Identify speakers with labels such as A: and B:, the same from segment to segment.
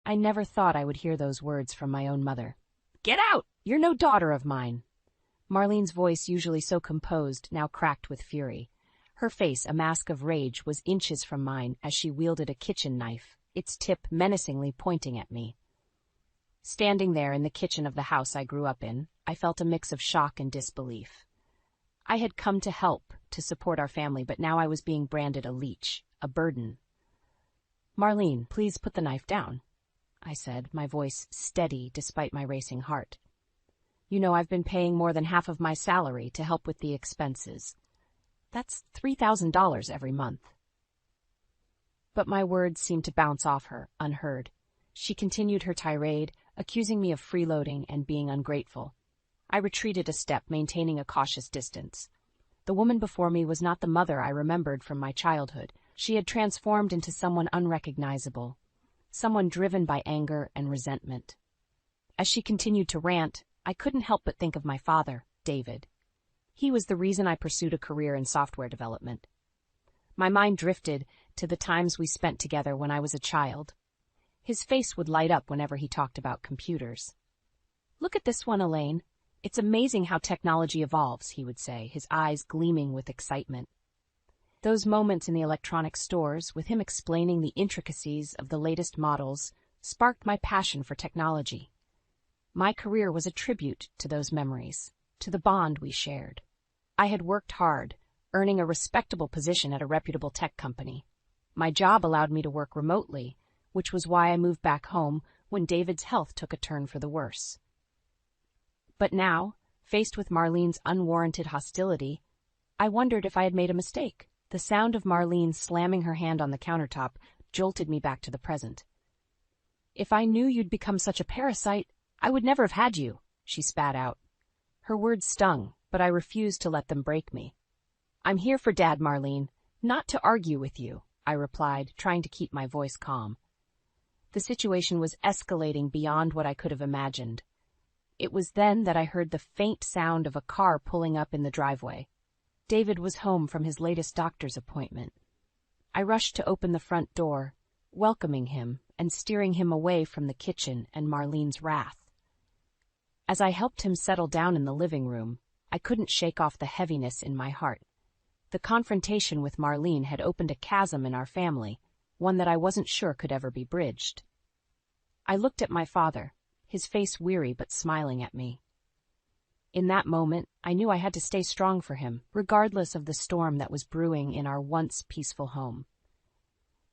A: I never thought I would hear those words from my own mother. "Get out! You're no daughter of mine." Marlene's voice, usually so composed, now cracked with fury. Her face, a mask of rage, was inches from mine as she wielded a kitchen knife, its tip menacingly pointing at me. Standing there in the kitchen of the house I grew up in, I felt a mix of shock and disbelief. I had come to help, to support our family, but now I was being branded a leech, a burden. "Marlene, please put the knife down," I said, my voice steady despite my racing heart. "You know I've been paying more than half of my salary to help with the expenses. That's $3,000 every month." But my words seemed to bounce off her, unheard. She continued her tirade, accusing me of freeloading and being ungrateful. I retreated a step, maintaining a cautious distance. The woman before me was not the mother I remembered from my childhood. She had transformed into someone unrecognizable, someone driven by anger and resentment. As she continued to rant, I couldn't help but think of my father, David. He was the reason I pursued a career in software development. My mind drifted to the times we spent together when I was a child. His face would light up whenever he talked about computers. "Look at this one, Elaine. It's amazing how technology evolves," he would say, his eyes gleaming with excitement. Those moments in the electronics stores, with him explaining the intricacies of the latest models, sparked my passion for technology. My career was a tribute to those memories, to the bond we shared. I had worked hard, earning a respectable position at a reputable tech company. My job allowed me to work remotely, which was why I moved back home when David's health took a turn for the worse. But now, faced with Marlene's unwarranted hostility, I wondered if I had made a mistake. The sound of Marlene slamming her hand on the countertop jolted me back to the present. "If I knew you'd become such a parasite, I would never have had you," she spat out. Her words stung, but I refused to let them break me. "I'm here for Dad, Marlene, not to argue with you," I replied, trying to keep my voice calm. The situation was escalating beyond what I could have imagined. It was then that I heard the faint sound of a car pulling up in the driveway. David was home from his latest doctor's appointment. I rushed to open the front door, welcoming him and steering him away from the kitchen and Marlene's wrath. As I helped him settle down in the living room, I couldn't shake off the heaviness in my heart. The confrontation with Marlene had opened a chasm in our family, one that I wasn't sure could ever be bridged. I looked at my father, his face weary but smiling at me. In that moment, I knew I had to stay strong for him, regardless of the storm that was brewing in our once peaceful home.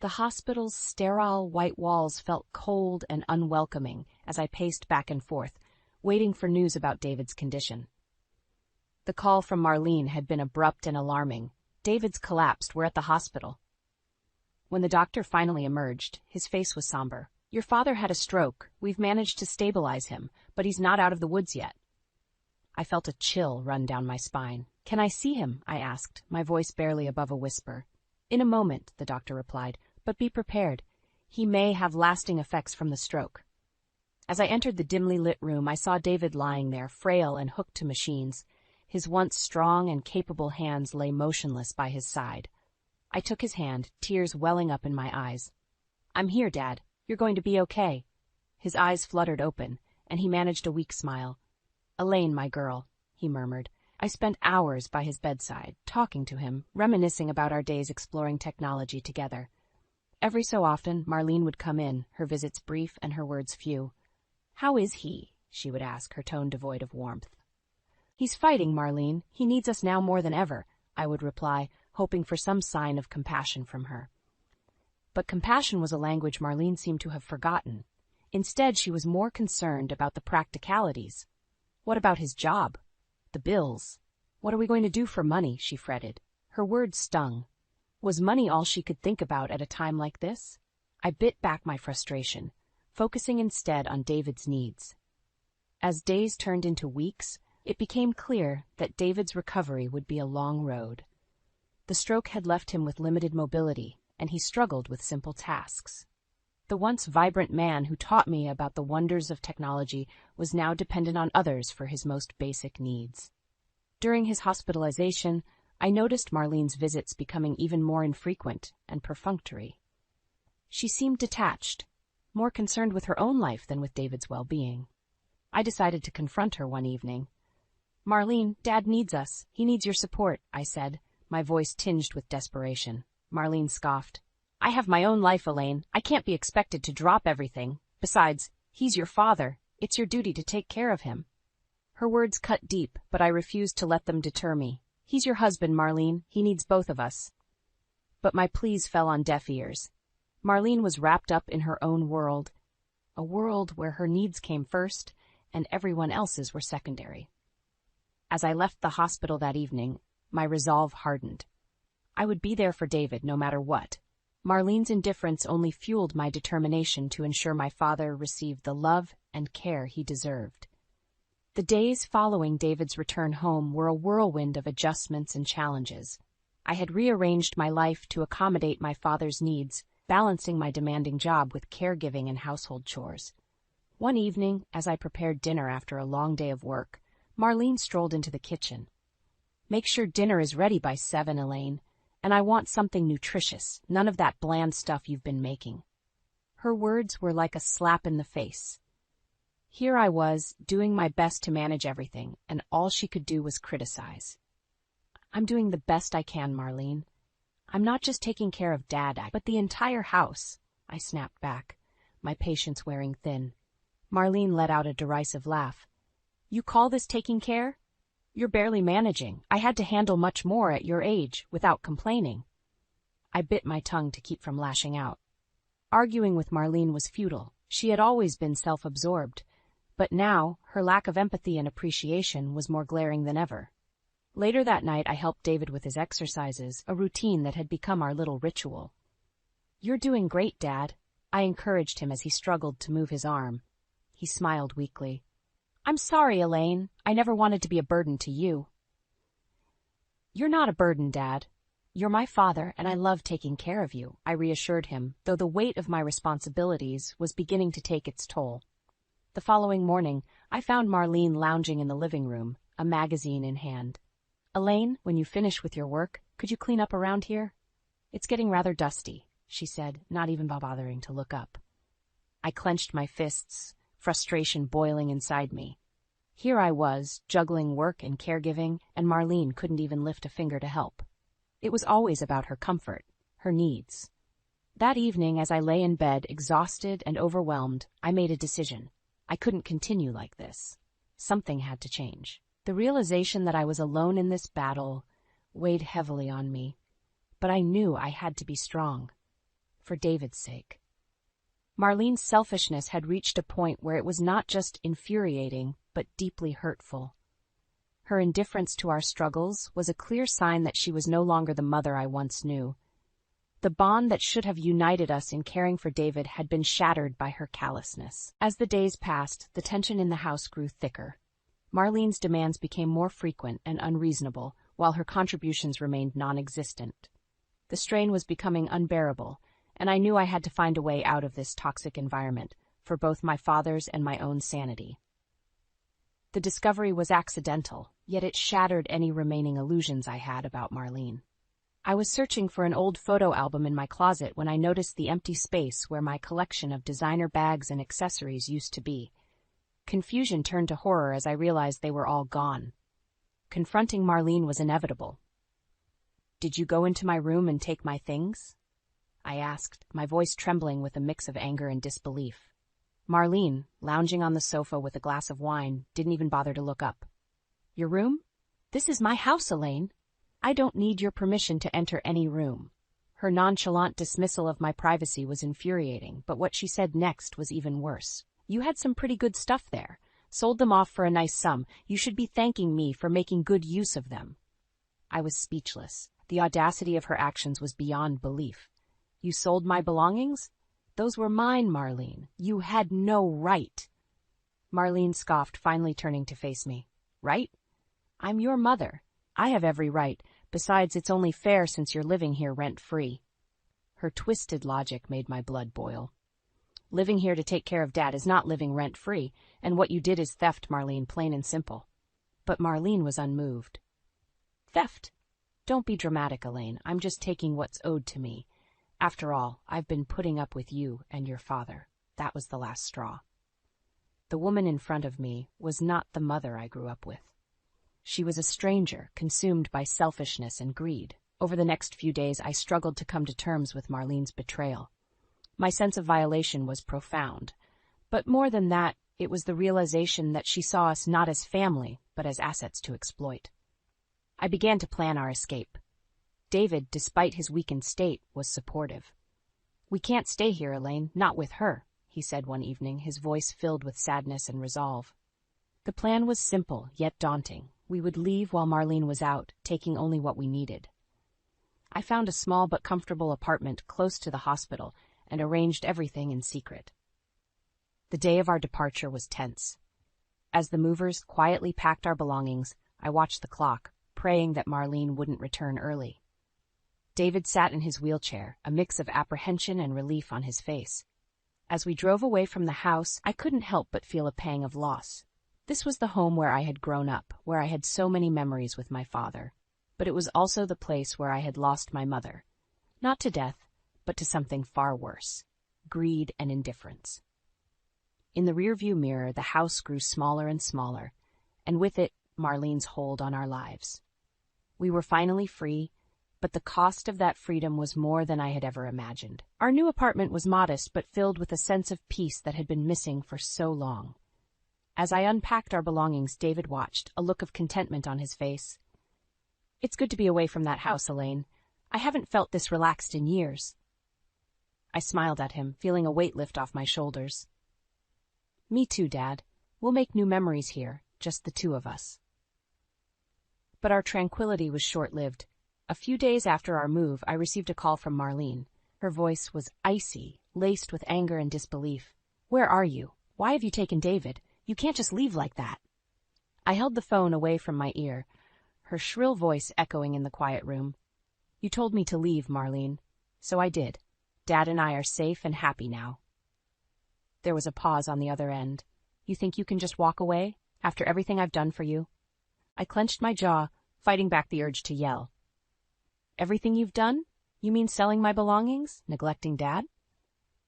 A: The hospital's sterile white walls felt cold and unwelcoming as I paced back and forth, waiting for news about David's condition. The call from Marlene had been abrupt and alarming. "David's collapsed. We're at the hospital." When the doctor finally emerged, his face was somber. "Your father had a stroke. We've managed to stabilize him, but he's not out of the woods yet." I felt a chill run down my spine. "Can I see him?" I asked, my voice barely above a whisper. "In a moment," the doctor replied, "but be prepared. He may have lasting effects from the stroke." As I entered the dimly lit room, I saw David lying there, frail and hooked to machines. His once strong and capable hands lay motionless by his side. I took his hand, tears welling up in my eyes. "I'm here, Dad. You're going to be okay." His eyes fluttered open, and he managed a weak smile. "Elaine, my girl," he murmured. I spent hours by his bedside, talking to him, reminiscing about our days exploring technology together. Every so often, Marlene would come in, her visits brief and her words few. "How is he?" she would ask, her tone devoid of warmth. "He's fighting, Marlene. He needs us now more than ever," I would reply, hoping for some sign of compassion from her. But compassion was a language Marlene seemed to have forgotten. Instead, she was more concerned about the practicalities. What about his job? The bills? "What are we going to do for money?" she fretted. Her words stung. Was money all she could think about at a time like this? I bit back my frustration, focusing instead on David's needs. As days turned into weeks, it became clear that David's recovery would be a long road. The stroke had left him with limited mobility, and he struggled with simple tasks. The once vibrant man who taught me about the wonders of technology was now dependent on others for his most basic needs. During his hospitalization, I noticed Marlene's visits becoming even more infrequent and perfunctory. She seemed detached, more concerned with her own life than with David's well-being. I decided to confront her one evening. "Marlene, Dad needs us. He needs your support," I said, my voice tinged with desperation. Marlene scoffed. "I have my own life, Elaine. I can't be expected to drop everything. Besides, he's your father. It's your duty to take care of him." Her words cut deep, but I refused to let them deter me. "He's your husband, Marlene. He needs both of us." But my pleas fell on deaf ears. Marlene was wrapped up in her own world, a world where her needs came first and everyone else's were secondary. As I left the hospital that evening, my resolve hardened. I would be there for David no matter what. Marlene's indifference only fueled my determination to ensure my father received the love and care he deserved. The days following David's return home were a whirlwind of adjustments and challenges. I had rearranged my life to accommodate my father's needs, balancing my demanding job with caregiving and household chores. One evening, as I prepared dinner after a long day of work, Marlene strolled into the kitchen. "Make sure dinner is ready by 7, Elaine, and I want something nutritious, none of that bland stuff you've been making." Her words were like a slap in the face. Here I was, doing my best to manage everything, and all she could do was criticize. "I'm doing the best I can, Marlene. I'm not just taking care of Dad, but the entire house," I snapped back, my patience wearing thin. Marlene let out a derisive laugh. "You call this taking care? You're barely managing. I had to handle much more at your age, without complaining." I bit my tongue to keep from lashing out. Arguing with Marlene was futile. She had always been self-absorbed, but now her lack of empathy and appreciation was more glaring than ever. Later that night, I helped David with his exercises, a routine that had become our little ritual. "You're doing great, Dad," I encouraged him as he struggled to move his arm. He smiled weakly. "I'm sorry, Elaine. I never wanted to be a burden to you." "You're not a burden, Dad. You're my father, and I love taking care of you," I reassured him, though the weight of my responsibilities was beginning to take its toll. The following morning, I found Marlene lounging in the living room, a magazine in hand. "Elaine, when you finish with your work, could you clean up around here? It's getting rather dusty," she said, not even bothering to look up. I clenched my fists, frustration boiling inside me. Here I was, juggling work and caregiving, and Marlene couldn't even lift a finger to help. It was always about her comfort, her needs. That evening, as I lay in bed, exhausted and overwhelmed, I made a decision. I couldn't continue like this. Something had to change. The realization that I was alone in this battle weighed heavily on me, but I knew I had to be strong, for David's sake. Marlene's selfishness had reached a point where it was not just infuriating, but deeply hurtful. Her indifference to our struggles was a clear sign that she was no longer the mother I once knew. The bond that should have united us in caring for David had been shattered by her callousness. As the days passed, the tension in the house grew thicker. Marlene's demands became more frequent and unreasonable, while her contributions remained non-existent. The strain was becoming unbearable, and I knew I had to find a way out of this toxic environment, for both my father's and my own sanity. The discovery was accidental, yet it shattered any remaining illusions I had about Marlene. I was searching for an old photo album in my closet when I noticed the empty space where my collection of designer bags and accessories used to be. Confusion turned to horror as I realized they were all gone. Confronting Marlene was inevitable. "Did you go into my room and take my things?" I asked, my voice trembling with a mix of anger and disbelief. Marlene, lounging on the sofa with a glass of wine, didn't even bother to look up. "Your room? This is my house, Elaine. I don't need your permission to enter any room." Her nonchalant dismissal of my privacy was infuriating, but what she said next was even worse. "You had some pretty good stuff there. Sold them off for a nice sum. You should be thanking me for making good use of them." I was speechless. The audacity of her actions was beyond belief. "You sold my belongings? Those were mine, Marlene. You had no right." Marlene scoffed, finally turning to face me. "Right? I'm your mother. I have every right. Besides, it's only fair since you're living here rent-free." Her twisted logic made my blood boil. Living here to take care of Dad is not living rent-free, and what you did is theft, Marlene, plain and simple. But Marlene was unmoved. "Theft? Don't be dramatic, Elaine. I'm just taking what's owed to me. After all, I've been putting up with you and your father." That was the last straw. The woman in front of me was not the mother I grew up with. She was a stranger, consumed by selfishness and greed. Over the next few days, I struggled to come to terms with Marlene's betrayal. My sense of violation was profound. But more than that, it was the realization that she saw us not as family, but as assets to exploit. I began to plan our escape. David, despite his weakened state, was supportive. "We can't stay here, Elaine, not with her," he said one evening, his voice filled with sadness and resolve. The plan was simple, yet daunting. We would leave while Marlene was out, taking only what we needed. I found a small but comfortable apartment close to the hospital and arranged everything in secret. The day of our departure was tense. As the movers quietly packed our belongings, I watched the clock, praying that Marlene wouldn't return early. David sat in his wheelchair, a mix of apprehension and relief on his face. As we drove away from the house, I couldn't help but feel a pang of loss. This was the home where I had grown up, where I had so many memories with my father. But it was also the place where I had lost my mother. Not to death, but to something far worse: greed and indifference. In the rearview mirror, the house grew smaller and smaller, and with it, Marlene's hold on our lives. We were finally free, but the cost of that freedom was more than I had ever imagined. Our new apartment was modest, but filled with a sense of peace that had been missing for so long. As I unpacked our belongings, David watched, a look of contentment on his face. "It's good to be away from that house, Elaine. I haven't felt this relaxed in years." I smiled at him, feeling a weight lift off my shoulders. "Me too, Dad. We'll make new memories here, just the two of us." But our tranquility was short-lived. A few days after our move, I received a call from Marlene. Her voice was icy, laced with anger and disbelief. "Where are you? Why have you taken David? You can't just leave like that." I held the phone away from my ear, her shrill voice echoing in the quiet room. "You told me to leave, Marlene. So I did. Dad and I are safe and happy now." There was a pause on the other end. "You think you can just walk away, after everything I've done for you?" I clenched my jaw, fighting back the urge to yell. "Everything you've done? You mean selling my belongings? Neglecting Dad?"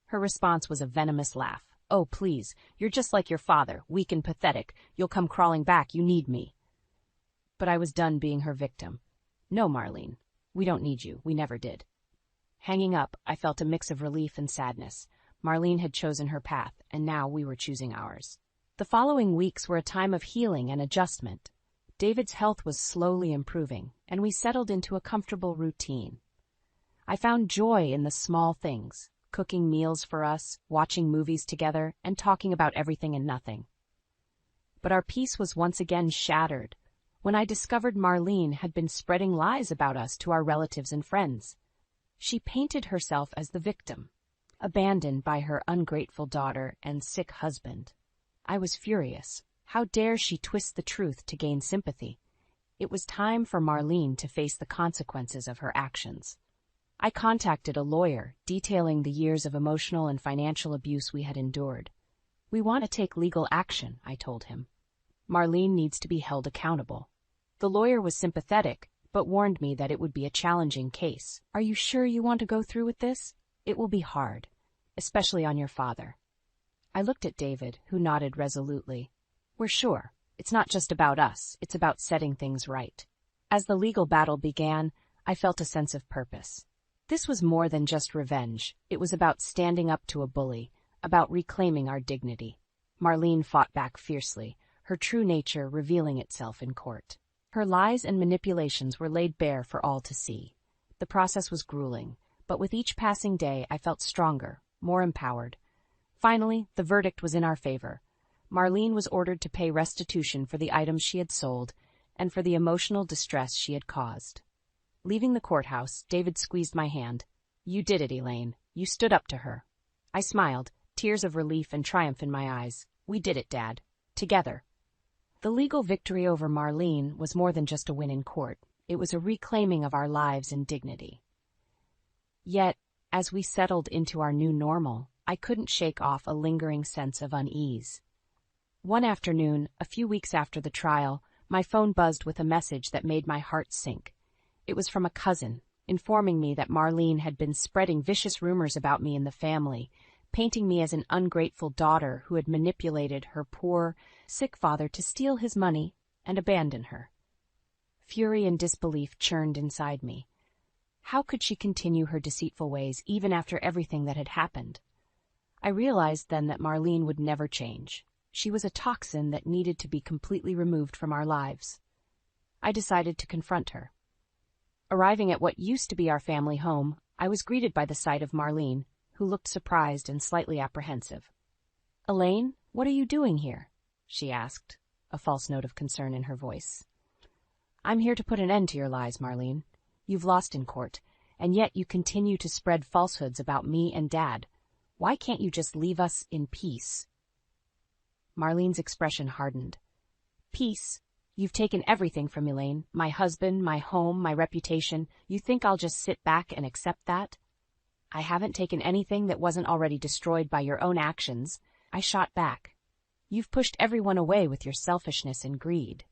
A: Her response was a venomous laugh. "Oh, please, you're just like your father, weak and pathetic. You'll come crawling back, you need me." But I was done being her victim. "No, Marlene, we don't need you. We never did." Hanging up, I felt a mix of relief and sadness. Marlene had chosen her path, and now we were choosing ours. The following weeks were a time of healing and adjustment. David's health was slowly improving, and we settled into a comfortable routine. I found joy in the small things: cooking meals for us, watching movies together, and talking about everything and nothing. But our peace was once again shattered when I discovered Marlene had been spreading lies about us to our relatives and friends. She painted herself as the victim, abandoned by her ungrateful daughter and sick husband. I was furious. How dare she twist the truth to gain sympathy? It was time for Marlene to face the consequences of her actions. I contacted a lawyer, detailing the years of emotional and financial abuse we had endured. "We want to take legal action," I told him. "Marlene needs to be held accountable." The lawyer was sympathetic, but warned me that it would be a challenging case. "Are you sure you want to go through with this? It will be hard, especially on your father." I looked at David, who nodded resolutely. "We're sure. It's not just about us, it's about setting things right." As the legal battle began, I felt a sense of purpose. This was more than just revenge. It was about standing up to a bully, about reclaiming our dignity. Marlene fought back fiercely, her true nature revealing itself in court. Her lies and manipulations were laid bare for all to see. The process was grueling, but with each passing day I felt stronger, more empowered. Finally, the verdict was in our favor. Marlene was ordered to pay restitution for the items she had sold and for the emotional distress she had caused. Leaving the courthouse, David squeezed my hand. "You did it, Elaine. You stood up to her." I smiled, tears of relief and triumph in my eyes. "We did it, Dad. Together." The legal victory over Marlene was more than just a win in court. It was a reclaiming of our lives and dignity. Yet, as we settled into our new normal, I couldn't shake off a lingering sense of unease. One afternoon, a few weeks after the trial, my phone buzzed with a message that made my heart sink. It was from a cousin, informing me that Marlene had been spreading vicious rumors about me in the family, painting me as an ungrateful daughter who had manipulated her poor, sick father to steal his money and abandon her. Fury and disbelief churned inside me. How could she continue her deceitful ways even after everything that had happened? I realized then that Marlene would never change. She was a toxin that needed to be completely removed from our lives. I decided to confront her. Arriving at what used to be our family home, I was greeted by the sight of Marlene, who looked surprised and slightly apprehensive. "Elaine, what are you doing here?" she asked, a false note of concern in her voice. "I'm here to put an end to your lies, Marlene. You've lost in court, and yet you continue to spread falsehoods about me and Dad. Why can't you just leave us in peace?" Marlene's expression hardened. "Peace? You've taken everything from Elaine, my husband, my home, my reputation. You think I'll just sit back and accept that? I haven't taken anything that wasn't already destroyed by your own actions," I shot back. "You've pushed everyone away with your selfishness and greed."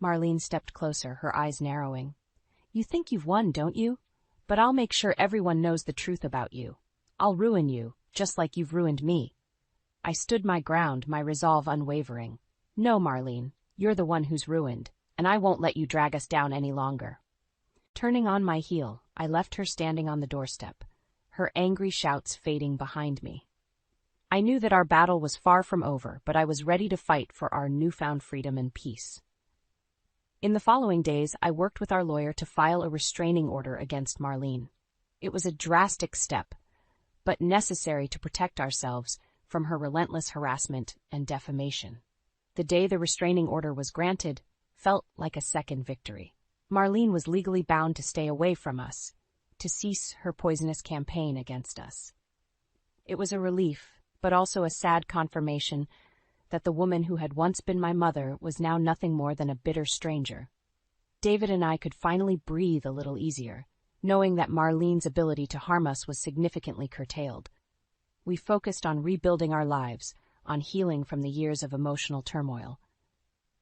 A: Marlene stepped closer, her eyes narrowing. "You think you've won, don't you? But I'll make sure everyone knows the truth about you. I'll ruin you, just like you've ruined me." I stood my ground, my resolve unwavering. "No, Marlene, you're the one who's ruined, and I won't let you drag us down any longer." Turning on my heel, I left her standing on the doorstep, her angry shouts fading behind me. I knew that our battle was far from over, but I was ready to fight for our newfound freedom and peace. In the following days, I worked with our lawyer to file a restraining order against Marlene. It was a drastic step, but necessary to protect ourselves from her relentless harassment and defamation. The day the restraining order was granted felt like a second victory. Marlene was legally bound to stay away from us, to cease her poisonous campaign against us. It was a relief, but also a sad confirmation that the woman who had once been my mother was now nothing more than a bitter stranger. David and I could finally breathe a little easier, knowing that Marlene's ability to harm us was significantly curtailed. We focused on rebuilding our lives, on healing from the years of emotional turmoil.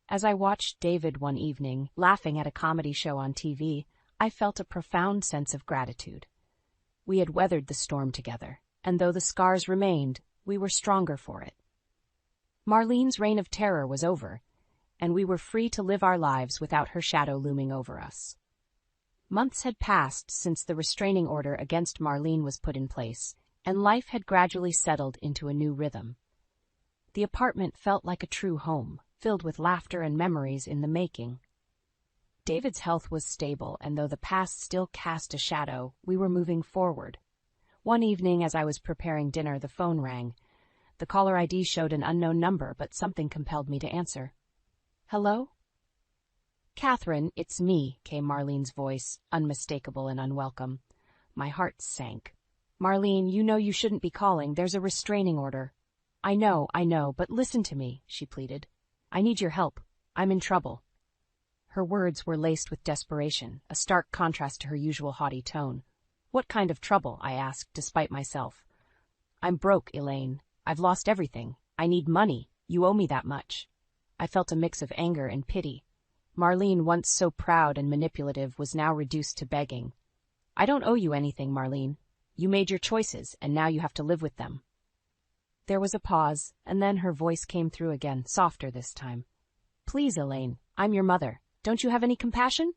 A: As I watched David one evening, laughing at a comedy show on TV, I felt a profound sense of gratitude. We had weathered the storm together, and though the scars remained, we were stronger for it. Marlene's reign of terror was over, and we were free to live our lives without her shadow looming over us. Months had passed since the restraining order against Marlene was put in place, and life had gradually settled into a new rhythm. The apartment felt like a true home, filled with laughter and memories in the making. David's health was stable, and though the past still cast a shadow, we were moving forward. One evening, as I was preparing dinner, the phone rang. The caller ID showed an unknown number, but something compelled me to answer. "Hello?" "Catherine, it's me," came Marlene's voice, unmistakable and unwelcome. My heart sank. "Marlene, you know you shouldn't be calling. There's a restraining order." I know, but listen to me," she pleaded. "I need your help. I'm in trouble." Her words were laced with desperation, a stark contrast to her usual haughty tone. "What kind of trouble?" I asked, despite myself. "I'm broke, Elaine. I've lost everything. I need money. You owe me that much." I felt a mix of anger and pity. Marlene, once so proud and manipulative, was now reduced to begging. "I don't owe you anything, Marlene. You made your choices, and now you have to live with them." There was a pause, and then her voice came through again, softer this time. "Please, Elaine, I'm your mother. Don't you have any compassion?"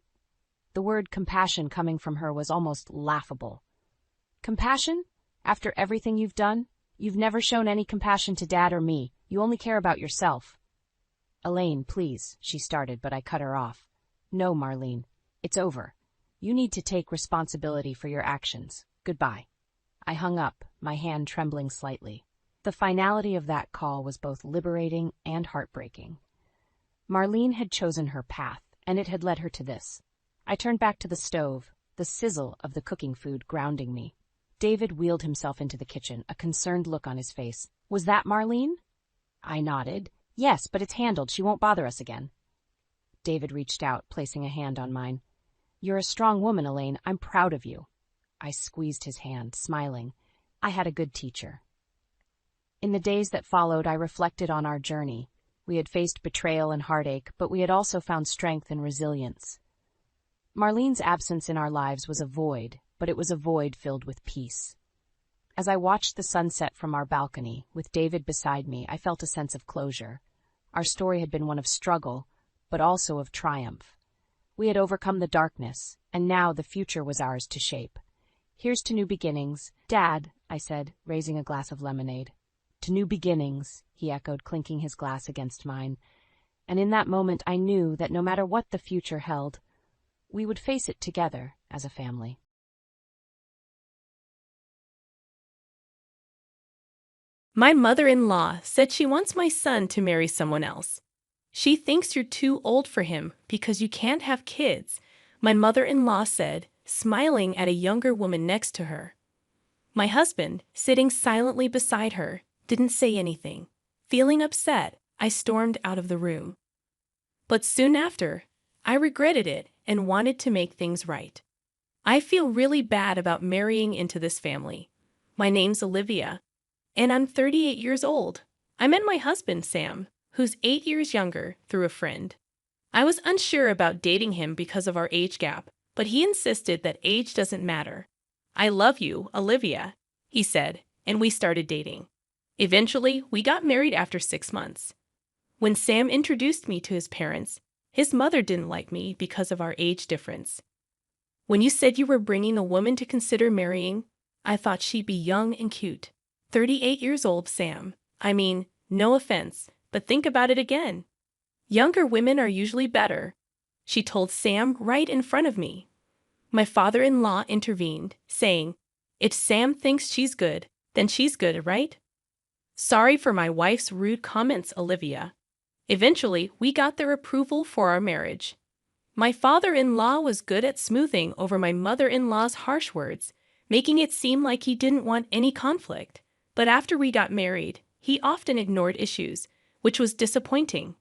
A: The word compassion coming from her was almost laughable. "Compassion? After everything you've done? You've never shown any compassion to Dad or me. You only care about yourself." "Elaine, please," she started, but I cut her off. "No, Marlene. It's over. You need to take responsibility for your actions. Goodbye." I hung up, my hand trembling slightly. The finality of that call was both liberating and heartbreaking. Marlene had chosen her path, and it had led her to this. I turned back to the stove, the sizzle of the cooking food grounding me. David wheeled himself into the kitchen, a concerned look on his face. "Was that Marlene?" I nodded. "Yes, but it's handled. She won't bother us again." David reached out, placing a hand on mine. "You're a strong woman, Elaine. I'm proud of you." I squeezed his hand, smiling. I had a good teacher. In the days that followed, I reflected on our journey. We had faced betrayal and heartache, but we had also found strength and resilience. Marlene's absence in our lives was a void, but it was a void filled with peace. As I watched the sunset from our balcony, with David beside me, I felt a sense of closure. Our story had been one of struggle, but also of triumph. We had overcome the darkness, and now the future was ours to shape. Here's to new beginnings. Dad, I said, raising a glass of lemonade. To new beginnings, he echoed, clinking his glass against mine. And in that moment I knew that no matter what the future held, we would face it together as a family.
B: My mother-in-law said she wants my son to marry someone else. She thinks you're too old for him because you can't have kids, my mother-in-law said, smiling at a younger woman next to her. My husband, sitting silently beside her, didn't say anything. Feeling upset, I stormed out of the room. But soon after, I regretted it and wanted to make things right. I feel really bad about marrying into this family. My name's Olivia, and I'm 38 years old. I met my husband, Sam, who's 8 years younger, through a friend. I was unsure about dating him because of our age gap, but he insisted that age doesn't matter. I love you, Olivia, he said, and we started dating. Eventually, we got married after 6 months. When Sam introduced me to his parents, his mother didn't like me because of our age difference. When you said you were bringing a woman to consider marrying, I thought she'd be young and cute. 38 years old, Sam. I mean, no offense, but think about it again. Younger women are usually better, she told Sam right in front of me. My father-in-law intervened, saying, if Sam thinks she's good, then she's good, right? Sorry for my wife's rude comments, Olivia. Eventually, we got their approval for our marriage. My father-in-law was good at smoothing over my mother-in-law's harsh words, making it seem like he didn't want any conflict. But after we got married, he often ignored issues, which was disappointing.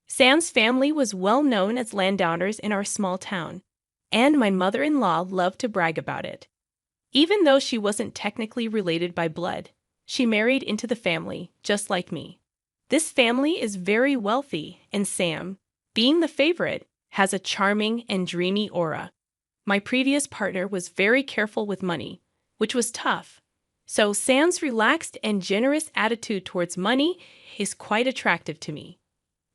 B: Sam's family was well known as landowners in our small town, and my mother-in-law loved to brag about it. Even though she wasn't technically related by blood, she married into the family, just like me. This family is very wealthy, and Sam, being the favorite, has a charming and dreamy aura. My previous partner was very careful with money, which was tough. So Sam's relaxed and generous attitude towards money is quite attractive to me.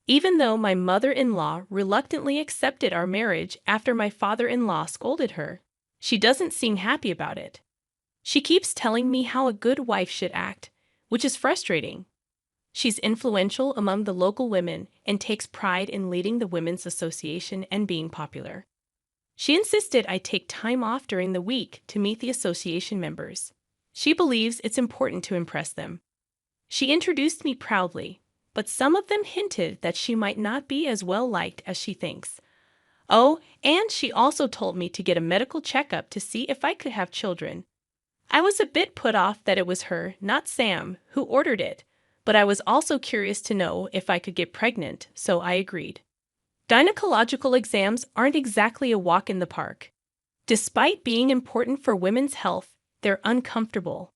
B: Even though my mother-in-law reluctantly accepted our marriage after my father-in-law scolded her, she doesn't seem happy about it. She keeps telling me how a good wife should act, which is frustrating. She's influential among the local women and takes pride in leading the Women's Association and being popular. She insisted I take time off during the week to meet the association members. She believes it's important to impress them. She introduced me proudly, but some of them hinted that she might not be as well liked as she thinks. Oh, and she also told me to get a medical checkup to see if I could have children. I was a bit put off that it was her, not Sam, who ordered it, but I was also curious to know if I could get pregnant, so I agreed. Gynecological exams aren't exactly a walk in the park. Despite being important for women's health, they're uncomfortable.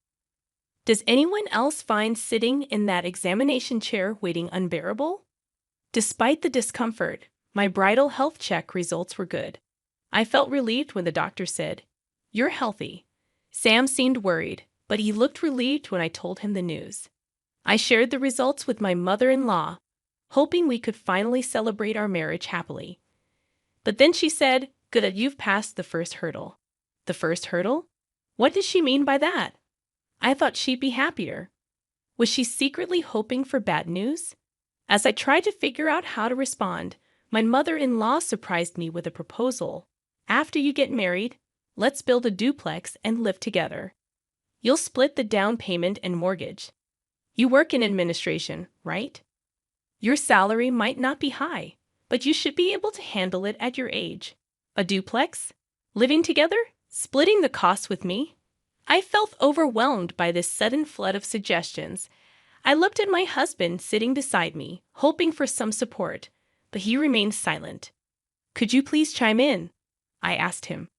B: Does anyone else find sitting in that examination chair waiting unbearable? Despite the discomfort, my bridal health check results were good. I felt relieved when the doctor said, "You're healthy." Sam seemed worried, but he looked relieved when I told him the news. I shared the results with my mother-in-law, hoping we could finally celebrate our marriage happily. But then she said, "Good, you've passed the first hurdle." The first hurdle? What did she mean by that? I thought she'd be happier. Was she secretly hoping for bad news? As I tried to figure out how to respond, my mother-in-law surprised me with a proposal. After you get married, let's build a duplex and live together. You'll split the down payment and mortgage. You work in administration, right? Your salary might not be high, but you should be able to handle it at your age. A duplex? Living together? Splitting the costs with me? I felt overwhelmed by this sudden flood of suggestions. I looked at my husband sitting beside me, hoping for some support, but he remained silent. "Could you please chime in?" I asked him.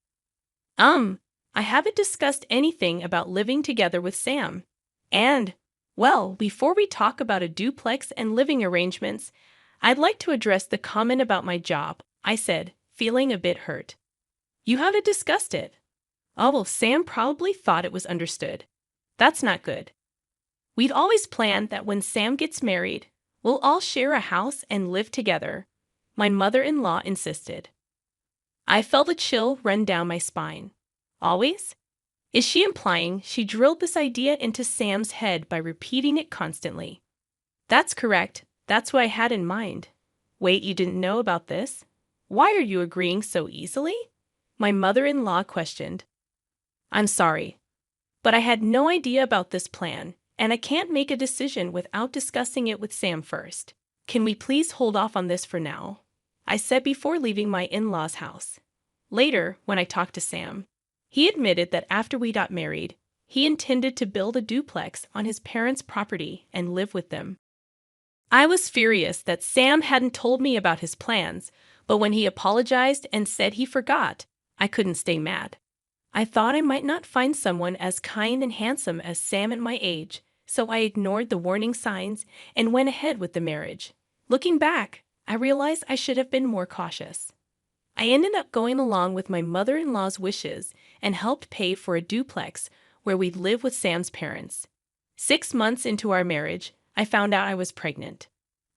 B: I haven't discussed anything about living together with Sam. And, well, before we talk about a duplex and living arrangements, I'd like to address the comment about my job," I said, feeling a bit hurt. "You haven't discussed it." Oh, well, Sam probably thought it was understood. That's not good. We'd always planned that when Sam gets married, we'll all share a house and live together, my mother-in-law insisted. I felt a chill run down my spine. Always? Is she implying she drilled this idea into Sam's head by repeating it constantly? That's correct. That's what I had in mind. Wait, you didn't know about this? Why are you agreeing so easily? My mother-in-law questioned. I'm sorry, but I had no idea about this plan, and I can't make a decision without discussing it with Sam first. Can we please hold off on this for now? I said before leaving my in-laws' house. Later, when I talked to Sam, he admitted that after we got married, he intended to build a duplex on his parents' property and live with them. I was furious that Sam hadn't told me about his plans, but when he apologized and said he forgot, I couldn't stay mad. I thought I might not find someone as kind and handsome as Sam at my age, so I ignored the warning signs and went ahead with the marriage. Looking back, I realized I should have been more cautious. I ended up going along with my mother-in-law's wishes and helped pay for a duplex where we'd live with Sam's parents. 6 months into our marriage, I found out I was pregnant.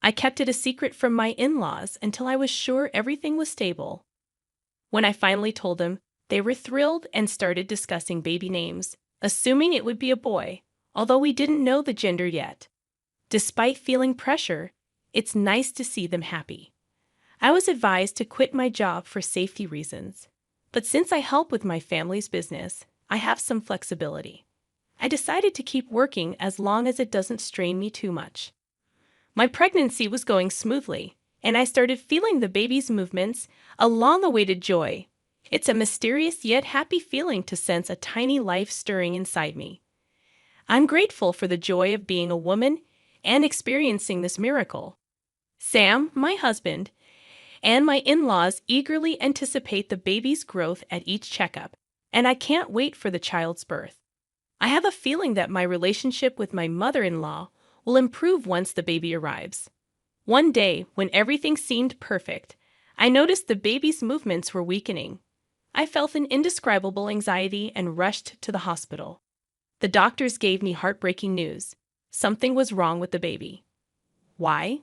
B: I kept it a secret from my in-laws until I was sure everything was stable. When I finally told them, they were thrilled and started discussing baby names, assuming it would be a boy, although we didn't know the gender yet. Despite feeling pressure, it's nice to see them happy. I was advised to quit my job for safety reasons, but since I help with my family's business, I have some flexibility. I decided to keep working as long as it doesn't strain me too much. My pregnancy was going smoothly, and I started feeling the baby's movements, a long-awaited joy. It's a mysterious yet happy feeling to sense a tiny life stirring inside me. I'm grateful for the joy of being a woman and experiencing this miracle. Sam, my husband, and my in-laws eagerly anticipate the baby's growth at each checkup, and I can't wait for the child's birth. I have a feeling that my relationship with my mother-in-law will improve once the baby arrives. One day, when everything seemed perfect, I noticed the baby's movements were weakening. I felt an indescribable anxiety and rushed to the hospital. The doctors gave me heartbreaking news. Something was wrong with the baby. Why?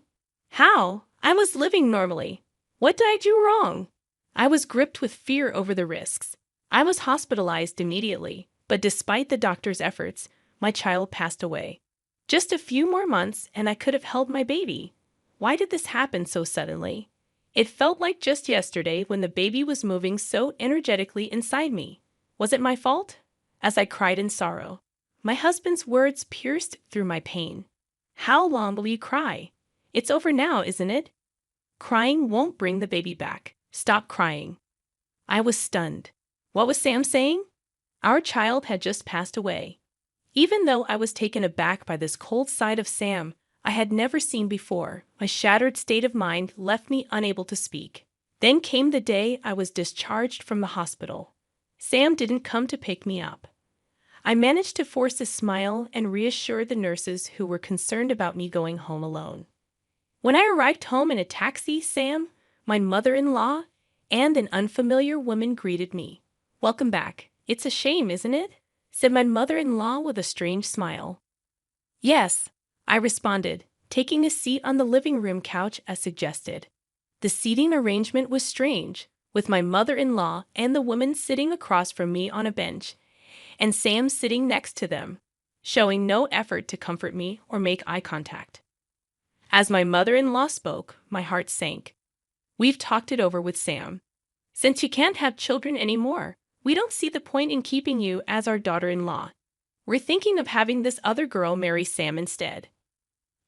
B: How? I was living normally. What did I do wrong? I was gripped with fear over the risks. I was hospitalized immediately, but despite the doctor's efforts, my child passed away. Just a few more months and I could have held my baby. Why did this happen so suddenly? It felt like just yesterday when the baby was moving so energetically inside me. Was it my fault? As I cried in sorrow, my husband's words pierced through my pain. How long will you cry? It's over now, isn't it? Crying won't bring the baby back. Stop crying. I was stunned. What was Sam saying? Our child had just passed away. Even though I was taken aback by this cold side of Sam I had never seen before, my shattered state of mind left me unable to speak. Then came the day I was discharged from the hospital. Sam didn't come to pick me up. I managed to force a smile and reassure the nurses who were concerned about me going home alone. When I arrived home in a taxi, Sam, my mother-in-law, and an unfamiliar woman greeted me. "Welcome back. It's a shame, isn't it?" said my mother-in-law with a strange smile. "Yes," I responded, taking a seat on the living room couch as suggested. The seating arrangement was strange, with my mother-in-law and the woman sitting across from me on a bench, and Sam sitting next to them, showing no effort to comfort me or make eye contact. As my mother-in-law spoke, my heart sank. "We've talked it over with Sam. Since you can't have children anymore, we don't see the point in keeping you as our daughter-in-law. We're thinking of having this other girl marry Sam instead."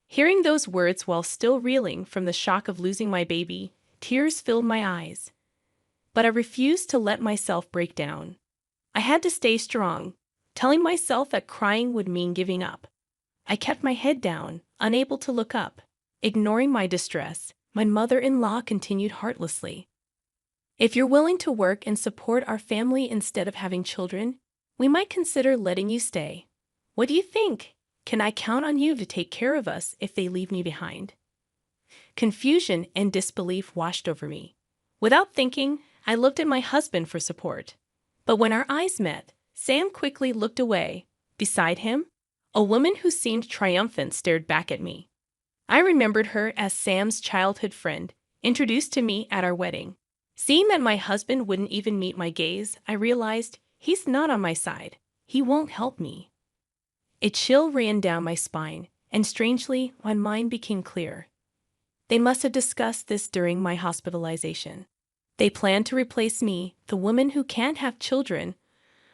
B: Hearing those words while still reeling from the shock of losing my baby, tears filled my eyes. But I refused to let myself break down. I had to stay strong, telling myself that crying would mean giving up. I kept my head down, unable to look up. Ignoring my distress, my mother-in-law continued heartlessly. "If you're willing to work and support our family instead of having children, we might consider letting you stay. What do you think? Can I count on you to take care of us if they leave me behind?" Confusion and disbelief washed over me. Without thinking, I looked at my husband for support. But when our eyes met, Sam quickly looked away, Beside him, a woman who seemed triumphant stared back at me. I remembered her as Sam's childhood friend, introduced to me at our wedding. Seeing that my husband wouldn't even meet my gaze, I realized he's not on my side. He won't help me. A chill ran down my spine, and strangely, my mind became clear. They must have discussed this during my hospitalization. They planned to replace me, the woman who can't have children,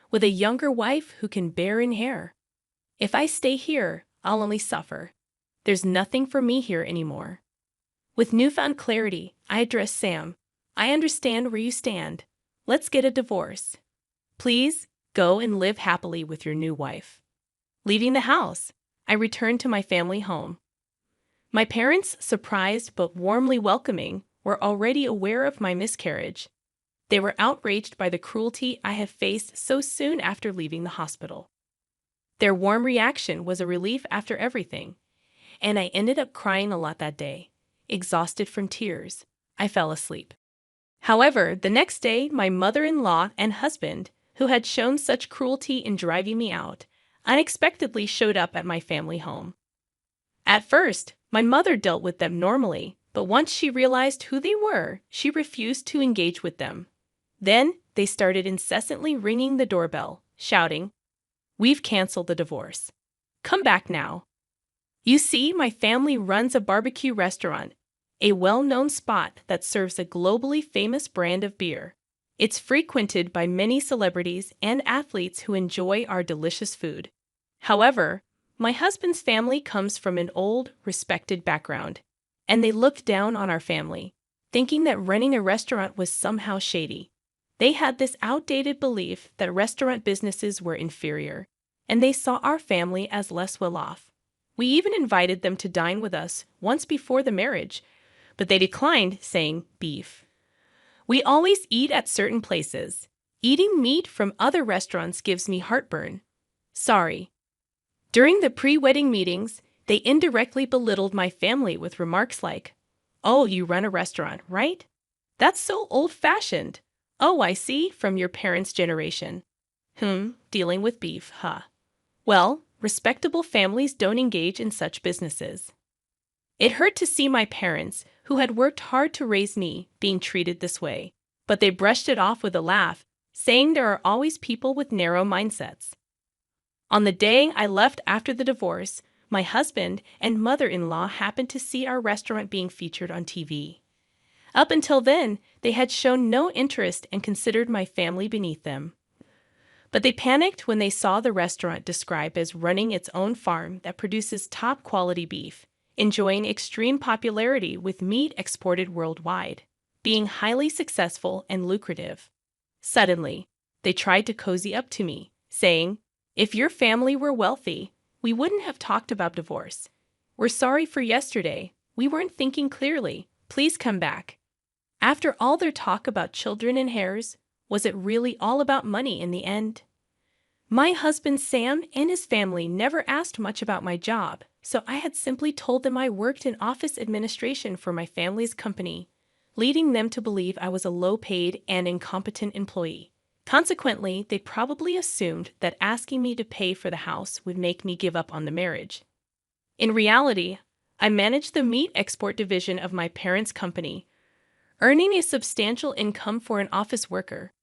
B: with a younger wife who can bear in hair. If I stay here, I'll only suffer. There's nothing for me here anymore. With newfound clarity, I addressed Sam. I understand where you stand. Let's get a divorce. Please, go and live happily with your new wife. Leaving the house, I returned to my family home. My parents, surprised but warmly welcoming, were already aware of my miscarriage. They were outraged by the cruelty I had faced so soon after leaving the hospital. Their warm reaction was a relief after everything, and I ended up crying a lot that day. Exhausted from tears, I fell asleep. However, the next day, my mother-in-law and husband, who had shown such cruelty in driving me out, unexpectedly showed up at my family home. At first, my mother dealt with them normally, but once she realized who they were, she refused to engage with them. Then, they started incessantly ringing the doorbell, shouting, "We've canceled the divorce. Come back now." You see, my family runs a barbecue restaurant, a well-known spot that serves a globally famous brand of beer. It's frequented by many celebrities and athletes who enjoy our delicious food. However, my husband's family comes from an old, respected background, and they looked down on our family, thinking that running a restaurant was somehow shady. They had this outdated belief that restaurant businesses were inferior, and they saw our family as less well-off. We even invited them to dine with us once before the marriage, but they declined, saying, "Beef. We always eat at certain places. Eating meat from other restaurants gives me heartburn. Sorry." During the pre-wedding meetings, they indirectly belittled my family with remarks like, "Oh, you run a restaurant, right? That's so old-fashioned. Oh, I see, from your parents' generation. Dealing with beef, huh? Well, respectable families don't engage in such businesses." It hurt to see my parents, who had worked hard to raise me, being treated this way, but they brushed it off with a laugh, saying there are always people with narrow mindsets. On the day I left after the divorce, my husband and mother-in-law happened to see our restaurant being featured on TV. Up until then, they had shown no interest and considered my family beneath them. But they panicked when they saw the restaurant described as running its own farm that produces top-quality beef, enjoying extreme popularity with meat exported worldwide, being highly successful and lucrative. Suddenly, they tried to cozy up to me, saying, "If your family were wealthy, we wouldn't have talked about divorce. We're sorry for yesterday. We weren't thinking clearly. Please come back." After all their talk about children and heirs, was it really all about money in the end? My husband Sam and his family never asked much about my job, so I had simply told them I worked in office administration for my family's company, leading them to believe I was a low-paid and incompetent employee. Consequently, they probably assumed that asking me to pay for the house would make me give up on the marriage. In reality, I managed the meat export division of my parents' company, earning a substantial income for an office worker.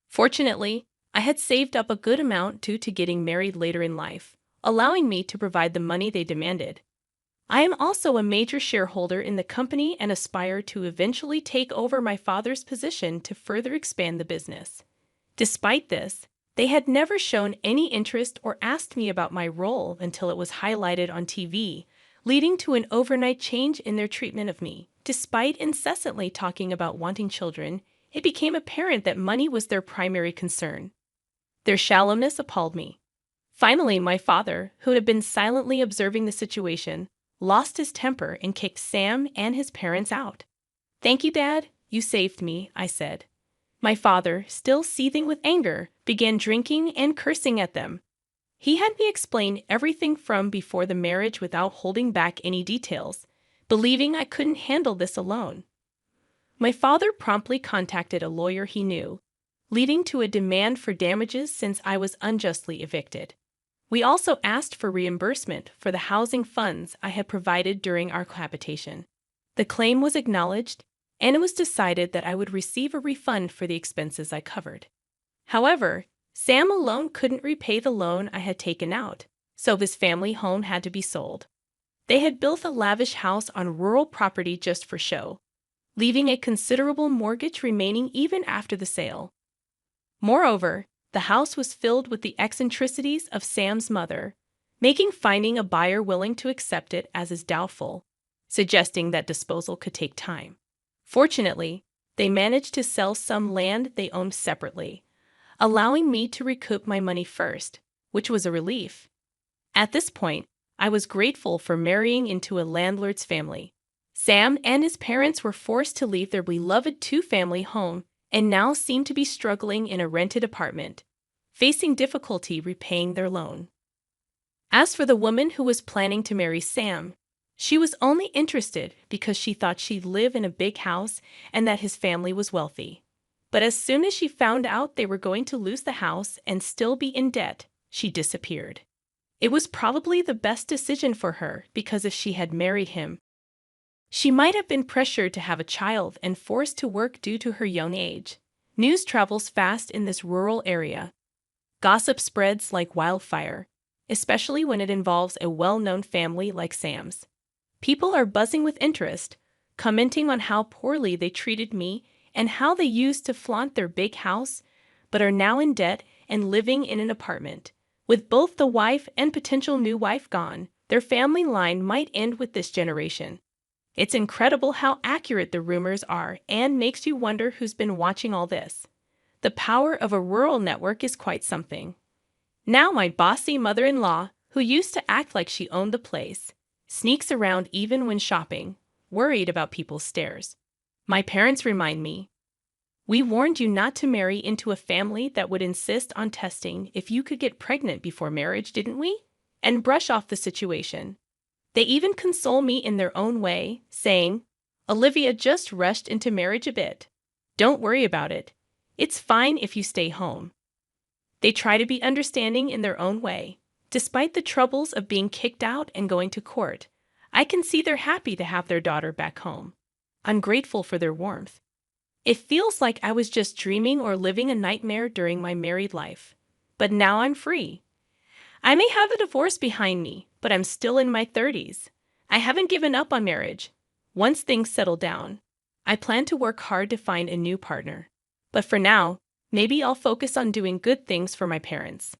B: Fortunately, I had saved up a good amount due to getting married later in life, allowing me to provide the money they demanded. I am also a major shareholder in the company and aspire to eventually take over my father's position to further expand the business. Despite this, they had never shown any interest or asked me about my role until it was highlighted on TV, leading to an overnight change in their treatment of me. Despite incessantly talking about wanting children, it became apparent that money was their primary concern. Their shallowness appalled me. Finally, my father, who had been silently observing the situation, lost his temper and kicked Sam and his parents out. "Thank you, Dad. You saved me," I said. My father, still seething with anger, began drinking and cursing at them. He had me explain everything from before the marriage without holding back any details, believing I couldn't handle this alone. My father promptly contacted a lawyer he knew, leading to a demand for damages since I was unjustly evicted. We also asked for reimbursement for the housing funds I had provided during our cohabitation. The claim was acknowledged, and it was decided that I would receive a refund for the expenses I covered. However, Sam alone couldn't repay the loan I had taken out, so his family home had to be sold. They had built a lavish house on rural property just for show, leaving a considerable mortgage remaining even after the sale. Moreover, the house was filled with the eccentricities of Sam's mother, making finding a buyer willing to accept it as is doubtful, suggesting that disposal could take time. Fortunately, they managed to sell some land they owned separately, allowing me to recoup my money first, which was a relief. At this point, I was grateful for marrying into a landlord's family. Sam and his parents were forced to leave their beloved two-family home and now seemed to be struggling in a rented apartment, facing difficulty repaying their loan. As for the woman who was planning to marry Sam, she was only interested because she thought she'd live in a big house and that his family was wealthy. But as soon as she found out they were going to lose the house and still be in debt, she disappeared. It was probably the best decision for her because if she had married him, she might have been pressured to have a child and forced to work due to her young age. News travels fast in this rural area. Gossip spreads like wildfire, especially when it involves a well-known family like Sam's. People are buzzing with interest, commenting on how poorly they treated me and how they used to flaunt their big house, but are now in debt and living in an apartment. With both the wife and potential new wife gone, their family line might end with this generation. It's incredible how accurate the rumors are and makes you wonder who's been watching all this. The power of a rural network is quite something. Now my bossy mother-in-law, who used to act like she owned the place, sneaks around even when shopping, worried about people's stares. My parents remind me, "We warned you not to marry into a family that would insist on testing if you could get pregnant before marriage, didn't we?" And brush off the situation. They even console me in their own way, saying, "Olivia just rushed into marriage a bit. Don't worry about it. It's fine if you stay home." They try to be understanding in their own way. Despite the troubles of being kicked out and going to court, I can see they're happy to have their daughter back home. I'm grateful for their warmth. It feels like I was just dreaming or living a nightmare during my married life. But now I'm free. I may have a divorce behind me, but I'm still in my 30s. I haven't given up on marriage. Once things settle down, I plan to work hard to find a new partner. But for now, maybe I'll focus on doing good things for my parents.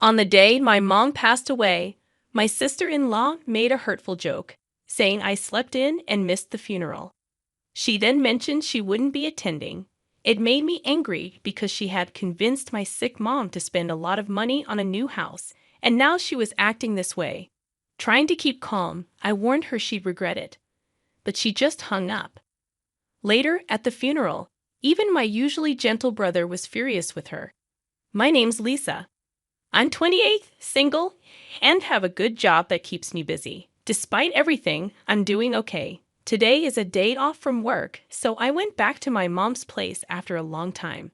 B: On the day my mom passed away, my sister-in-law made a hurtful joke, saying I slept in and missed the funeral. She then mentioned she wouldn't be attending. It made me angry because she had convinced my sick mom to spend a lot of money on a new house, and now she was acting this way. Trying to keep calm, I warned her she'd regret it. But she just hung up. Later, at the funeral, even my usually gentle brother was furious with her. "My name's Lisa. I'm 28, single, and have a good job that keeps me busy. Despite everything, I'm doing okay. Today is a day off from work, so I went back to my mom's place after a long time.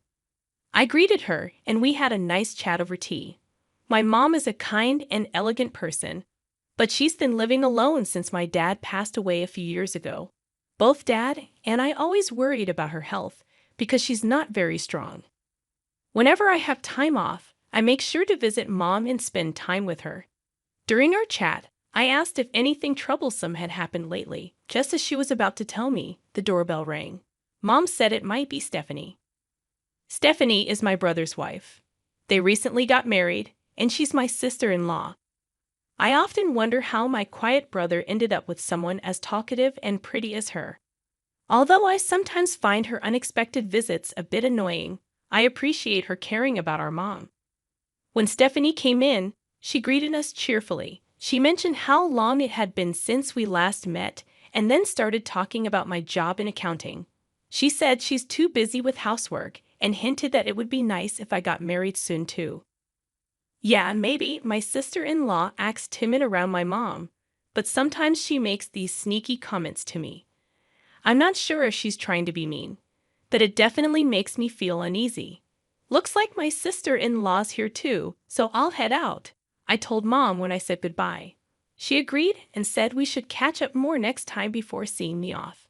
B: I greeted her, and we had a nice chat over tea. My mom is a kind and elegant person, but she's been living alone since my dad passed away a few years ago. Both Dad and I always worried about her health because she's not very strong. Whenever I have time off, I make sure to visit Mom and spend time with her. During our chat, I asked if anything troublesome had happened lately. Just as she was about to tell me, the doorbell rang. Mom said it might be Stephanie. Stephanie is my brother's wife. They recently got married, and she's my sister-in-law. I often wonder how my quiet brother ended up with someone as talkative and pretty as her. Although I sometimes find her unexpected visits a bit annoying, I appreciate her caring about our mom. When Stephanie came in, she greeted us cheerfully. She mentioned how long it had been since we last met and then started talking about my job in accounting. She said she's too busy with housework and hinted that it would be nice if I got married soon too. Yeah, maybe my sister-in-law acts timid around my mom, but sometimes she makes these sneaky comments to me. I'm not sure if she's trying to be mean. but it definitely makes me feel uneasy. Looks like my sister-in-law's here too, so I'll head out, I told Mom when I said goodbye. She agreed and said we should catch up more next time before seeing me off.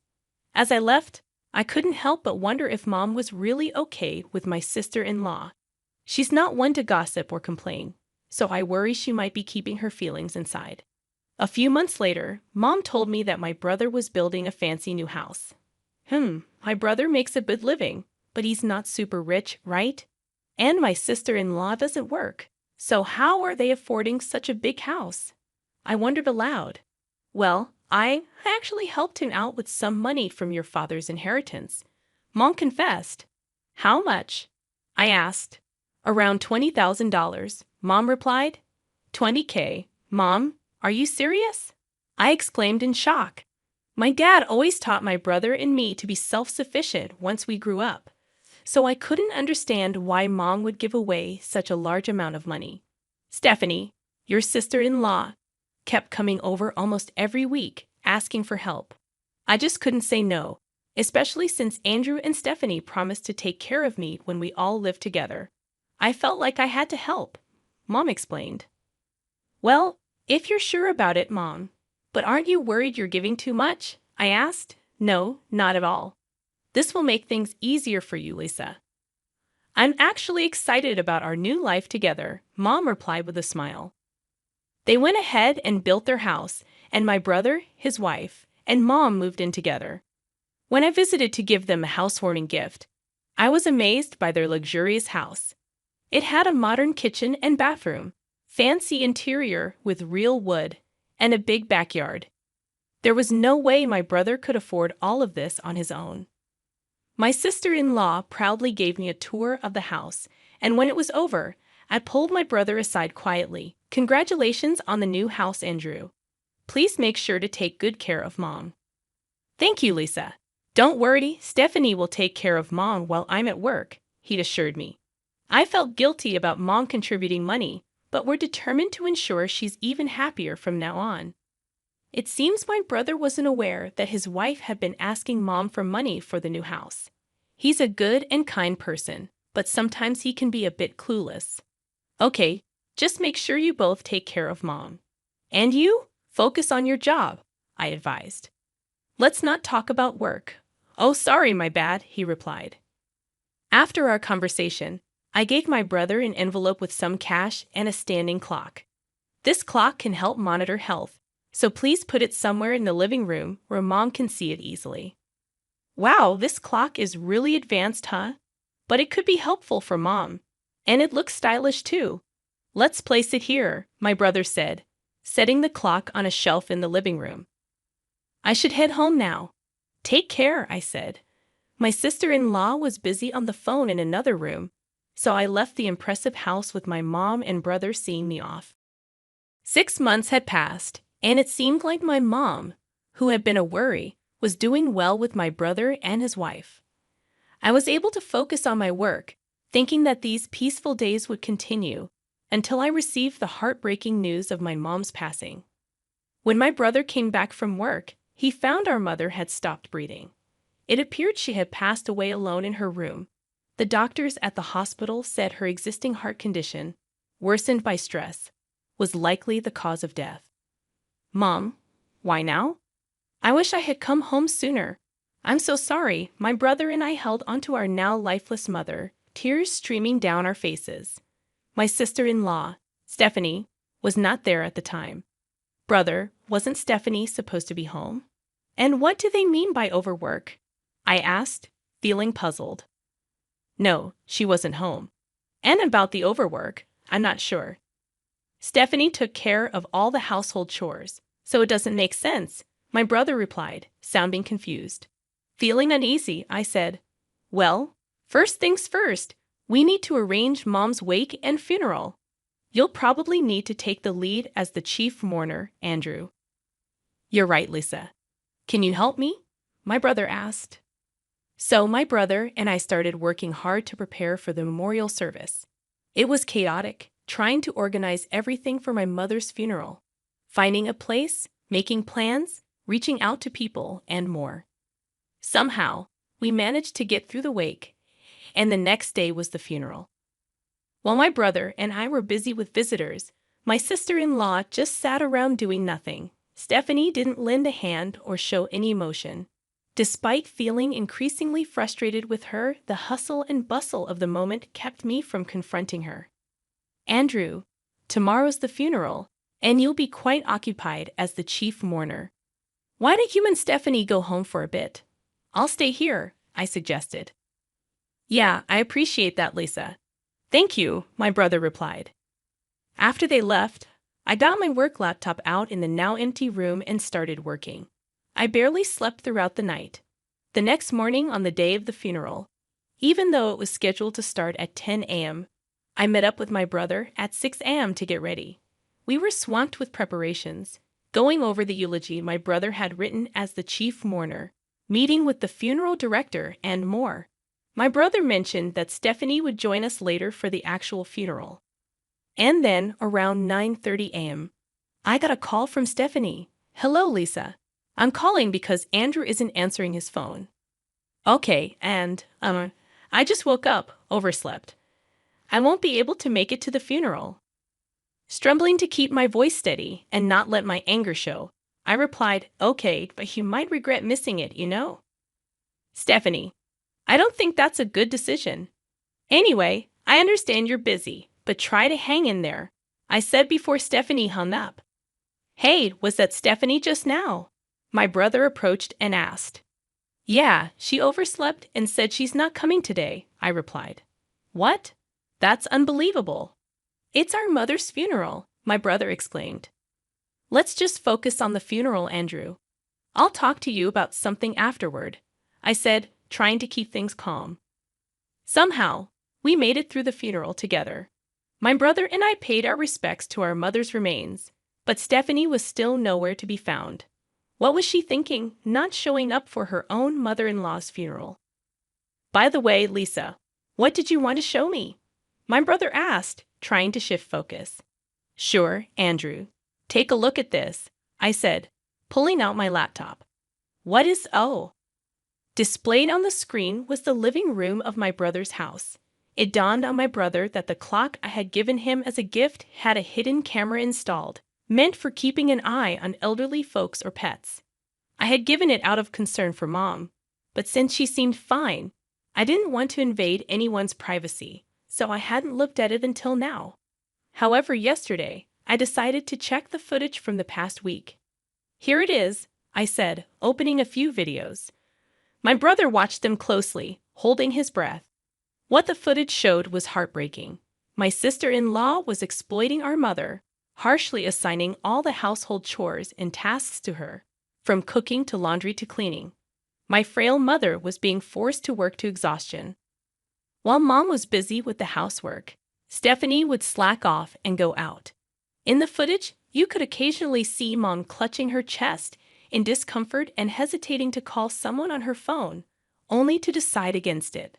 B: As I left, I couldn't help but wonder if Mom was really okay with my sister-in-law. She's not one to gossip or complain, so I worry she might be keeping her feelings inside. A few months later, Mom told me that my brother was building a fancy new house. My brother makes a good living, but he's not super rich, right? And my sister-in-law doesn't work, so how are they affording such a big house? I wondered aloud. Well, I actually helped him out with some money from your father's inheritance. Mom confessed. How much? I asked. Around $20,000, Mom replied. $20K. Mom, are you serious? I exclaimed in shock. My dad always taught my brother and me to be self-sufficient once we grew up, so I couldn't understand why Mom would give away such a large amount of money. Stephanie, your sister-in-law, kept coming over almost every week, asking for help. I just couldn't say no, especially since Andrew and Stephanie promised to take care of me when we all lived together. I felt like I had to help, Mom explained. Well, if you're sure about it, Mom. But aren't you worried you're giving too much? I asked. No, not at all. This will make things easier for you, Lisa. I'm actually excited about our new life together, Mom replied with a smile. They went ahead and built their house, and my brother, his wife, and Mom moved in together. When I visited to give them a housewarming gift, I was amazed by their luxurious house. It had a modern kitchen and bathroom, fancy interior with real wood, and a big backyard. There was no way my brother could afford all of this on his own. My sister-in-law proudly gave me a tour of the house, and when it was over, I pulled my brother aside quietly. Congratulations on the new house, Andrew. Please make sure to take good care of Mom. Thank you, Lisa. Don't worry, Stephanie will take care of Mom while I'm at work, he assured me. I felt guilty about Mom contributing money, but we're determined to ensure she's even happier from now on. It seems my brother wasn't aware that his wife had been asking Mom for money for the new house. He's a good and kind person, but sometimes he can be a bit clueless. Okay, just make sure you both take care of Mom. And you, focus on your job, I advised. Let's not talk about work. Oh, sorry, my bad, he replied. After our conversation, I gave my brother an envelope with some cash and a standing clock. This clock can help monitor health, so please put it somewhere in the living room where Mom can see it easily. Wow, this clock is really advanced, huh? But it could be helpful for Mom. And it looks stylish too. Let's place it here, my brother said, setting the clock on a shelf in the living room. I should head home now. Take care, I said. My sister-in-law was busy on the phone in another room, so I left the impressive house with my mom and brother seeing me off. 6 months had passed, and it seemed like my mom, who had been a worry, was doing well with my brother and his wife. I was able to focus on my work, thinking that these peaceful days would continue until I received the heartbreaking news of my mom's passing. When my brother came back from work, he found our mother had stopped breathing. It appeared she had passed away alone in her room. The doctors at the hospital said her existing heart condition, worsened by stress, was likely the cause of death. Mom, why now? I wish I had come home sooner. I'm so sorry. My brother and I held onto our now lifeless mother, tears streaming down our faces. My sister-in-law, Stephanie, was not there at the time. Brother, wasn't Stephanie supposed to be home? And what do they mean by overwork? I asked, feeling puzzled. No, she wasn't home. And about the overwork, I'm not sure. Stephanie took care of all the household chores, so it doesn't make sense, my brother replied, sounding confused. Feeling uneasy, I said, well, first things first, we need to arrange Mom's wake and funeral. You'll probably need to take the lead as the chief mourner, Andrew. You're right, Lisa. Can you help me? My brother asked. So my brother and I started working hard to prepare for the memorial service. It was chaotic, trying to organize everything for my mother's funeral, finding a place, making plans, reaching out to people, and more. Somehow, We managed to get through the wake, and the next day was the funeral. While my brother and I were busy with visitors, my sister-in-law just sat around doing nothing. Stephanie didn't lend a hand or show any emotion. Despite feeling increasingly frustrated with her, the hustle and bustle of the moment kept me from confronting her. Andrew, tomorrow's the funeral, and you'll be quite occupied as the chief mourner. Why don't you and Stephanie go home for a bit? I'll stay here, I suggested. Yeah, I appreciate that, Lisa. Thank you, my brother replied. After they left, I got my work laptop out in the now empty room and started working. I barely slept throughout the night. The next morning on the day of the funeral, even though it was scheduled to start at 10 a.m., I met up with my brother at 6 a.m. to get ready. We were swamped with preparations, going over the eulogy my brother had written as the chief mourner, meeting with the funeral director, and more. My brother mentioned that Stephanie would join us later for the actual funeral. And then, around 9:30 a.m., I got a call from Stephanie. Hello, Lisa. I'm calling because Andrew isn't answering his phone. Okay, and, I just woke up, overslept. I won't be able to make it to the funeral. Struggling to keep my voice steady and not let my anger show, I replied, okay, but you might regret missing it, you know? Stephanie, I don't think that's a good decision. Anyway, I understand you're busy, but try to hang in there, I said before Stephanie hung up. Hey, was that Stephanie just now? My brother approached and asked. Yeah, she overslept and said she's not coming today, I replied. What? That's unbelievable. It's our mother's funeral, my brother exclaimed. Let's just focus on the funeral, Andrew. I'll talk to you about something afterward, I said, trying to keep things calm. Somehow, we made it through the funeral together. My brother and I paid our respects to our mother's remains, but Stephanie was still nowhere to be found. What was she thinking, not showing up for her own mother-in-law's funeral? By the way, Lisa, what did you want to show me? My brother asked, trying to shift focus. Sure, Andrew. Take a look at this, I said, pulling out my laptop. What is Displayed on the screen was the living room of my brother's house. It dawned on my brother that the clock I had given him as a gift had a hidden camera installed, meant for keeping an eye on elderly folks or pets. I had given it out of concern for Mom, but since she seemed fine, I didn't want to invade anyone's privacy, so I hadn't looked at it until now. However, yesterday, I decided to check the footage from the past week. Here it is, I said, opening a few videos. My brother watched them closely, holding his breath. What the footage showed was heartbreaking. My sister-in-law was exploiting our mother, harshly assigning all the household chores and tasks to her, from cooking to laundry to cleaning. My frail mother was being forced to work to exhaustion. While Mom was busy with the housework, Stephanie would slack off and go out. In the footage, you could occasionally see Mom clutching her chest in discomfort and hesitating to call someone on her phone, only to decide against it.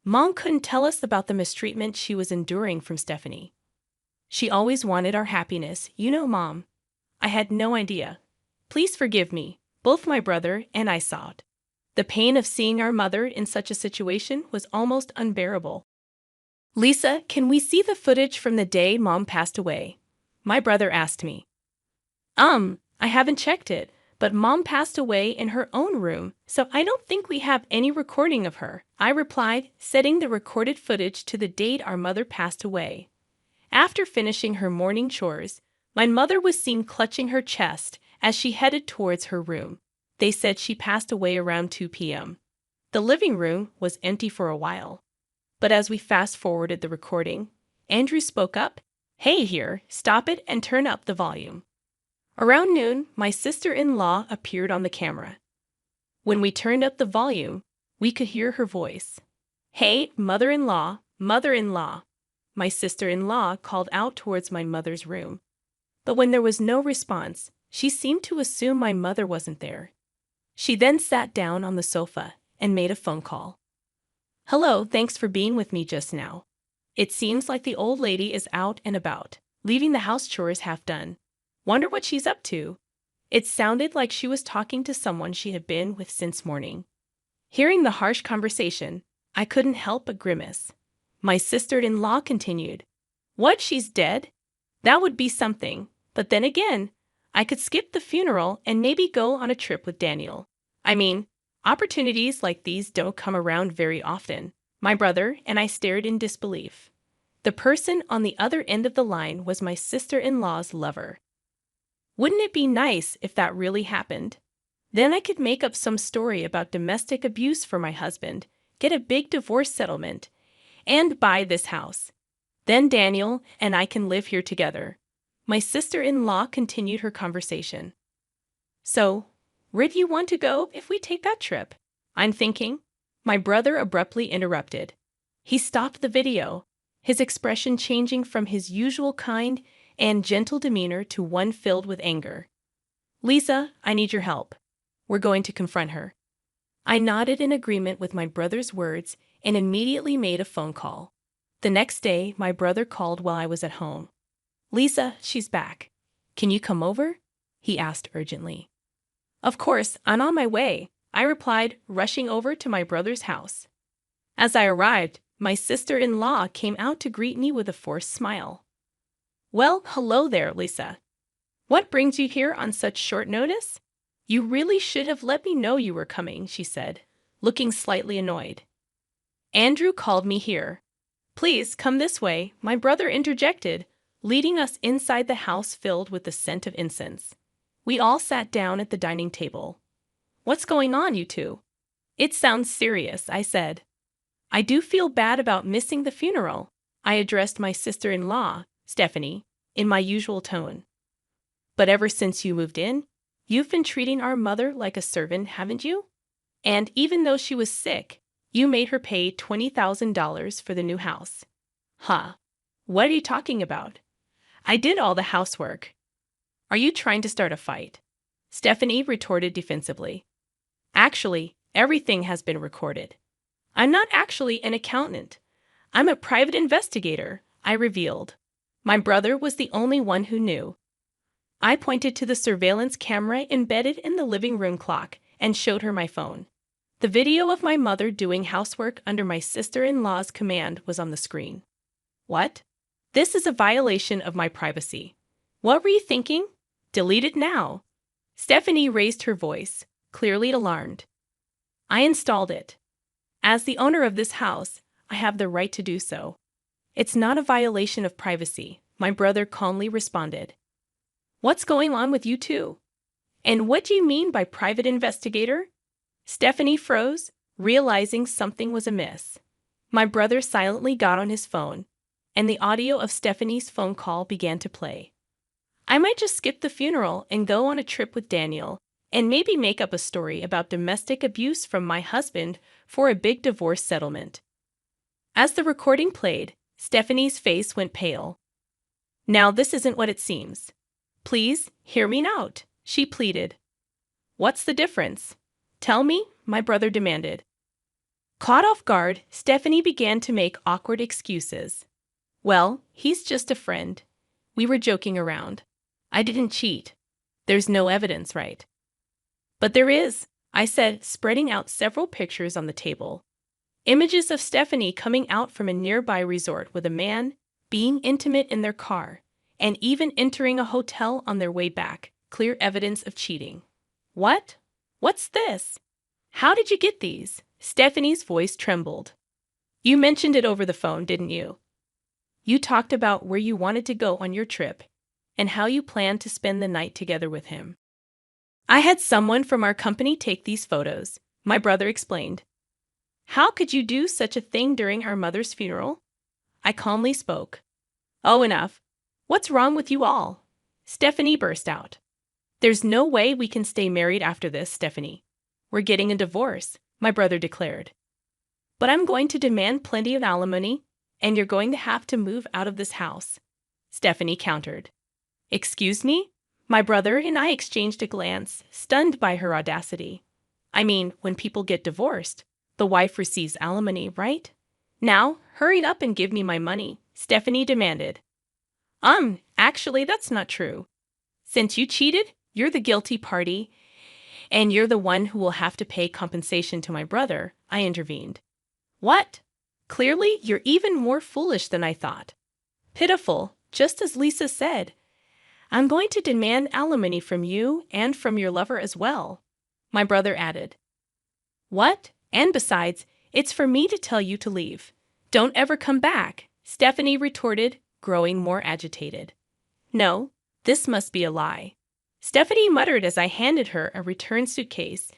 B: Mom couldn't tell us about the mistreatment she was enduring from Stephanie. She always wanted our happiness, you know, Mom. I had no idea. Please forgive me. Both my brother and I sobbed. The pain of seeing our mother in such a situation was almost unbearable. Lisa, can we see the footage from the day Mom passed away? My brother asked me. I haven't checked it, but Mom passed away in her own room, so I don't think we have any recording of her, I replied, setting the recorded footage to the date our mother passed away. After finishing her morning chores, my mother was seen clutching her chest as she headed towards her room. They said she passed away around 2 p.m. The living room was empty for a while. But as we fast-forwarded the recording, Andrew spoke up. Hey here, stop it and turn up the volume. Around noon, my sister-in-law appeared on the camera. When we turned up the volume, we could hear her voice. Hey, mother-in-law, mother-in-law. My sister-in-law called out towards my mother's room. But when there was no response, she seemed to assume my mother wasn't there. She then sat down on the sofa and made a phone call. Hello, thanks for being with me just now. It seems like the old lady is out and about, leaving the house chores half done. Wonder what she's up to. It sounded like she was talking to someone she had been with since morning. Hearing the harsh conversation, I couldn't help but grimace. My sister-in-law continued, "What, she's dead? That would be something. But then again, I could skip the funeral and maybe go on a trip with Daniel. I mean, opportunities like these don't come around very often." My brother and I stared in disbelief. The person on the other end of the line was my sister-in-law's lover. Wouldn't it be nice if that really happened? Then I could make up some story about domestic abuse for my husband, get a big divorce settlement, and buy this house. Then Daniel and I can live here together. My sister-in-law continued her conversation. "So, where do you want to go if we take that trip?" "I'm thinking." My brother abruptly interrupted. He stopped the video, his expression changing from his usual kind and gentle demeanor to one filled with anger. "Lisa, I need your help. We're going to confront her." I nodded in agreement with my brother's words and immediately made a phone call. The next day, my brother called while I was at home. "Lisa, she's back. Can you come over?" he asked urgently. "Of course, I'm on my way," I replied, rushing over to my brother's house. As I arrived, my sister-in-law came out to greet me with a forced smile. "Well, hello there, Lisa. What brings you here on such short notice? You really should have let me know you were coming," she said, looking slightly annoyed. "Andrew called me here." "Please come this way," my brother interjected, leading us inside the house filled with the scent of incense. We all sat down at the dining table. "What's going on, you two?" "It sounds serious," I said. "I do feel bad about missing the funeral." I addressed my sister-in-law, Stephanie, in my usual tone. "But ever since you moved in, you've been treating our mother like a servant, haven't you? And even though she was sick, you made her pay $20,000 for the new house." "Huh? What are you talking about? I did all the housework." "Are you trying to start a fight?" Stephanie retorted defensively. "Actually, everything has been recorded." "I'm not actually an accountant. I'm a private investigator," I revealed. My brother was the only one who knew. I pointed to the surveillance camera embedded in the living room clock and showed her my phone. The video of my mother doing housework under my sister-in-law's command was on the screen. "What? This is a violation of my privacy." "What were you thinking? Delete it now." Stephanie raised her voice, clearly alarmed. "I installed it. As the owner of this house, I have the right to do so." "It's not a violation of privacy," my brother calmly responded. "What's going on with you two? And what do you mean by private investigator?" Stephanie froze, realizing something was amiss. My brother silently got on his phone, and the audio of Stephanie's phone call began to play. "I might just skip the funeral and go on a trip with Daniel, and maybe make up a story about domestic abuse from my husband for a big divorce settlement." As the recording played, Stephanie's face went pale. "Now this isn't what it seems. Please, hear me out," she pleaded. "What's the difference? Tell me," my brother demanded. Caught off guard, Stephanie began to make awkward excuses. "Well, he's just a friend. We were joking around. I didn't cheat. There's no evidence, right?" "But there is," I said, spreading out several pictures on the table. Images of Stephanie coming out from a nearby resort with a man, being intimate in their car, and even entering a hotel on their way back. Clear evidence of cheating. "What? What's this? How did you get these?" Stephanie's voice trembled. "You mentioned it over the phone, didn't you? You talked about where you wanted to go on your trip and how you planned to spend the night together with him." "I had someone from our company take these photos," my brother explained. "How could you do such a thing during our mother's funeral?" I calmly spoke. "Oh, enough. What's wrong with you all?" Stephanie burst out. "There's no way we can stay married after this, Stephanie. We're getting a divorce," my brother declared. "But I'm going to demand plenty of alimony, and you're going to have to move out of this house," Stephanie countered. "Excuse me?" My brother and I exchanged a glance, stunned by her audacity. "I mean, when people get divorced, the wife receives alimony, right? Now, hurry up and give me my money," Stephanie demanded. Actually, that's not true. Since you cheated, you're the guilty party, And you're the one who will have to pay compensation to my brother, I intervened. What? Clearly, you're even more foolish than I thought. Pitiful, just as Lisa said. I'm going to demand alimony from you and from your lover as well, my brother added. What? And besides, it's for me to tell you to leave. Don't ever come back, Stephanie retorted, growing more agitated. No, this must be a lie, Stephanie muttered as I handed her a return suitcase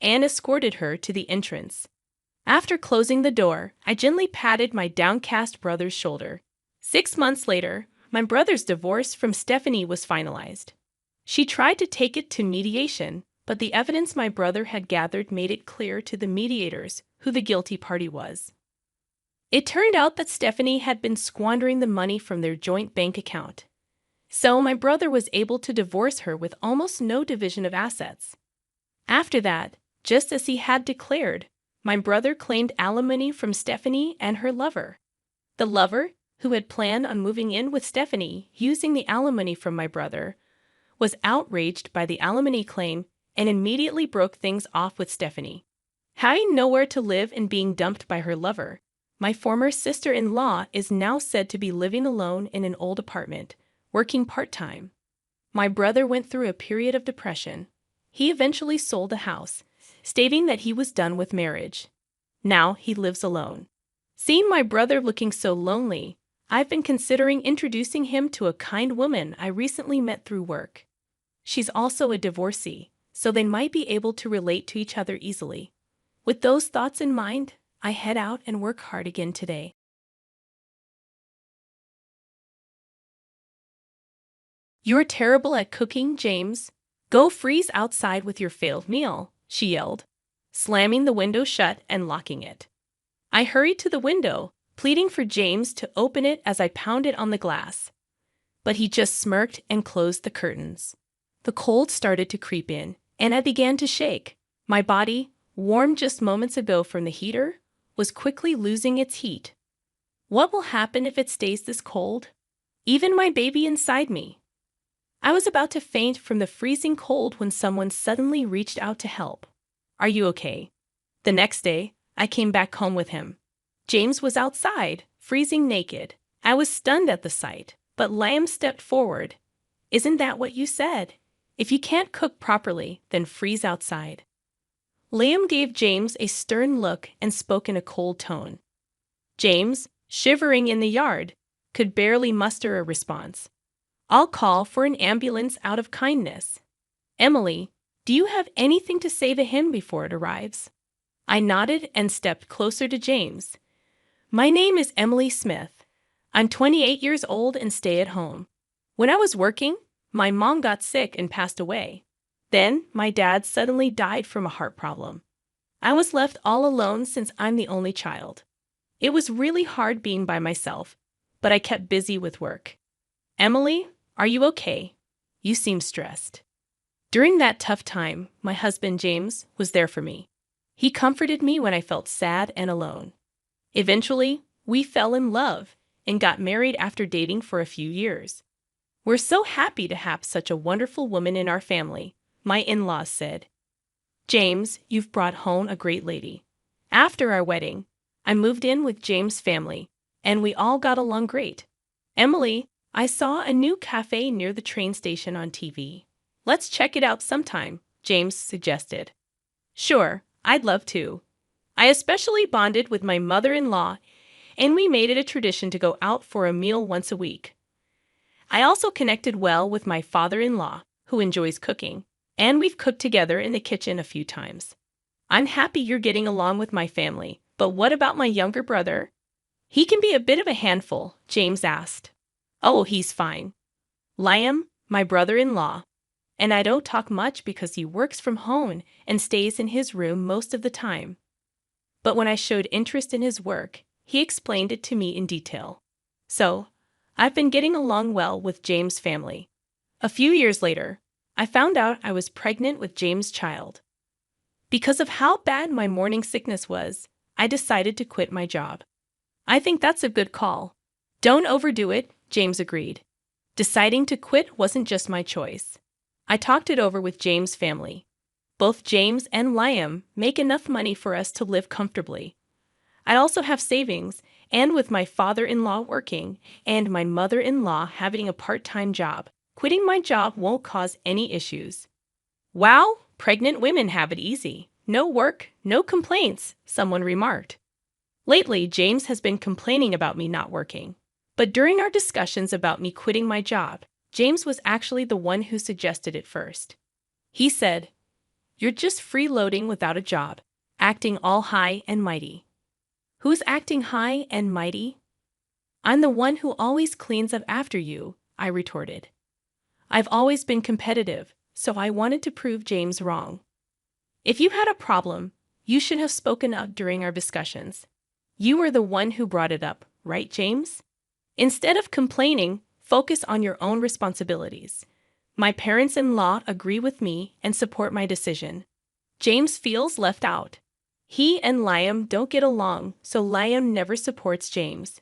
B: and escorted her to the entrance. After closing the door, I gently patted my downcast brother's shoulder. 6 months later, my brother's divorce from Stephanie was finalized. She tried to take it to mediation, but the evidence my brother had gathered made it clear to the mediators who the guilty party was. It turned out that Stephanie had been squandering the money from their joint bank account. So my brother was able to divorce her with almost no division of assets. After that, just as he had declared, my brother claimed alimony from Stephanie and her lover. The lover, who had planned on moving in with Stephanie using the alimony from my brother, was outraged by the alimony claim and immediately broke things off with Stephanie. Having nowhere to live and being dumped by her lover, my former sister-in-law is now said to be living alone in an old apartment, working part-time. My brother went through a period of depression. He eventually sold the house, stating that he was done with marriage. Now he lives alone. Seeing my brother looking so lonely, I've been considering introducing him to a kind woman I recently met through work. She's also a divorcee, so they might be able to relate to each other easily. With those thoughts in mind, I head out and work hard again today. You're terrible at cooking, James. Go freeze outside with your failed meal, she yelled, slamming the window shut and locking it. I hurried to the window, pleading for James to open it as I pounded on the glass. But he just smirked and closed the curtains. The cold started to creep in, and I began to shake. My body, warm just moments ago from the heater, was quickly losing its heat. What will happen if it stays this cold? Even my baby inside me. I was about to faint from the freezing cold when someone suddenly reached out to help. Are you okay? The next day, I came back home with him. James was outside, freezing naked. I was stunned at the sight, but Liam stepped forward. Isn't that what you said? If you can't cook properly, then freeze outside. Liam gave James a stern look and spoke in a cold tone. James, shivering in the yard, could barely muster a response. I'll call for an ambulance out of kindness. Emily, do you have anything to say to him before it arrives? I nodded and stepped closer to James. My name is Emily Smith. I'm 28 years old and stay at home. When I was working, my mom got sick and passed away. Then, my dad suddenly died from a heart problem. I was left all alone since I'm the only child. It was really hard being by myself, but I kept busy with work. Emily, are you okay? You seem stressed. During that tough time, my husband James was there for me. He comforted me when I felt sad and alone. Eventually, we fell in love and got married after dating for a few years. We're so happy to have such a wonderful woman in our family, my in-laws said. James, you've brought home a great lady. After our wedding, I moved in with James' family, and we all got along great. Emily, I saw a new cafe near the train station on TV. Let's check it out sometime, James suggested. Sure, I'd love to. I especially bonded with my mother-in-law, and we made it a tradition to go out for a meal once a week. I also connected well with my father-in-law, who enjoys cooking, and we've cooked together in the kitchen a few times. I'm happy you're getting along with my family, but what about my younger brother? He can be a bit of a handful, James asked. Oh, he's fine. Liam, my brother-in-law, and I don't talk much because he works from home and stays in his room most of the time. But when I showed interest in his work, he explained it to me in detail. So, I've been getting along well with James' family. A few years later, I found out I was pregnant with James' child. Because of how bad my morning sickness was, I decided to quit my job. I think that's a good call. Don't overdo it, James agreed. Deciding to quit wasn't just my choice. I talked it over with James' family. Both James and Liam make enough money for us to live comfortably. I also have savings, and with my father-in-law working and my mother-in-law having a part-time job, quitting my job won't cause any issues. Wow, pregnant women have it easy. No work, no complaints, someone remarked. Lately, James has been complaining about me not working. But during our discussions about me quitting my job, James was actually the one who suggested it first. He said, "You're just freeloading without a job, acting all high and mighty." Who's acting high and mighty? I'm the one who always cleans up after you, I retorted. I've always been competitive, so I wanted to prove James wrong. If you had a problem, you should have spoken up during our discussions. You were the one who brought it up, right, James? Instead of complaining, focus on your own responsibilities. My parents-in-law agree with me and support my decision. James feels left out. He and Liam don't get along, so Liam never supports James.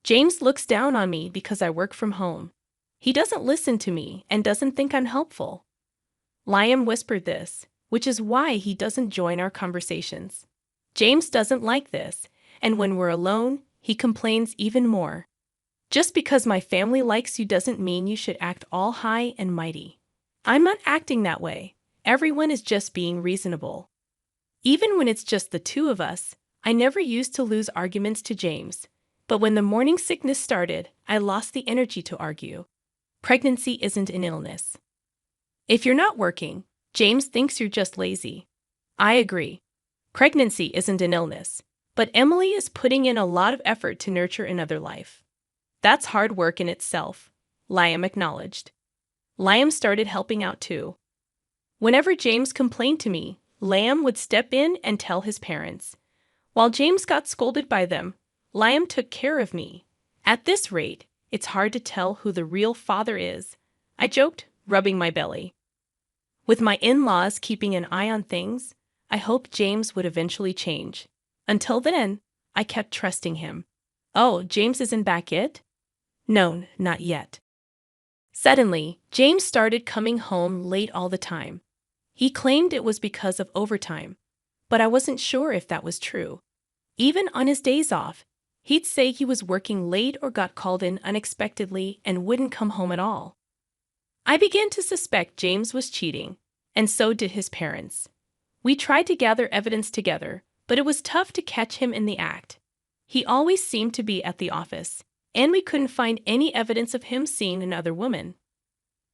B: James looks down on me because I work from home. He doesn't listen to me and doesn't think I'm helpful. Liam whispered this, which is why he doesn't join our conversations. James doesn't like this, and when we're alone, he complains even more. Just because my family likes you doesn't mean you should act all high and mighty. I'm not acting that way. Everyone is just being reasonable. Even when it's just the two of us, I never used to lose arguments to James. But when the morning sickness started, I lost the energy to argue. Pregnancy isn't an illness. If you're not working, James thinks you're just lazy. I agree. Pregnancy isn't an illness, but Emily is putting in a lot of effort to nurture another life. That's hard work in itself, Liam acknowledged. Liam started helping out too. Whenever James complained to me, Liam would step in and tell his parents. While James got scolded by them, Liam took care of me. At this rate, it's hard to tell who the real father is, I joked, rubbing my belly. With my in-laws keeping an eye on things, I hoped James would eventually change. Until then, I kept trusting him. Oh, James isn't back yet? No, not yet. Suddenly, James started coming home late all the time. He claimed it was because of overtime, but I wasn't sure if that was true. Even on his days off, he'd say he was working late or got called in unexpectedly and wouldn't come home at all. I began to suspect James was cheating, and so did his parents. We tried to gather evidence together, but it was tough to catch him in the act. He always seemed to be at the office, and we couldn't find any evidence of him seeing another woman.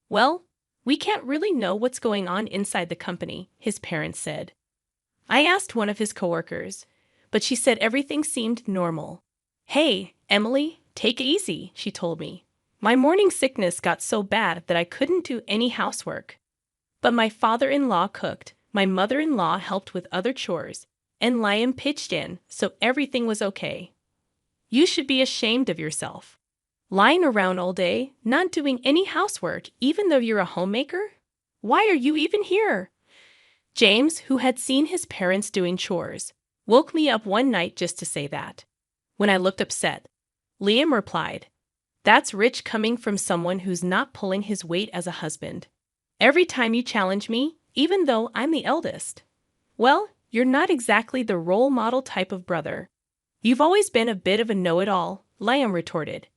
B: Well, we can't really know what's going on inside the company, his parents said. I asked one of his coworkers, but she said everything seemed normal. Hey, Emily, take it easy, she told me. My morning sickness got so bad that I couldn't do any housework. But my father-in-law cooked, my mother-in-law helped with other chores, and Liam pitched in, so everything was okay. You should be ashamed of yourself. Lying around all day, not doing any housework, even though you're a homemaker? Why are you even here? James, who had seen his parents doing chores, woke me up one night just to say that. When I looked upset, Liam replied, "That's rich coming from someone who's not pulling his weight as a husband. Every time you challenge me, even though I'm the eldest. Well, you're not exactly the role model type of brother. You've always been a bit of a know-it-all," Liam retorted.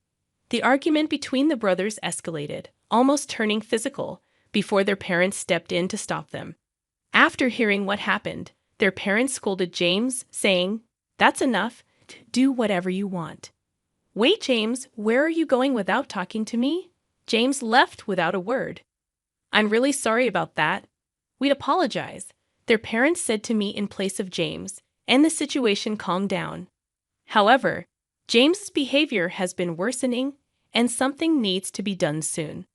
B: The argument between the brothers escalated, almost turning physical, before their parents stepped in to stop them. After hearing what happened, their parents scolded James, saying, "That's enough. Do whatever you want." "Wait, James, where are you going without talking to me?" James left without a word. "I'm really sorry about that. We'd apologize," their parents said to me in place of James, and the situation calmed down. However, James's behavior has been worsening, and something needs to be done soon.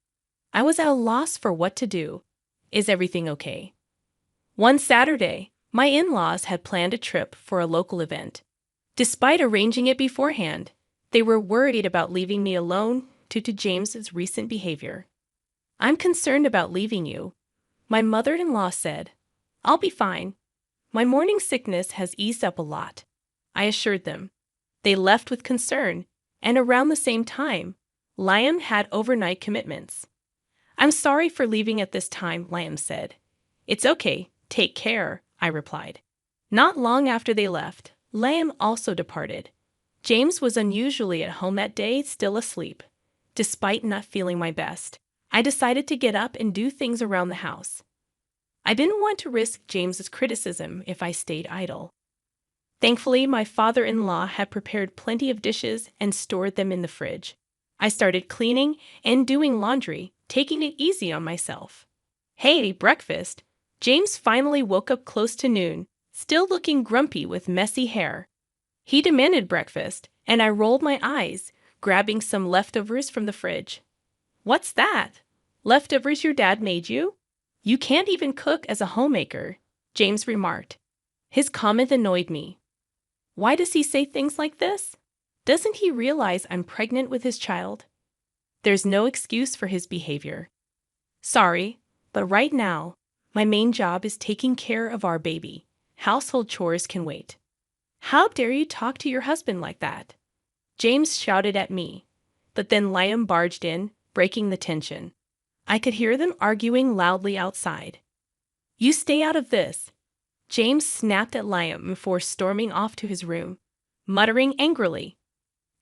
B: I was at a loss for what to do. Is everything okay? One Saturday, my in-laws had planned a trip for a local event. Despite arranging it beforehand, they were worried about leaving me alone due to James's recent behavior. "I'm concerned about leaving you," my mother-in-law said. "I'll be fine. My morning sickness has eased up a lot," I assured them. They left with concern, and around the same time, Liam had overnight commitments. "I'm sorry for leaving at this time," Liam said. "It's okay. Take care, I replied. Not long after they left, Liam also departed. James was unusually at home that day, still asleep. Despite not feeling my best, I decided to get up and do things around the house. I didn't want to risk James's criticism if I stayed idle. Thankfully, my father-in-law had prepared plenty of dishes and stored them in the fridge. I started cleaning and doing laundry, taking it easy on myself. Hey, breakfast! James finally woke up close to noon, still looking grumpy with messy hair. He demanded breakfast, and I rolled my eyes, grabbing some leftovers from the fridge. What's that? Leftovers your dad made you? You can't even cook as a homemaker, James remarked. His comment annoyed me. Why does he say things like this? Doesn't he realize I'm pregnant with his child? There's no excuse for his behavior. Sorry, but right now, my main job is taking care of our baby. Household chores can wait. How dare you talk to your husband like that? James shouted at me, but then Liam barged in, breaking the tension. I could hear them arguing loudly outside. You stay out of this. James snapped at Liam before storming off to his room, muttering angrily.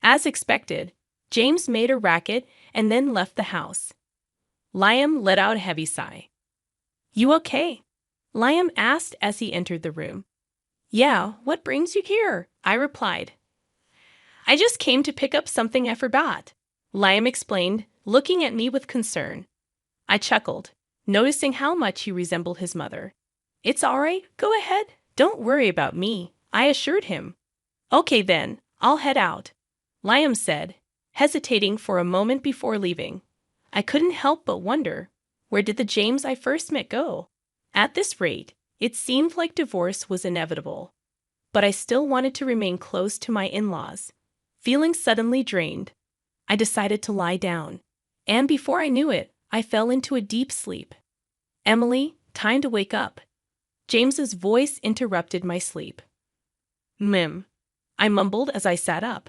B: As expected, James made a racket and then left the house. Liam let out a heavy sigh. You okay? Liam asked as he entered the room. Yeah, what brings you here? I replied. I just came to pick up something I forgot, Liam explained, looking at me with concern. I chuckled, noticing how much he resembled his mother. It's all right, go ahead. Don't worry about me, I assured him. Okay then, I'll head out, Liam said, hesitating for a moment before leaving. I couldn't help but wonder, where did the James I first met go? At this rate, it seemed like divorce was inevitable. But I still wanted to remain close to my in-laws. Feeling suddenly drained, I decided to lie down. And before I knew it, I fell into a deep sleep. Emily, time to wake up. James's voice interrupted my sleep. I mumbled as I sat up.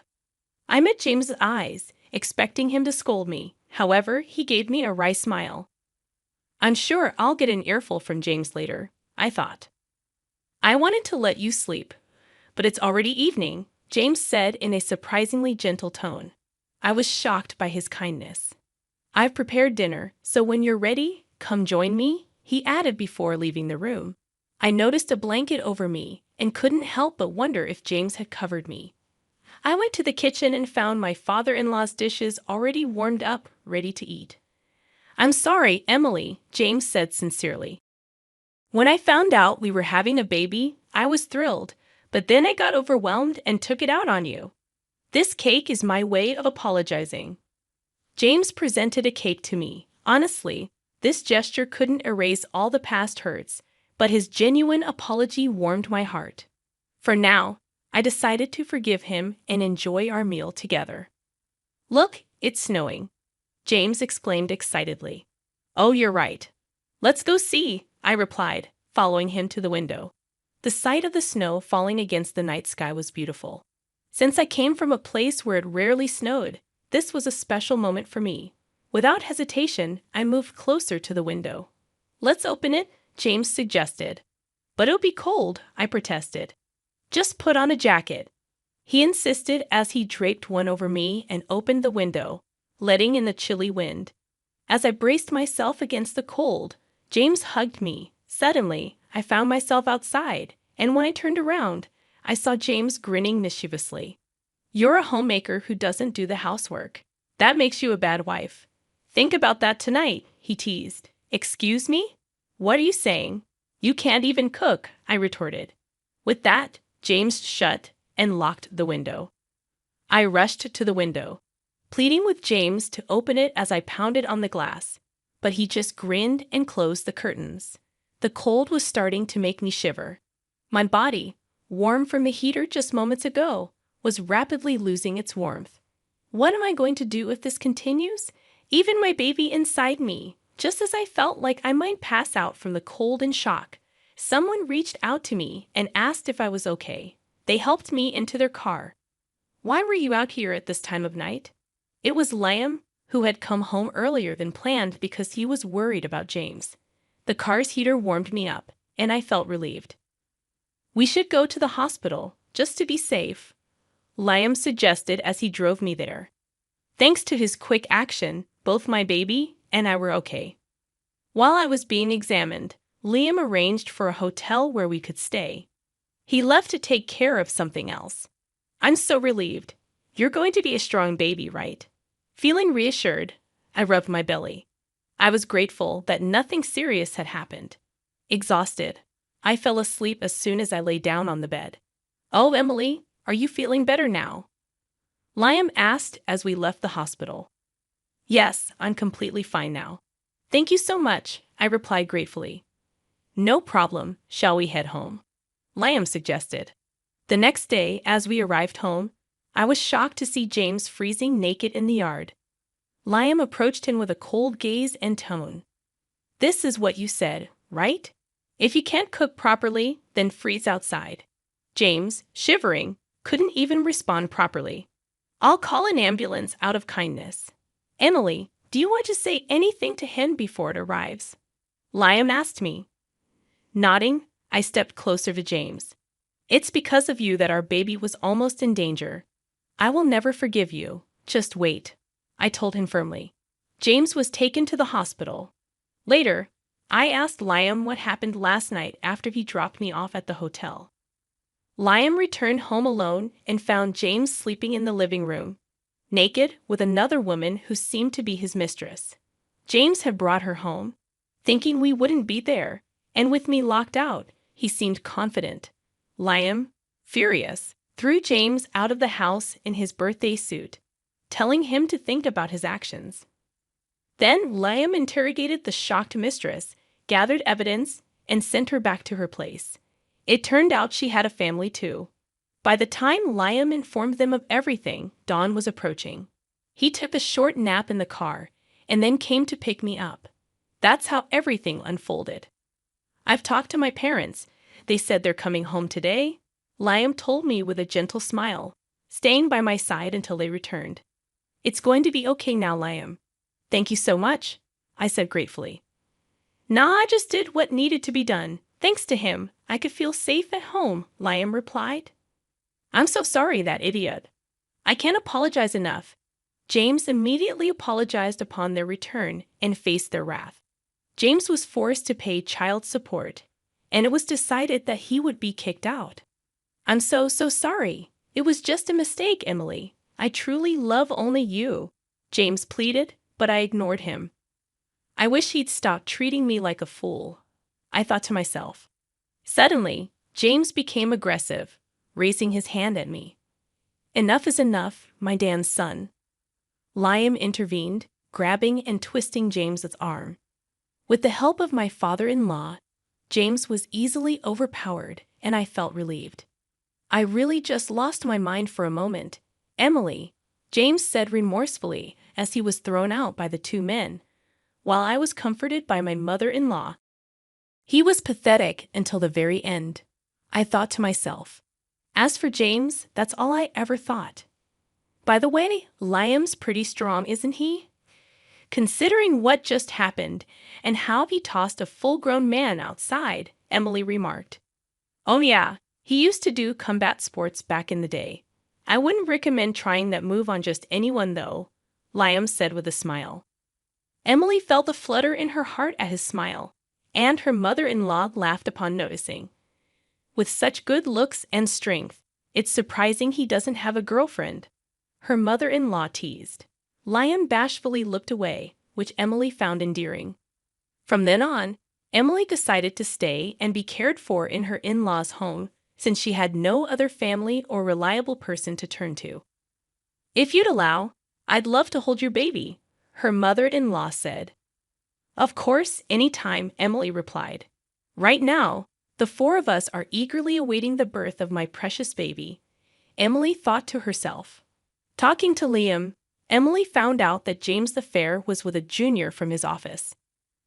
B: I met James's eyes, expecting him to scold me. However, he gave me a wry smile. I'm sure I'll get an earful from James later, I thought. I wanted to let you sleep, but it's already evening, James said in a surprisingly gentle tone. I was shocked by his kindness. I've prepared dinner, so when you're ready, come join me, he added before leaving the room. I noticed a blanket over me and couldn't help but wonder if James had covered me. I went to the kitchen and found my father-in-law's dishes already warmed up, ready to eat. I'm sorry, Emily, James said sincerely. When I found out we were having a baby, I was thrilled, but then I got overwhelmed and took it out on you. This cake is my way of apologizing. James presented a cake to me. Honestly, this gesture couldn't erase all the past hurts, but his genuine apology warmed my heart. For now, I decided to forgive him and enjoy our meal together. Look, it's snowing, James exclaimed excitedly. Oh, you're right. Let's go see, I replied, following him to the window. The sight of the snow falling against the night sky was beautiful. Since I came from a place where it rarely snowed, this was a special moment for me. Without hesitation, I moved closer to the window. Let's open it, James suggested. But it'll be cold, I protested. Just put on a jacket. He insisted as he draped one over me and opened the window, letting in the chilly wind. As I braced myself against the cold, James hugged me. Suddenly, I found myself outside, and when I turned around, I saw James grinning mischievously. You're a homemaker who doesn't do the housework. That makes you a bad wife. Think about that tonight, he teased. Excuse me? What are you saying? You can't even cook, I retorted. With that, James shut and locked the window. I rushed to the window, pleading with James to open it as I pounded on the glass, but he just grinned and closed the curtains. The cold was starting to make me shiver. My body, warm from the heater just moments ago, was rapidly losing its warmth. What am I going to do if this continues? Even my baby inside me, just as I felt like I might pass out from the cold and shock, someone reached out to me and asked if I was okay. They helped me into their car. Why were you out here at this time of night? It was Liam, who had come home earlier than planned because he was worried about James. The car's heater warmed me up, and I felt relieved. "We should go to the hospital, just to be safe," Liam suggested as he drove me there. Thanks to his quick action, both my baby and I were okay. While I was being examined, Liam arranged for a hotel where we could stay. He left to take care of something else. "I'm so relieved. You're going to be a strong baby, right?" Feeling reassured, I rubbed my belly. I was grateful that nothing serious had happened. Exhausted, I fell asleep as soon as I lay down on the bed. "Oh, Emily, are you feeling better now?" Liam asked as we left the hospital. "Yes, I'm completely fine now." "Thank you so much," I replied gratefully. "No problem. Shall we head home?" Liam suggested. The next day, as we arrived home, I was shocked to see James freezing naked in the yard. Liam approached him with a cold gaze and tone. "This is what you said, right? If you can't cook properly, then freeze outside." James, shivering, couldn't even respond properly. "I'll call an ambulance out of kindness." "Emily, do you want to say anything to him before it arrives?" Liam asked me. Nodding, I stepped closer to James. "It's because of you that our baby was almost in danger. I will never forgive you. Just wait," I told him firmly. James was taken to the hospital. Later, I asked Liam what happened last night after he dropped me off at the hotel. Liam returned home alone and found James sleeping in the living room, naked with another woman who seemed to be his mistress. James had brought her home, thinking we wouldn't be there, and with me locked out, he seemed confident. Liam, furious, threw James out of the house in his birthday suit, telling him to think about his actions. Then Liam interrogated the shocked mistress, gathered evidence, and sent her back to her place. It turned out she had a family too. By the time Liam informed them of everything, dawn was approaching. He took a short nap in the car and then came to pick me up. That's how everything unfolded. "I've talked to my parents. They said they're coming home today," Liam told me with a gentle smile, staying by my side until they returned. "It's going to be okay now, Liam." "Thank you so much," I said gratefully. "Nah, I just did what needed to be done. Thanks to him, I could feel safe at home," Liam replied. "I'm so sorry, that idiot." "I can't apologize enough." James immediately apologized upon their return and faced their wrath. James was forced to pay child support, and it was decided that he would be kicked out. "I'm so sorry. It was just a mistake, Emily. I truly love only you," James pleaded, but I ignored him. "I wish he'd stop treating me like a fool," I thought to myself. Suddenly, James became aggressive, raising his hand at me. "Enough is enough, my Dan's son." Liam intervened, grabbing and twisting James's arm. With the help of my father-in-law, James was easily overpowered, and I felt relieved. "I really just lost my mind for a moment, Emily," James said remorsefully as he was thrown out by the two men, while I was comforted by my mother-in-law. He was pathetic until the very end, I thought to myself. As for James, that's all I ever thought. By the way, Liam's pretty strong, isn't he? Considering what just happened and how he tossed a full-grown man outside, Emily remarked. "Oh yeah, he used to do combat sports back in the day. I wouldn't recommend trying that move on just anyone though," Liam said with a smile. Emily felt a flutter in her heart at his smile, and her mother-in-law laughed upon noticing. "With such good looks and strength, it's surprising he doesn't have a girlfriend," her mother-in-law teased. Liam bashfully looked away, which Emily found endearing. From then on, Emily decided to stay and be cared for in her in-laws' home since she had no other family or reliable person to turn to. "If you'd allow, I'd love to hold your baby," her mother-in-law said. "Of course, anytime," Emily replied. "Right now, the four of us are eagerly awaiting the birth of my precious baby," Emily thought to herself. Talking to Liam, Emily found out that James the Fair was with a junior from his office.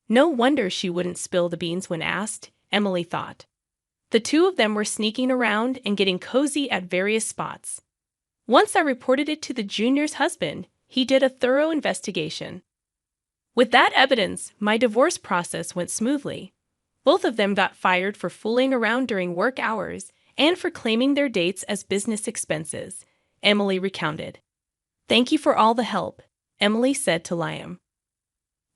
B: No wonder she wouldn't spill the beans when asked, Emily thought. The two of them were sneaking around and getting cozy at various spots. Once I reported it to the junior's husband, he did a thorough investigation. With that evidence, my divorce process went smoothly. Both of them got fired for fooling around during work hours and for claiming their dates as business expenses, Emily recounted. Thank you for all the help, Emily said to Liam.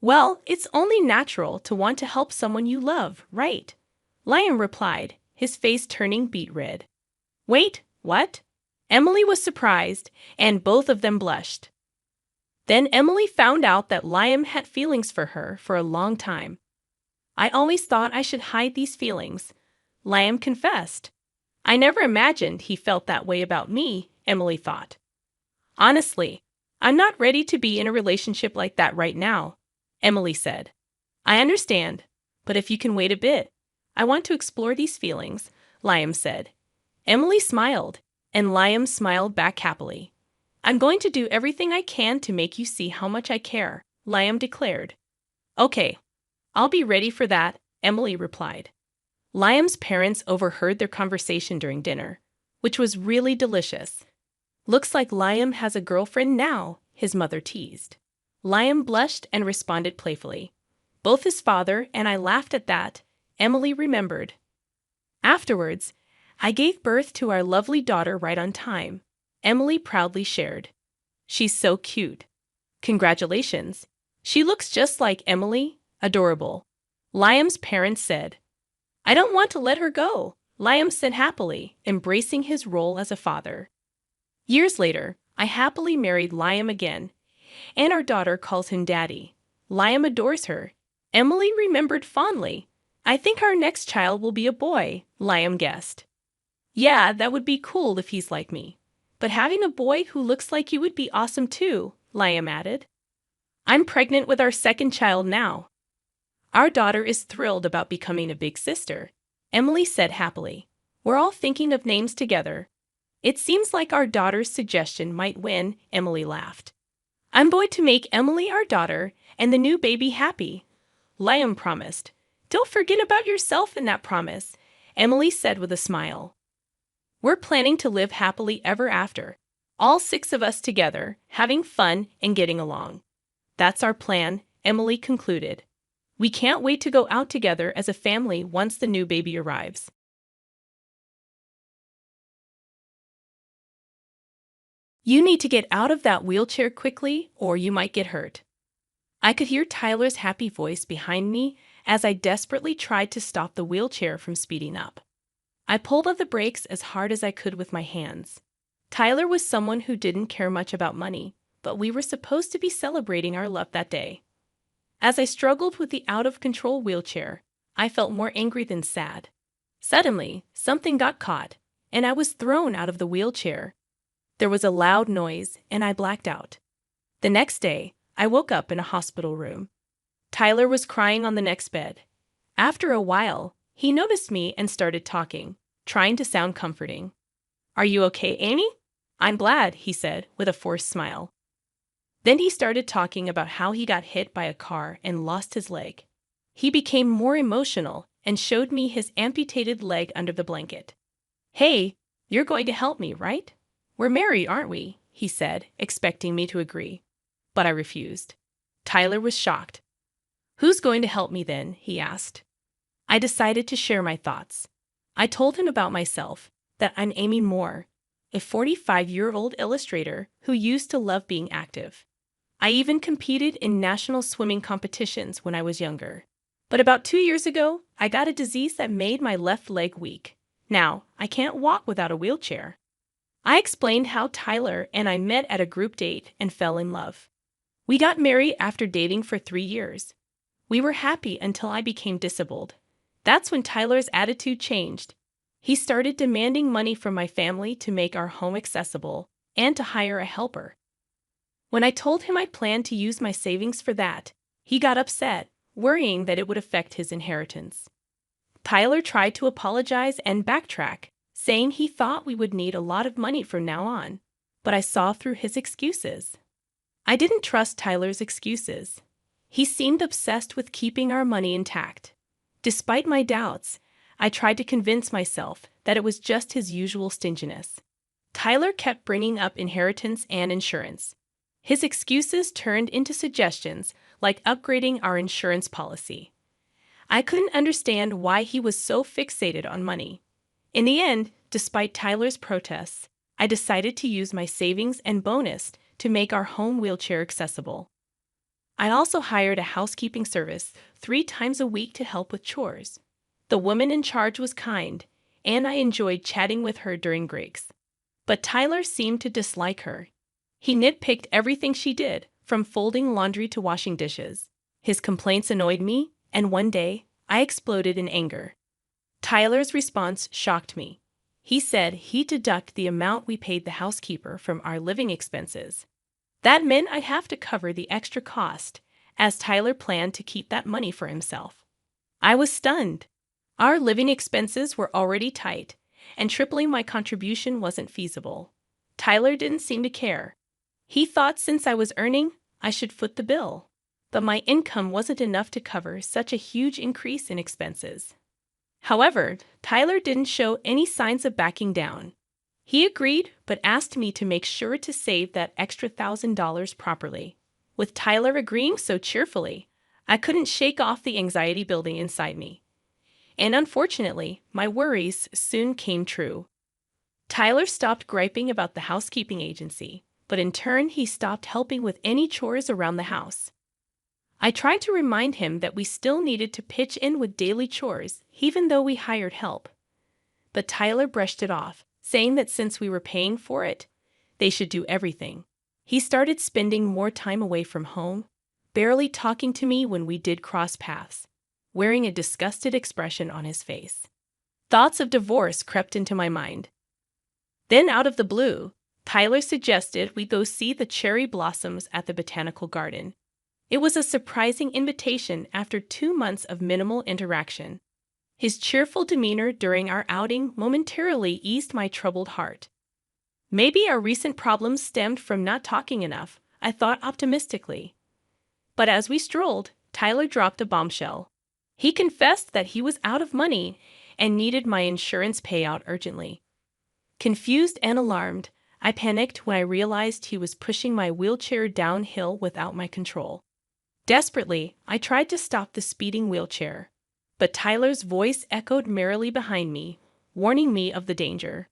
B: Well, it's only natural to want to help someone you love, right? Liam replied, his face turning beet red. Wait, what? Emily was surprised, and both of them blushed. Then Emily found out that Liam had feelings for her for a long time. I always thought I should hide these feelings, Liam confessed. I never imagined he felt that way about me, Emily thought. Honestly, I'm not ready to be in a relationship like that right now, Emily said. I understand, but if you can wait a bit, I want to explore these feelings, Liam said. Emily smiled, and Liam smiled back happily. I'm going to do everything I can to make you see how much I care, Liam declared. Okay, I'll be ready for that, Emily replied. Liam's parents overheard their conversation during dinner, which was really delicious. Looks like Liam has a girlfriend now, his mother teased. Liam blushed and responded playfully. Both his father and I laughed at that, Emily remembered. Afterwards, I gave birth to our lovely daughter right on time, Emily proudly shared. She's so cute. Congratulations. She looks just like Emily, adorable. Liam's parents said. I don't want to let her go, Liam said happily, embracing his role as a father. Years later, I happily married Liam again, and our daughter calls him Daddy. Liam adores her. Emily remembered fondly. I think our next child will be a boy, Liam guessed. Yeah, that would be cool if he's like me. But having a boy who looks like you would be awesome too, Liam added. I'm pregnant with our second child now. Our daughter is thrilled about becoming a big sister, Emily said happily. We're all thinking of names together. It seems like our daughter's suggestion might win, Emily laughed. I'm going to make Emily our daughter and the new baby happy, Liam promised. Don't forget about yourself in that promise, Emily said with a smile. We're planning to live happily ever after, all 6 of us together, having fun and getting along. That's our plan, Emily concluded. We can't wait to go out together as a family once the new baby arrives. You need to get out of that wheelchair quickly, or you might get hurt. I could hear Tyler's happy voice behind me as I desperately tried to stop the wheelchair from speeding up. I pulled on the brakes as hard as I could with my hands. Tyler was someone who didn't care much about money, but we were supposed to be celebrating our love that day. As I struggled with the out-of-control wheelchair, I felt more angry than sad. Suddenly, something got caught, and I was thrown out of the wheelchair. There was a loud noise, and I blacked out. The next day, I woke up in a hospital room. Tyler was crying on the next bed. After a while, he noticed me and started talking, trying to sound comforting. Are you okay, Amy? I'm glad, he said, with a forced smile. Then he started talking about how he got hit by a car and lost his leg. He became more emotional and showed me his amputated leg under the blanket. Hey, you're going to help me, right? We're married, aren't we? He said, expecting me to agree. But I refused. Tyler was shocked. Who's going to help me then? He asked. I decided to share my thoughts. I told him about myself, that I'm Amy Moore, a 45-year-old illustrator who used to love being active. I even competed in national swimming competitions when I was younger. But about 2 years ago, I got a disease that made my left leg weak. Now, I can't walk without a wheelchair. I explained how Tyler and I met at a group date and fell in love. We got married after dating for 3 years. We were happy until I became disabled. That's when Tyler's attitude changed. He started demanding money from my family to make our home accessible and to hire a helper. When I told him I planned to use my savings for that, he got upset, worrying that it would affect his inheritance. Tyler tried to apologize and backtrack, saying he thought we would need a lot of money from now on, but I saw through his excuses. I didn't trust Tyler's excuses. He seemed obsessed with keeping our money intact. Despite my doubts, I tried to convince myself that it was just his usual stinginess. Tyler kept bringing up inheritance and insurance. His excuses turned into suggestions like upgrading our insurance policy. I couldn't understand why he was so fixated on money. In the end, despite Tyler's protests, I decided to use my savings and bonus to make our home wheelchair accessible. I also hired a housekeeping service 3 times a week to help with chores. The woman in charge was kind, and I enjoyed chatting with her during breaks. But Tyler seemed to dislike her. He nitpicked everything she did, from folding laundry to washing dishes. His complaints annoyed me, and one day, I exploded in anger. Tyler's response shocked me. He said he'd deduct the amount we paid the housekeeper from our living expenses. That meant I'd have to cover the extra cost, as Tyler planned to keep that money for himself. I was stunned. Our living expenses were already tight, and tripling my contribution wasn't feasible. Tyler didn't seem to care. He thought since I was earning, I should foot the bill. But my income wasn't enough to cover such a huge increase in expenses. However, Tyler didn't show any signs of backing down. He agreed, but asked me to make sure to save that extra $1,000 properly. With Tyler agreeing so cheerfully, I couldn't shake off the anxiety building inside me. And unfortunately, my worries soon came true. Tyler stopped griping about the housekeeping agency, but in turn he stopped helping with any chores around the house. I tried to remind him that we still needed to pitch in with daily chores, even though we hired help. But Tyler brushed it off, saying that since we were paying for it, they should do everything. He started spending more time away from home, barely talking to me when we did cross paths, wearing a disgusted expression on his face. Thoughts of divorce crept into my mind. Then out of the blue, Tyler suggested we go see the cherry blossoms at the botanical garden. It was a surprising invitation after 2 months of minimal interaction. His cheerful demeanor during our outing momentarily eased my troubled heart. Maybe our recent problems stemmed from not talking enough, I thought optimistically. But as we strolled, Tyler dropped a bombshell. He confessed that he was out of money and needed my insurance payout urgently. Confused and alarmed, I panicked when I realized he was pushing my wheelchair downhill without my control. Desperately, I tried to stop the speeding wheelchair, but Tyler's voice echoed merrily behind me, warning me of the danger.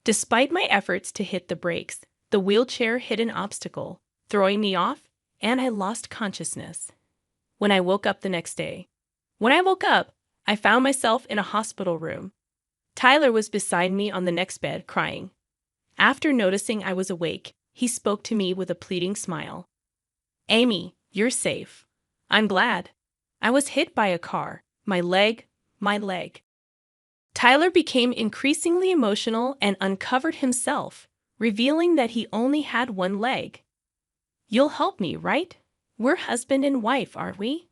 B: Despite my efforts to hit the brakes, the wheelchair hit an obstacle, throwing me off, and I lost consciousness. When I woke up, I found myself in a hospital room. Tyler was beside me on the next bed, crying. After noticing I was awake, he spoke to me with a pleading smile. "Amy, you're safe. I'm glad. I was hit by a car. My leg. Tyler became increasingly emotional and uncovered himself, revealing that he only had one leg. "You'll help me, right? We're husband and wife, aren't we?"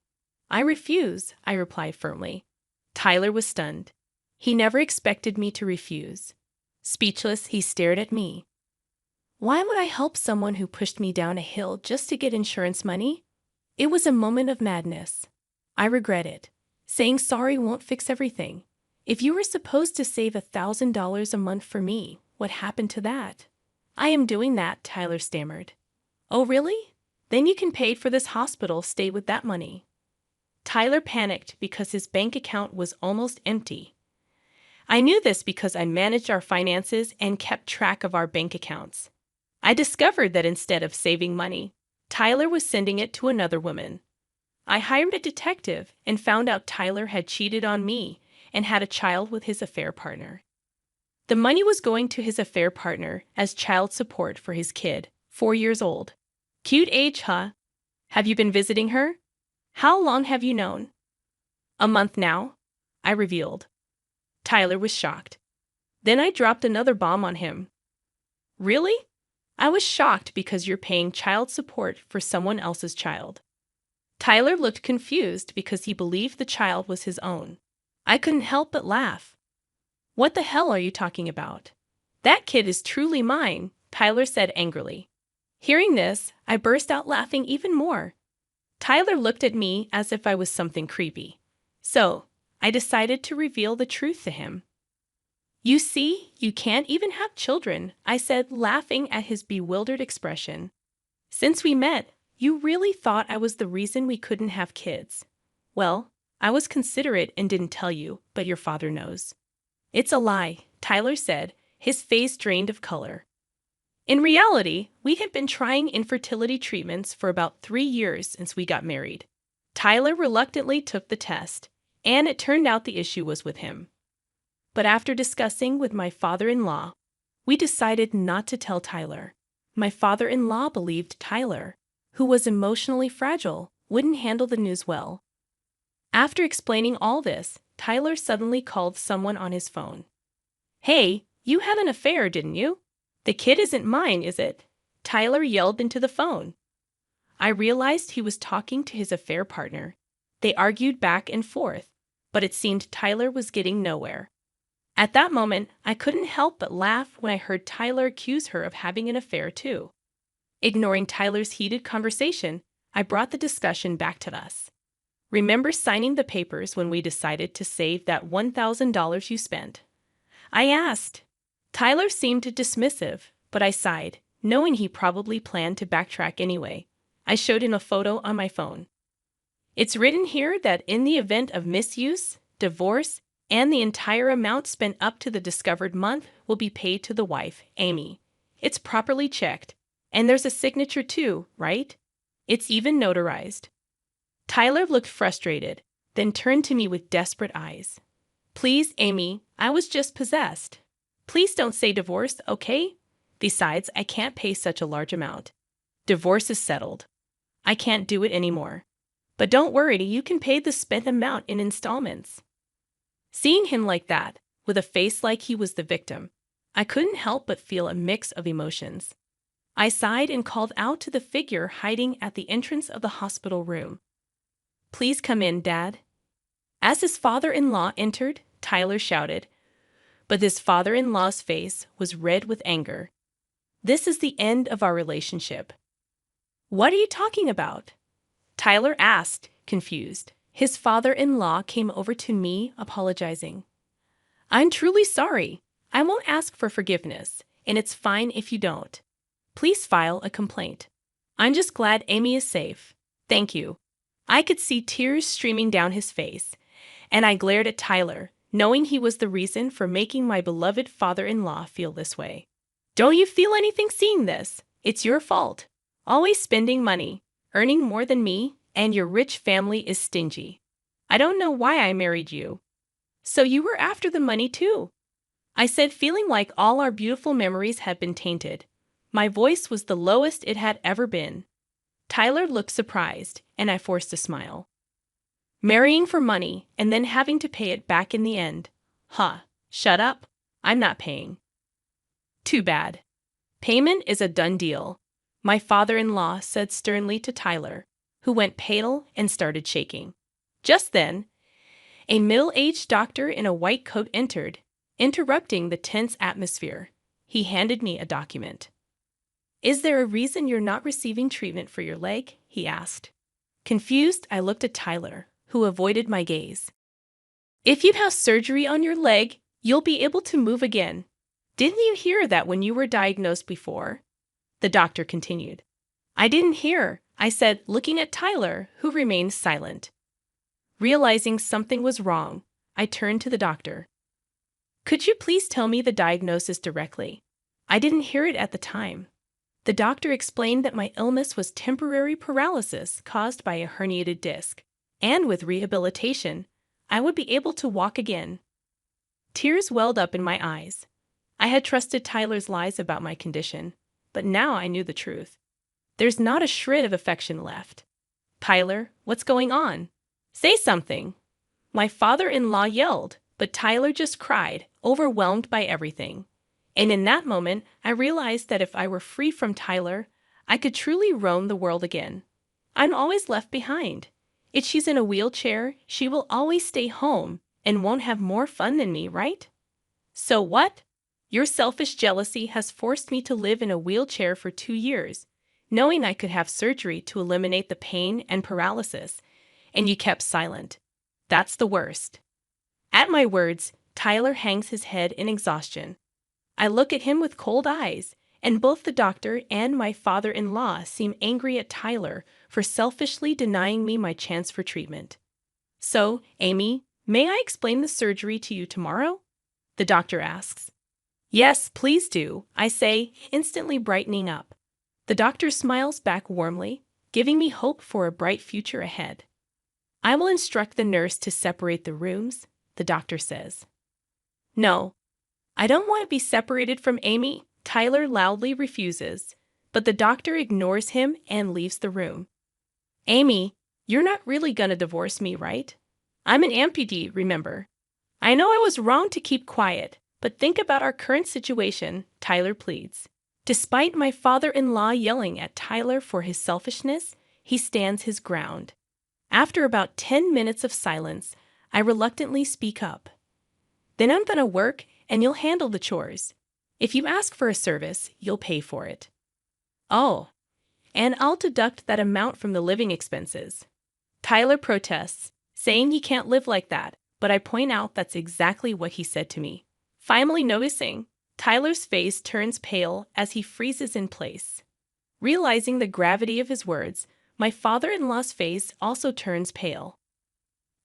B: "I refuse," I replied firmly. Tyler was stunned. He never expected me to refuse. Speechless, he stared at me. Why would I help someone who pushed me down a hill just to get insurance money? It was a moment of madness. I regret it. Saying sorry won't fix everything. If you were supposed to save $1,000 a month for me, what happened to that? "I am doing that," Tyler stammered. "Oh, really? Then you can pay for this hospital stay with that money." Tyler panicked because his bank account was almost empty. I knew this because I managed our finances and kept track of our bank accounts. I discovered that instead of saving money, Tyler was sending it to another woman. I hired a detective and found out Tyler had cheated on me and had a child with his affair partner. The money was going to his affair partner as child support for his kid, 4 years old. Cute age, huh? Have you been visiting her? How long have you known? "A month now," I revealed. Tyler was shocked. Then I dropped another bomb on him. "Really? I was shocked because you're paying child support for someone else's child." Tyler looked confused because he believed the child was his own. I couldn't help but laugh. "What the hell are you talking about? That kid is truly mine," Tyler said angrily. Hearing this, I burst out laughing even more. Tyler looked at me as if I was something creepy. So, I decided to reveal the truth to him. "You see, you can't even have children," I said, laughing at his bewildered expression. "Since we met, you really thought I was the reason we couldn't have kids. Well, I was considerate and didn't tell you, but your father knows. It's a lie, Tyler said, his face drained of color. In reality, we had been trying infertility treatments for about 3 years since we got married. Tyler reluctantly took the test, and it turned out the issue was with him. But after discussing with my father-in-law, we decided not to tell Tyler. My father-in-law believed Tyler, who was emotionally fragile, wouldn't handle the news well. After explaining all this, Tyler suddenly called someone on his phone. "Hey, you had an affair, didn't you? The kid isn't mine, is it?" Tyler yelled into the phone. I realized he was talking to his affair partner. They argued back and forth, but it seemed Tyler was getting nowhere. At that moment, I couldn't help but laugh when I heard Tyler accuse her of having an affair too. Ignoring Tyler's heated conversation, I brought the discussion back to us. "Remember signing the papers when we decided to save that $1,000 you spent?" I asked. Tyler seemed dismissive, but I sighed, knowing he probably planned to backtrack anyway. I showed him a photo on my phone. "It's written here that in the event of misuse, divorce, and the entire amount spent up to the discovered month will be paid to the wife, Amy. It's properly checked. And there's a signature too, right? It's even notarized." Tyler looked frustrated, then turned to me with desperate eyes. "Please, Amy, I was just possessed. Please don't say divorce, okay? Besides, I can't pay such a large amount. Divorce is settled. I can't do it anymore. But don't worry, you can pay the spent amount in installments." Seeing him like that, with a face like he was the victim, I couldn't help but feel a mix of emotions. I sighed and called out to the figure hiding at the entrance of the hospital room. "Please come in, Dad." As his father-in-law entered, Tyler shouted, but his father-in-law's face was red with anger. "This is the end of our relationship." "What are you talking about?" Tyler asked, confused. His father-in-law came over to me, apologizing. "I'm truly sorry. I won't ask for forgiveness, and it's fine if you don't. Please file a complaint. I'm just glad Amy is safe. Thank you." I could see tears streaming down his face, and I glared at Tyler, knowing he was the reason for making my beloved father-in-law feel this way. "Don't you feel anything seeing this? It's your fault. Always spending money, earning more than me, and your rich family is stingy. I don't know why I married you." "So you were after the money too?" I said, feeling like all our beautiful memories had been tainted. My voice was the lowest it had ever been. Tyler looked surprised, and I forced a smile. "Marrying for money, and then having to pay it back in the end. Huh, shut up. I'm not paying." "Too bad. Payment is a done deal," my father-in-law said sternly to Tyler, who went pale and started shaking. Just then, a middle-aged doctor in a white coat entered, interrupting the tense atmosphere. He handed me a document. "Is there a reason you're not receiving treatment for your leg?" he asked. Confused, I looked at Tyler, who avoided my gaze. "If you have surgery on your leg, you'll be able to move again. Didn't you hear that when you were diagnosed before?" The doctor continued. "I didn't hear," I said, looking at Tyler, who remained silent. Realizing something was wrong, I turned to the doctor. "Could you please tell me the diagnosis directly? I didn't hear it at the time." The doctor explained that my illness was temporary paralysis caused by a herniated disc, and with rehabilitation, I would be able to walk again. Tears welled up in my eyes. I had trusted Tyler's lies about my condition, but now I knew the truth. There's not a shred of affection left. "Tyler, what's going on? Say something." My father-in-law yelled, but Tyler just cried, overwhelmed by everything. And in that moment, I realized that if I were free from Tyler, I could truly roam the world again. I'm always left behind. If she's in a wheelchair, she will always stay home and won't have more fun than me, right? So what? Your selfish jealousy has forced me to live in a wheelchair for 2 years, knowing I could have surgery to eliminate the pain and paralysis, and you kept silent. That's the worst. At my words, Tyler hangs his head in exhaustion. I look at him with cold eyes, and both the doctor and my father-in-law seem angry at Tyler for selfishly denying me my chance for treatment. So, Amy, may I explain the surgery to you tomorrow? The doctor asks. Yes, please do, I say, instantly brightening up. The doctor smiles back warmly, giving me hope for a bright future ahead. I will instruct the nurse to separate the rooms, the doctor says. No, I don't want to be separated from Amy, Tyler loudly refuses, but the doctor ignores him and leaves the room. Amy, you're not really gonna divorce me, right? I'm an amputee, remember? I know I was wrong to keep quiet, but think about our current situation, Tyler pleads. Despite my father-in-law yelling at Tyler for his selfishness, he stands his ground. After about 10 minutes of silence, I reluctantly speak up. Then I'm gonna work and you'll handle the chores. If you ask for a service, you'll pay for it. Oh, and I'll deduct that amount from the living expenses. Tyler protests, saying he can't live like that, but I point out that's exactly what he said to me. Finally noticing, Tyler's face turns pale as he freezes in place. Realizing the gravity of his words, my father-in-law's face also turns pale.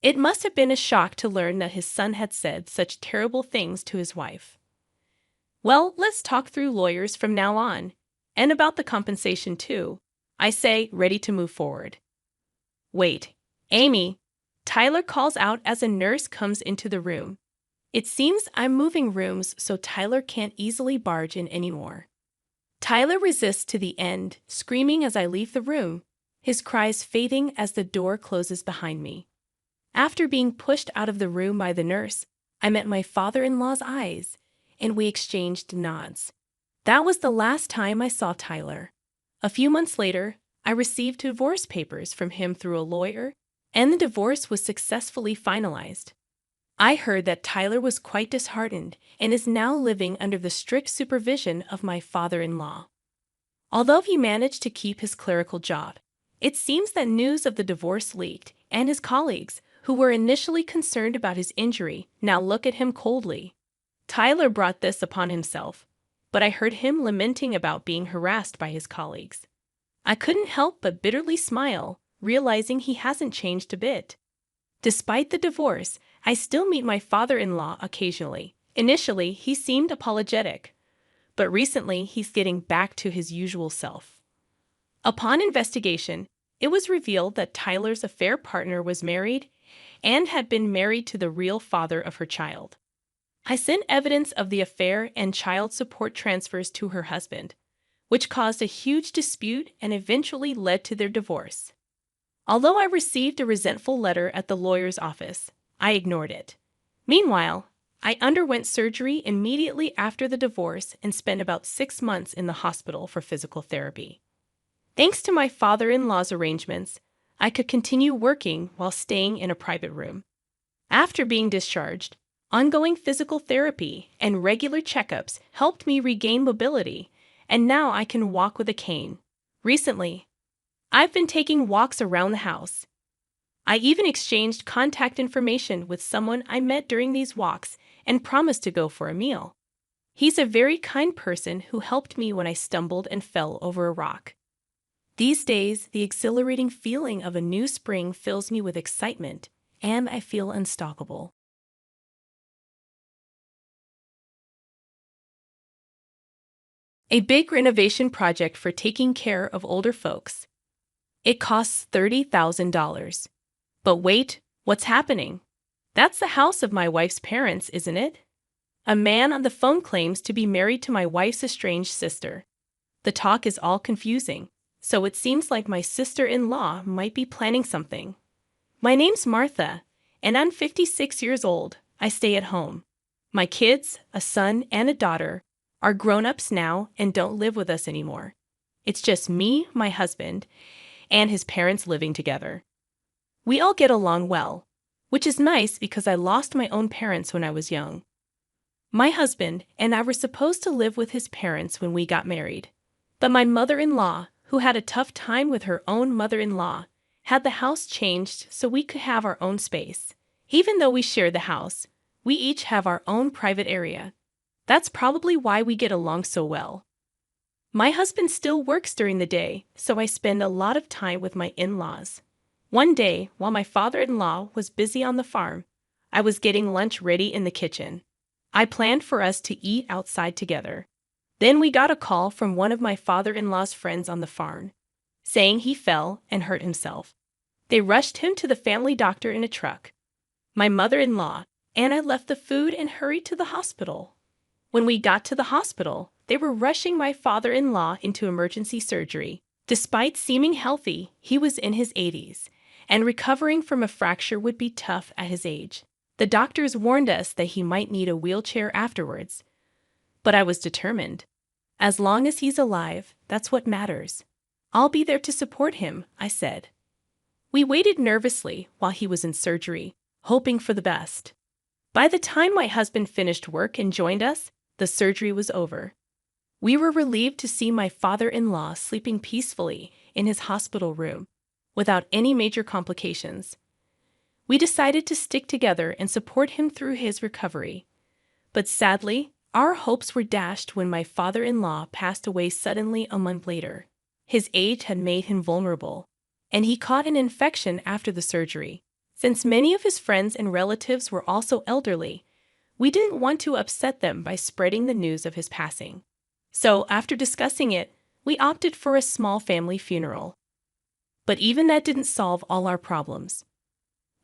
B: It must have been a shock to learn that his son had said such terrible things to his wife. Well, let's talk through lawyers from now on, and about the compensation too, I say, ready to move forward. Wait, Amy, Tyler calls out as a nurse comes into the room. It seems I'm moving rooms so Tyler can't easily barge in anymore. Tyler resists to the end, screaming as I leave the room, his cries fading as the door closes behind me. After being pushed out of the room by the nurse, I met my father-in-law's eyes, and we exchanged nods. That was the last time I saw Tyler. A few months later, I received divorce papers from him through a lawyer, and the divorce was successfully finalized. I heard that Tyler was quite disheartened and is now living under the strict supervision of my father-in-law. Although he managed to keep his clerical job, it seems that news of the divorce leaked, and his colleagues, who were initially concerned about his injury, now look at him coldly. Tyler brought this upon himself, but I heard him lamenting about being harassed by his colleagues. I couldn't help but bitterly smile, realizing he hasn't changed a bit. Despite the divorce, I still meet my father-in-law occasionally. Initially, he seemed apologetic, but recently he's getting back to his usual self. Upon investigation, it was revealed that Tyler's affair partner was married and had been married to the real father of her child. I sent evidence of the affair and child support transfers to her husband, which caused a huge dispute and eventually led to their divorce. Although I received a resentful letter at the lawyer's office, I ignored it. Meanwhile, I underwent surgery immediately after the divorce and spent about 6 months in the hospital for physical therapy. Thanks to my father-in-law's arrangements, I could continue working while staying in a private room. After being discharged, ongoing physical therapy and regular checkups helped me regain mobility, and now I can walk with a cane. Recently, I've been taking walks around the house. I even exchanged contact information with someone I met during these walks and promised to go for a meal. He's a very kind person who helped me when I stumbled and fell over a rock. These days, the exhilarating feeling of a new spring fills me with excitement, and I feel unstoppable. A big renovation project for taking care of older folks. It costs $30,000. But wait, what's happening? That's the house of my wife's parents, isn't it? A man on the phone claims to be married to my wife's estranged sister. The talk is all confusing, so it seems like my sister-in-law might be planning something. My name's Martha, and I'm 56 years old. I stay at home. My kids, a son and a daughter, are grown-ups now and don't live with us anymore. It's just me, my husband, and his parents living together. We all get along well, which is nice because I lost my own parents when I was young. My husband and I were supposed to live with his parents when we got married, but my mother-in-law, who had a tough time with her own mother-in-law, had the house changed so we could have our own space. Even though we share the house, we each have our own private area. That's probably why we get along so well. My husband still works during the day, so I spend a lot of time with my in-laws. One day, while my father-in-law was busy on the farm, I was getting lunch ready in the kitchen. I planned for us to eat outside together. Then we got a call from one of my father-in-law's friends on the farm, saying he fell and hurt himself. They rushed him to the family doctor in a truck. My mother-in-law and I left the food and hurried to the hospital. When we got to the hospital, they were rushing my father-in-law into emergency surgery. Despite seeming healthy, he was in his 80s, and recovering from a fracture would be tough at his age. The doctors warned us that he might need a wheelchair afterwards. But I was determined. As long as he's alive, that's what matters. I'll be there to support him, I said. We waited nervously while he was in surgery, hoping for the best. By the time my husband finished work and joined us, the surgery was over. We were relieved to see my father-in-law sleeping peacefully in his hospital room, without any major complications. We decided to stick together and support him through his recovery. But sadly, our hopes were dashed when my father-in-law passed away suddenly a month later. His age had made him vulnerable, and he caught an infection after the surgery. Since many of his friends and relatives were also elderly, we didn't want to upset them by spreading the news of his passing. So, after discussing it, we opted for a small family funeral. But even that didn't solve all our problems.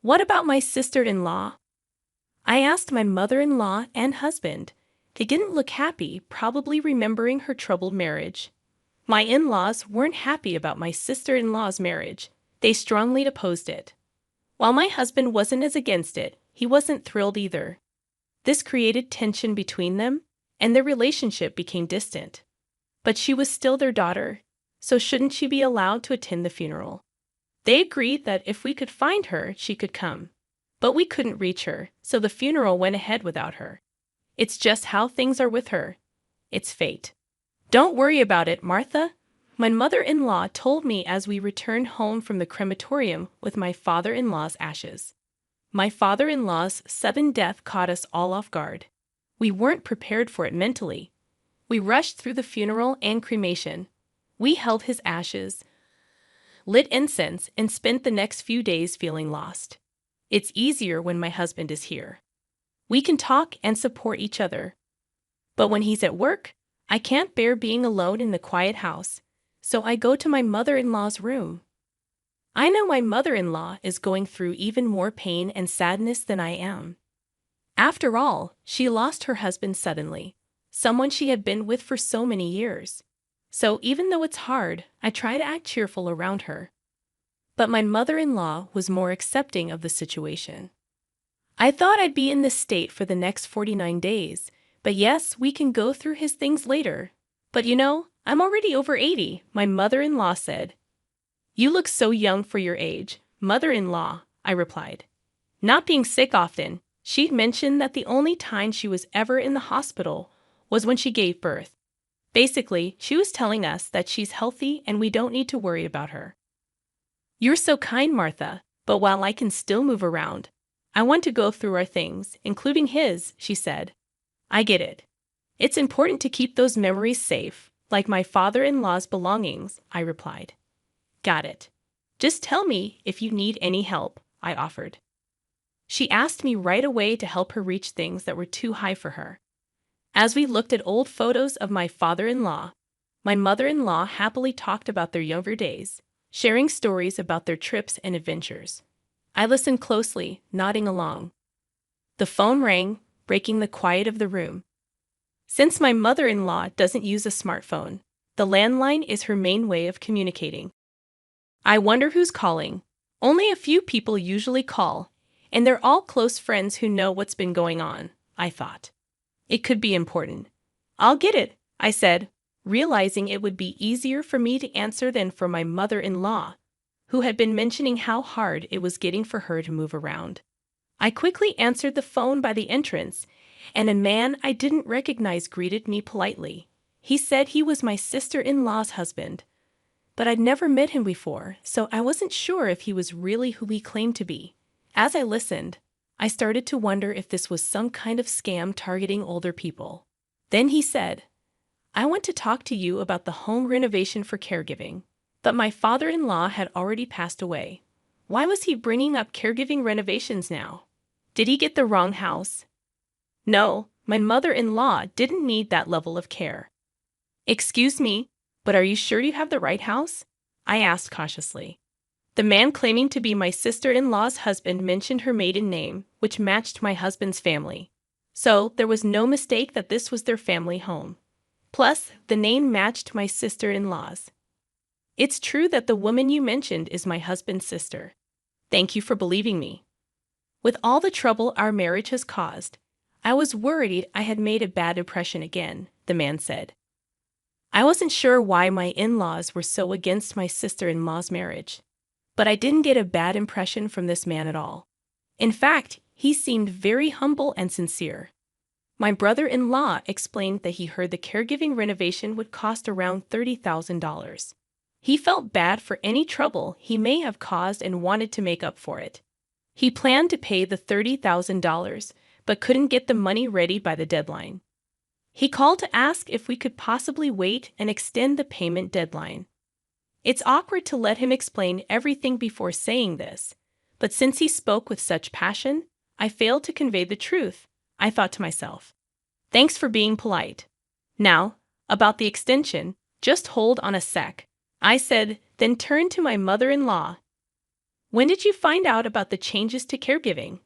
B: What about my sister-in-law? I asked my mother-in-law and husband. They didn't look happy, probably remembering her troubled marriage. My in-laws weren't happy about my sister-in-law's marriage. They strongly opposed it. While my husband wasn't as against it, he wasn't thrilled either. This created tension between them, and their relationship became distant. But she was still their daughter, so shouldn't she be allowed to attend the funeral? They agreed that if we could find her, she could come. But we couldn't reach her, so the funeral went ahead without her. It's just how things are with her. It's fate. Don't worry about it, Martha. My mother-in-law told me as we returned home from the crematorium with my father-in-law's ashes. My father-in-law's sudden death caught us all off guard. We weren't prepared for it mentally. We rushed through the funeral and cremation. We held his ashes, lit incense, and spent the next few days feeling lost. It's easier when my husband is here. We can talk and support each other. But when he's at work, I can't bear being alone in the quiet house, so I go to my mother-in-law's room. I know my mother-in-law is going through even more pain and sadness than I am. After all, she lost her husband suddenly, someone she had been with for so many years. So even though it's hard, I try to act cheerful around her. But my mother-in-law was more accepting of the situation. I thought I'd be in this state for the next 49 days, but yes, we can go through his things later. But I'm already over 80, my mother-in-law said. You look so young for your age, mother-in-law, I replied. Not being sick often, she'd mentioned that the only time she was ever in the hospital was when she gave birth. Basically, she was telling us that she's healthy and we don't need to worry about her. You're so kind, Martha, but while I can still move around, I want to go through our things, including his, she said. I get it. It's important to keep those memories safe, like my father-in-law's belongings, I replied. Got it. Just tell me if you need any help, I offered. She asked me right away to help her reach things that were too high for her. As we looked at old photos of my father-in-law, my mother-in-law happily talked about their younger days, sharing stories about their trips and adventures. I listened closely, nodding along. The phone rang, breaking the quiet of the room. Since my mother-in-law doesn't use a smartphone, the landline is her main way of communicating. I wonder who's calling. Only a few people usually call, and they're all close friends who know what's been going on, I thought. It could be important. I'll get it, I said, realizing it would be easier for me to answer than for my mother-in-law, who had been mentioning how hard it was getting for her to move around. I quickly answered the phone by the entrance, and a man I didn't recognize greeted me politely. He said he was my sister-in-law's husband, but I'd never met him before, so I wasn't sure if he was really who he claimed to be. As I listened, I started to wonder if this was some kind of scam targeting older people. Then he said, I want to talk to you about the home renovation for caregiving, but my father-in-law had already passed away. Why was he bringing up caregiving renovations now? Did he get the wrong house? No, my mother-in-law didn't need that level of care. Excuse me, but are you sure you have the right house? I asked cautiously. The man claiming to be my sister-in-law's husband mentioned her maiden name, which matched my husband's family. So there was no mistake that this was their family home. Plus, the name matched my sister-in-law's. It's true that the woman you mentioned is my husband's sister. Thank you for believing me. With all the trouble our marriage has caused, I was worried I had made a bad impression again, the man said. I wasn't sure why my in-laws were so against my sister-in-law's marriage, but I didn't get a bad impression from this man at all. In fact, he seemed very humble and sincere. My brother-in-law explained that he heard the caregiving renovation would cost around $30,000. He felt bad for any trouble he may have caused and wanted to make up for it. He planned to pay the $30,000, but couldn't get the money ready by the deadline. He called to ask if we could possibly wait and extend the payment deadline. It's awkward to let him explain everything before saying this, but since he spoke with such passion, I failed to convey the truth, I thought to myself. Thanks for being polite. Now, about the extension, just hold on a sec, I said, then turned to my mother-in-law. When did you find out about the changes to caregiving?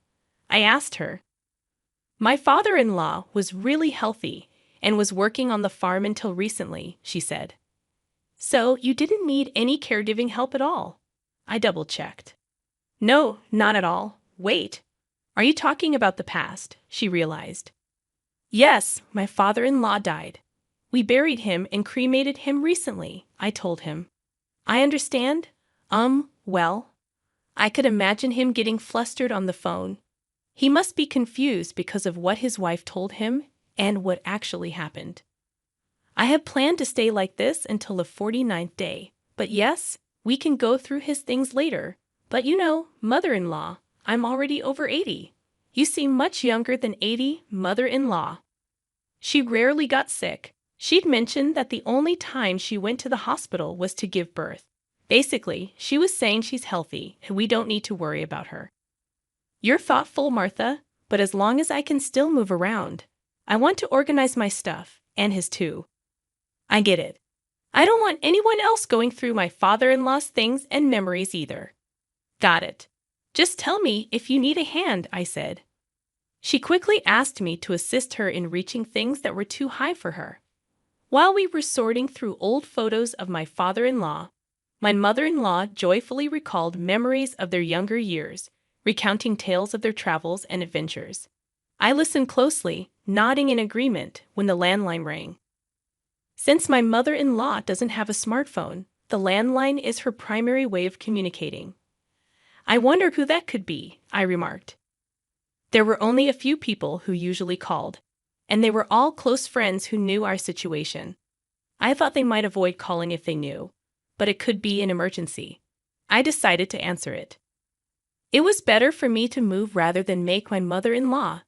B: I asked her. My father-in-law was really healthy and was working on the farm until recently, she said. So you didn't need any caregiving help at all? I double-checked. No, not at all. Wait. Are you talking about the past? She realized. Yes, my father-in-law died. We buried him and cremated him recently, I told him. I understand. Well. I could imagine him getting flustered on the phone. He must be confused because of what his wife told him and what actually happened. I had planned to stay like this until the 49th day, but yes, we can go through his things later. But you know, mother-in-law, I'm already over 80. You seem much younger than 80, mother-in-law. She rarely got sick. She'd mentioned that the only time she went to the hospital was to give birth. Basically, she was saying she's healthy and we don't need to worry about her. You're thoughtful, Martha, but as long as I can still move around, I want to organize my stuff, and his too. I get it. I don't want anyone else going through my father-in-law's things and memories either. Got it. Just tell me if you need a hand, I said. She quickly asked me to assist her in reaching things that were too high for her. While we were sorting through old photos of my father-in-law, my mother-in-law joyfully recalled memories of their younger years, recounting tales of their travels and adventures. I listened closely, nodding in agreement when the landline rang. Since my mother-in-law doesn't have a smartphone, the landline is her primary way of communicating. I wonder who that could be, I remarked. There were only a few people who usually called, and they were all close friends who knew our situation. I thought they might avoid calling if they knew, but it could be an emergency. I decided to answer it. It was better for me to move rather than make my mother-in-law,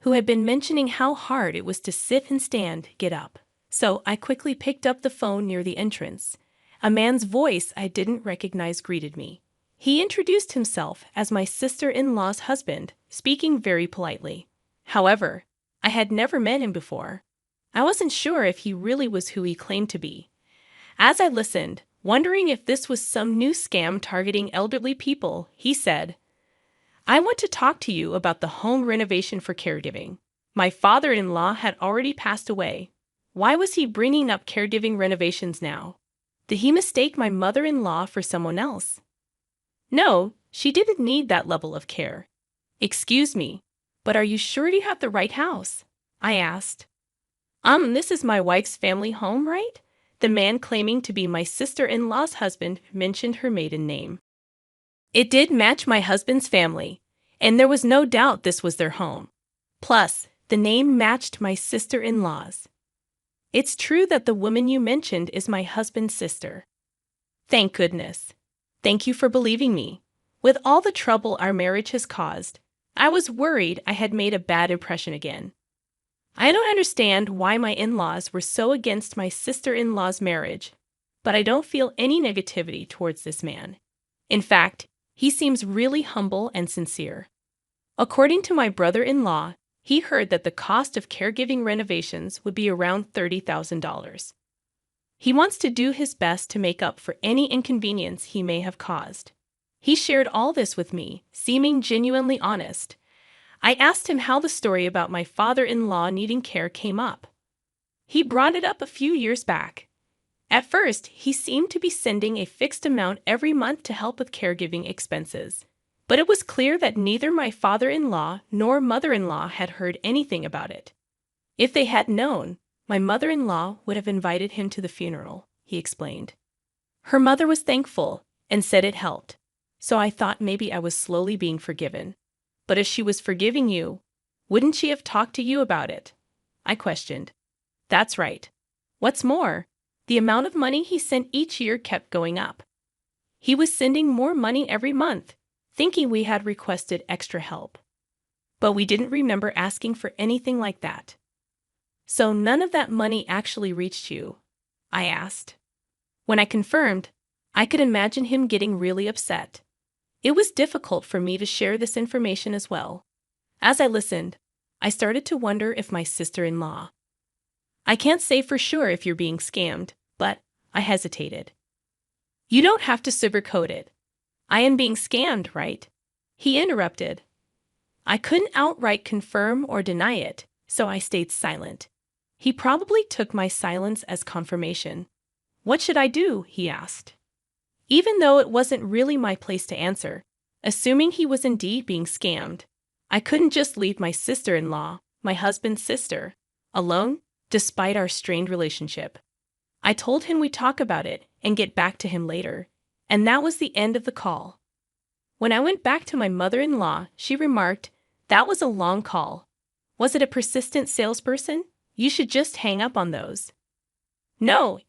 B: who had been mentioning how hard it was to sit and stand, get up. So I quickly picked up the phone near the entrance. A man's voice I didn't recognize greeted me. He introduced himself as my sister-in-law's husband, speaking very politely. However, I had never met him before. I wasn't sure if he really was who he claimed to be. As I listened, wondering if this was some new scam targeting elderly people, he said, I want to talk to you about the home renovation for caregiving. My father-in-law had already passed away. Why was he bringing up caregiving renovations now? Did he mistake my mother-in-law for someone else? No, she didn't need that level of care. Excuse me, but are you sure you have the right house? I asked. This is my wife's family home, right? The man claiming to be my sister-in-law's husband mentioned her maiden name. It did match my husband's family, and there was no doubt this was their home. Plus, the name matched my sister-in-law's. It's true that the woman you mentioned is my husband's sister. Thank goodness. Thank you for believing me. With all the trouble our marriage has caused, I was worried I had made a bad impression again. I don't understand why my in-laws were so against my sister-in-law's marriage, but I don't feel any negativity towards this man. In fact, He seems really humble and sincere. According to my brother-in-law, he heard that the cost of caregiving renovations would be around $30,000. He wants to do his best to make up for any inconvenience he may have caused. He shared all this with me, seeming genuinely honest. I asked him how the story about my father-in-law needing care came up. He brought it up a few years back. At first, he seemed to be sending a fixed amount every month to help with caregiving expenses. But it was clear that neither my father-in-law nor mother-in-law had heard anything about it. If they had known, my mother-in-law would have invited him to the funeral, he explained. Her mother was thankful and said it helped, so I thought maybe I was slowly being forgiven. But if she was forgiving you, wouldn't she have talked to you about it? I questioned. That's right. What's more, the amount of money he sent each year kept going up. He was sending more money every month, thinking we had requested extra help. But we didn't remember asking for anything like that. So none of that money actually reached you? I asked. When I confirmed, I could imagine him getting really upset. It was difficult for me to share this information as well. As I listened, I started to wonder if my sister-in-law. I can't say for sure if you're being scammed, but I hesitated. You don't have to sugarcoat it. I am being scammed, right? He interrupted. I couldn't outright confirm or deny it, so I stayed silent. He probably took my silence as confirmation. What should I do? He asked. Even though it wasn't really my place to answer, assuming he was indeed being scammed, I couldn't just leave my sister-in-law, my husband's sister, alone, despite our strained relationship. I told him we'd talk about it and get back to him later, and that was the end of the call. When I went back to my mother-in-law, she remarked, "That was a long call. Was it a persistent salesperson? You should just hang up on those." No,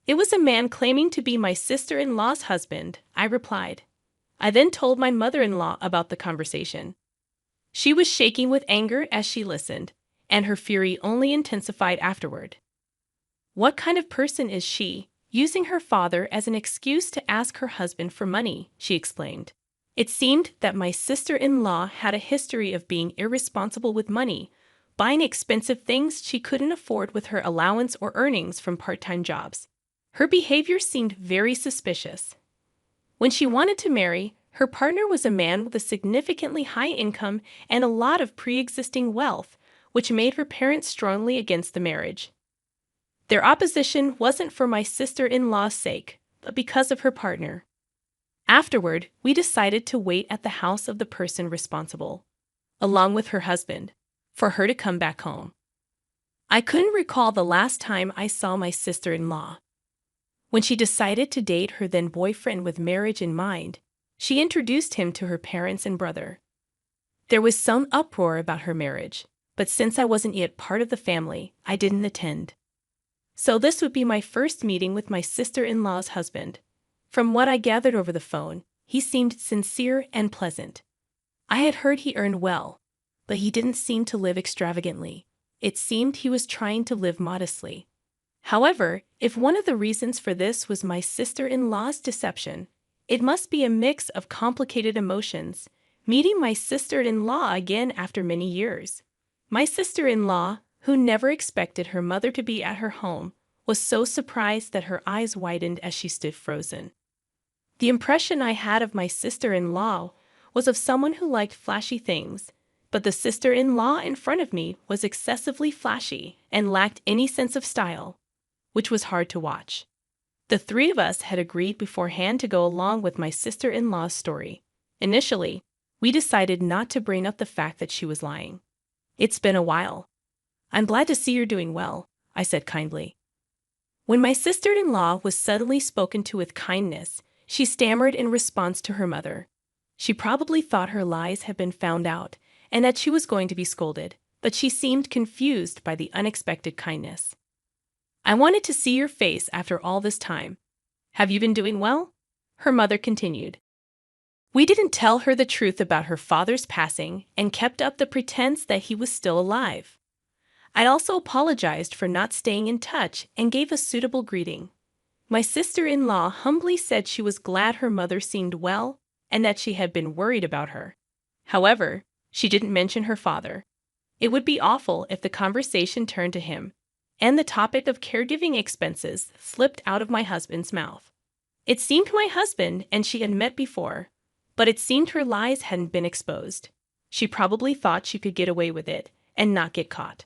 B: it was a man claiming to be my sister-in-law's husband, I replied. I then told my mother-in-law about the conversation. She was shaking with anger as she listened, and her fury only intensified afterward. What kind of person is she, using her father as an excuse to ask her husband for money? She exclaimed. It seemed that my sister-in-law had a history of being irresponsible with money, buying expensive things she couldn't afford with her allowance or earnings from part-time jobs. Her behavior seemed very suspicious. When she wanted to marry, her partner was a man with a significantly high income and a lot of pre-existing wealth, which made her parents strongly against the marriage. Their opposition wasn't for my sister-in-law's sake, but because of her partner. Afterward, we decided to wait at the house of the person responsible, along with her husband, for her to come back home. I couldn't recall the last time I saw my sister-in-law. When she decided to date her then boyfriend with marriage in mind, she introduced him to her parents and brother. There was some uproar about her marriage, but since I wasn't yet part of the family, I didn't attend. So this would be my first meeting with my sister-in-law's husband. From what I gathered over the phone, he seemed sincere and pleasant. I had heard he earned well, but he didn't seem to live extravagantly. It seemed he was trying to live modestly. However, if one of the reasons for this was my sister-in-law's deception, it must be a mix of complicated emotions, meeting my sister-in-law again after many years. My sister-in-law, who never expected her mother to be at her home, was so surprised that her eyes widened as she stood frozen. The impression I had of my sister-in-law was of someone who liked flashy things, but the sister-in-law in front of me was excessively flashy and lacked any sense of style, which was hard to watch. The three of us had agreed beforehand to go along with my sister-in-law's story. Initially, we decided not to bring up the fact that she was lying. It's been a while. I'm glad to see you're doing well, I said kindly. When my sister-in-law was suddenly spoken to with kindness, she stammered in response to her mother. She probably thought her lies had been found out and that she was going to be scolded, but she seemed confused by the unexpected kindness. I wanted to see your face after all this time. Have you been doing well? Her mother continued. We didn't tell her the truth about her father's passing and kept up the pretense that he was still alive. I also apologized for not staying in touch and gave a suitable greeting. My sister-in-law humbly said she was glad her mother seemed well and that she had been worried about her. However, she didn't mention her father. It would be awful if the conversation turned to him, and the topic of caregiving expenses slipped out of my husband's mouth. It seemed my husband and she had met before, but it seemed her lies hadn't been exposed. She probably thought she could get away with it and not get caught.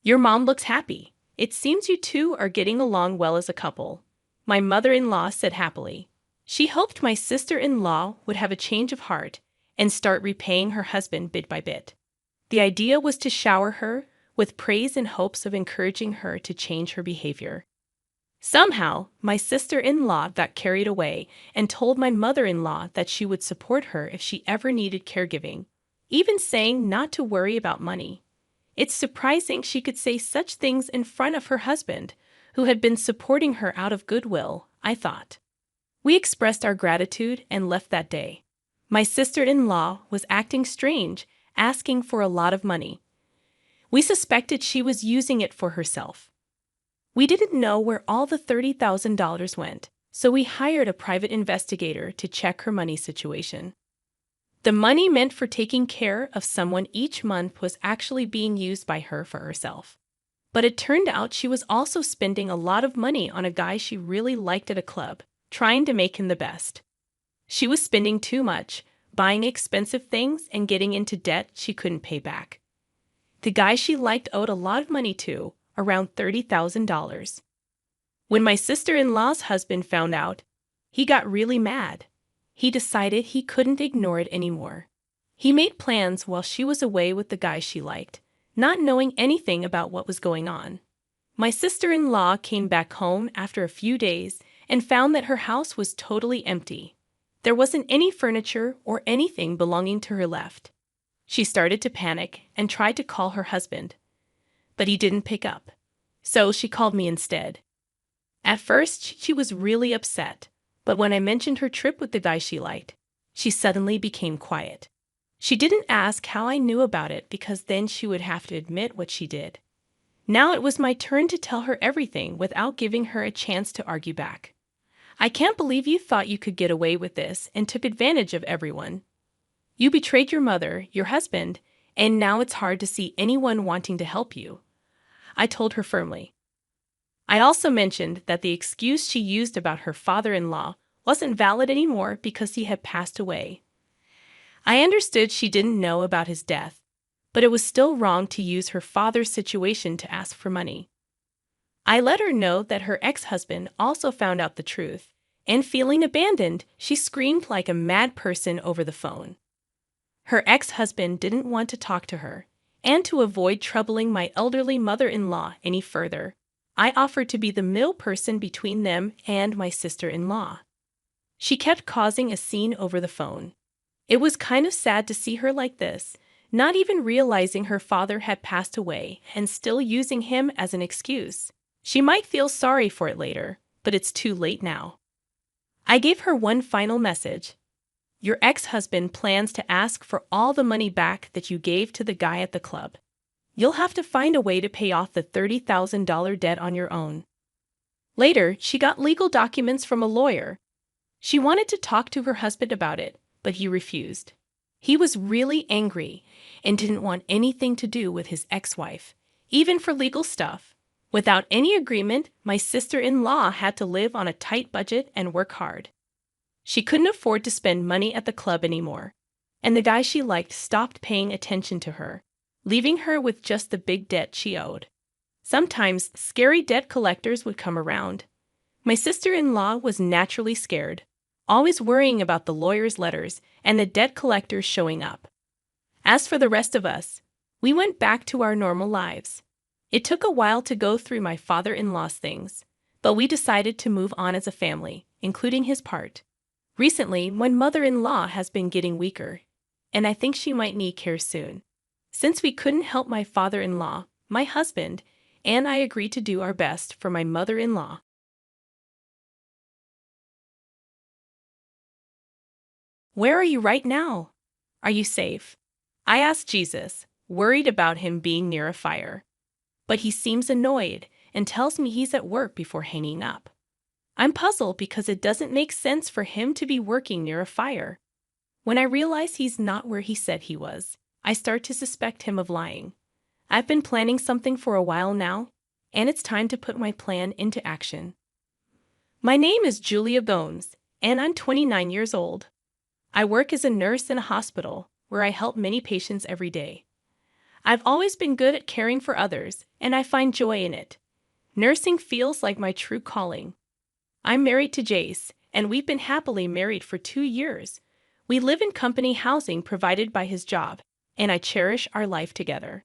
B: Your mom looks happy. It seems you two are getting along well as a couple, my mother-in-law said happily. She hoped my sister-in-law would have a change of heart and start repaying her husband bit by bit. The idea was to shower her with praise in hopes of encouraging her to change her behavior. Somehow, my sister-in-law got carried away and told my mother-in-law that she would support her if she ever needed caregiving, even saying not to worry about money. It's surprising she could say such things in front of her husband, who had been supporting her out of goodwill, I thought. We expressed our gratitude and left that day. My sister-in-law was acting strange, asking for a lot of money. We suspected she was using it for herself. We didn't know where all the $30,000 went, so we hired a private investigator to check her money situation. The money meant for taking care of someone each month was actually being used by her for herself. But it turned out she was also spending a lot of money on a guy she really liked at a club, trying to make him the best. She was spending too much, buying expensive things and getting into debt she couldn't pay back. The guy she liked owed a lot of money to, around $30,000. When my sister-in-law's husband found out, he got really mad. He decided he couldn't ignore it anymore. He made plans while she was away with the guy she liked, not knowing anything about what was going on. My sister-in-law came back home after a few days and found that her house was totally empty. There wasn't any furniture or anything belonging to her left. She started to panic and tried to call her husband, but he didn't pick up. So she called me instead. At first, she was really upset, but when I mentioned her trip with the guy she liked, she suddenly became quiet. She didn't ask how I knew about it because then she would have to admit what she did. Now it was my turn to tell her everything without giving her a chance to argue back. I can't believe you thought you could get away with this and took advantage of everyone. You betrayed your mother, your husband, and now it's hard to see anyone wanting to help you, I told her firmly. I also mentioned that the excuse she used about her father-in-law wasn't valid anymore because he had passed away. I understood she didn't know about his death, but it was still wrong to use her father's situation to ask for money. I let her know that her ex-husband also found out the truth, and feeling abandoned, she screamed like a mad person over the phone. Her ex-husband didn't want to talk to her, and to avoid troubling my elderly mother-in-law any further, I offered to be the middle person between them and my sister-in-law. She kept causing a scene over the phone. It was kind of sad to see her like this, not even realizing her father had passed away and still using him as an excuse. She might feel sorry for it later, but it's too late now. I gave her one final message. Your ex-husband plans to ask for all the money back that you gave to the guy at the club. You'll have to find a way to pay off the $30,000 debt on your own. Later, she got legal documents from a lawyer. She wanted to talk to her husband about it, but he refused. He was really angry and didn't want anything to do with his ex-wife, even for legal stuff. Without any agreement, my sister-in-law had to live on a tight budget and work hard. She couldn't afford to spend money at the club anymore, and the guy she liked stopped paying attention to her, leaving her with just the big debt she owed. Sometimes scary debt collectors would come around. My sister-in-law was naturally scared, always worrying about the lawyer's letters and the debt collectors showing up. As for the rest of us, we went back to our normal lives. It took a while to go through my father-in-law's things, but we decided to move on as a family, including his part. Recently, my mother-in-law has been getting weaker, and I think she might need care soon. Since we couldn't help my father-in-law, my husband, and I agreed to do our best for my mother-in-law. Where are you right now? Are you safe? I asked Jesus, worried about him being near a fire. But he seems annoyed and tells me he's at work before hanging up. I'm puzzled because it doesn't make sense for him to be working near a fire. When I realize he's not where he said he was, I start to suspect him of lying. I've been planning something for a while now, and it's time to put my plan into action. My name is Julia Bones, and I'm 29 years old. I work as a nurse in a hospital where I help many patients every day. I've always been good at caring for others, and I find joy in it. Nursing feels like my true calling. I'm married to Jace, and we've been happily married for 2 years. We live in company housing provided by his job, and I cherish our life together.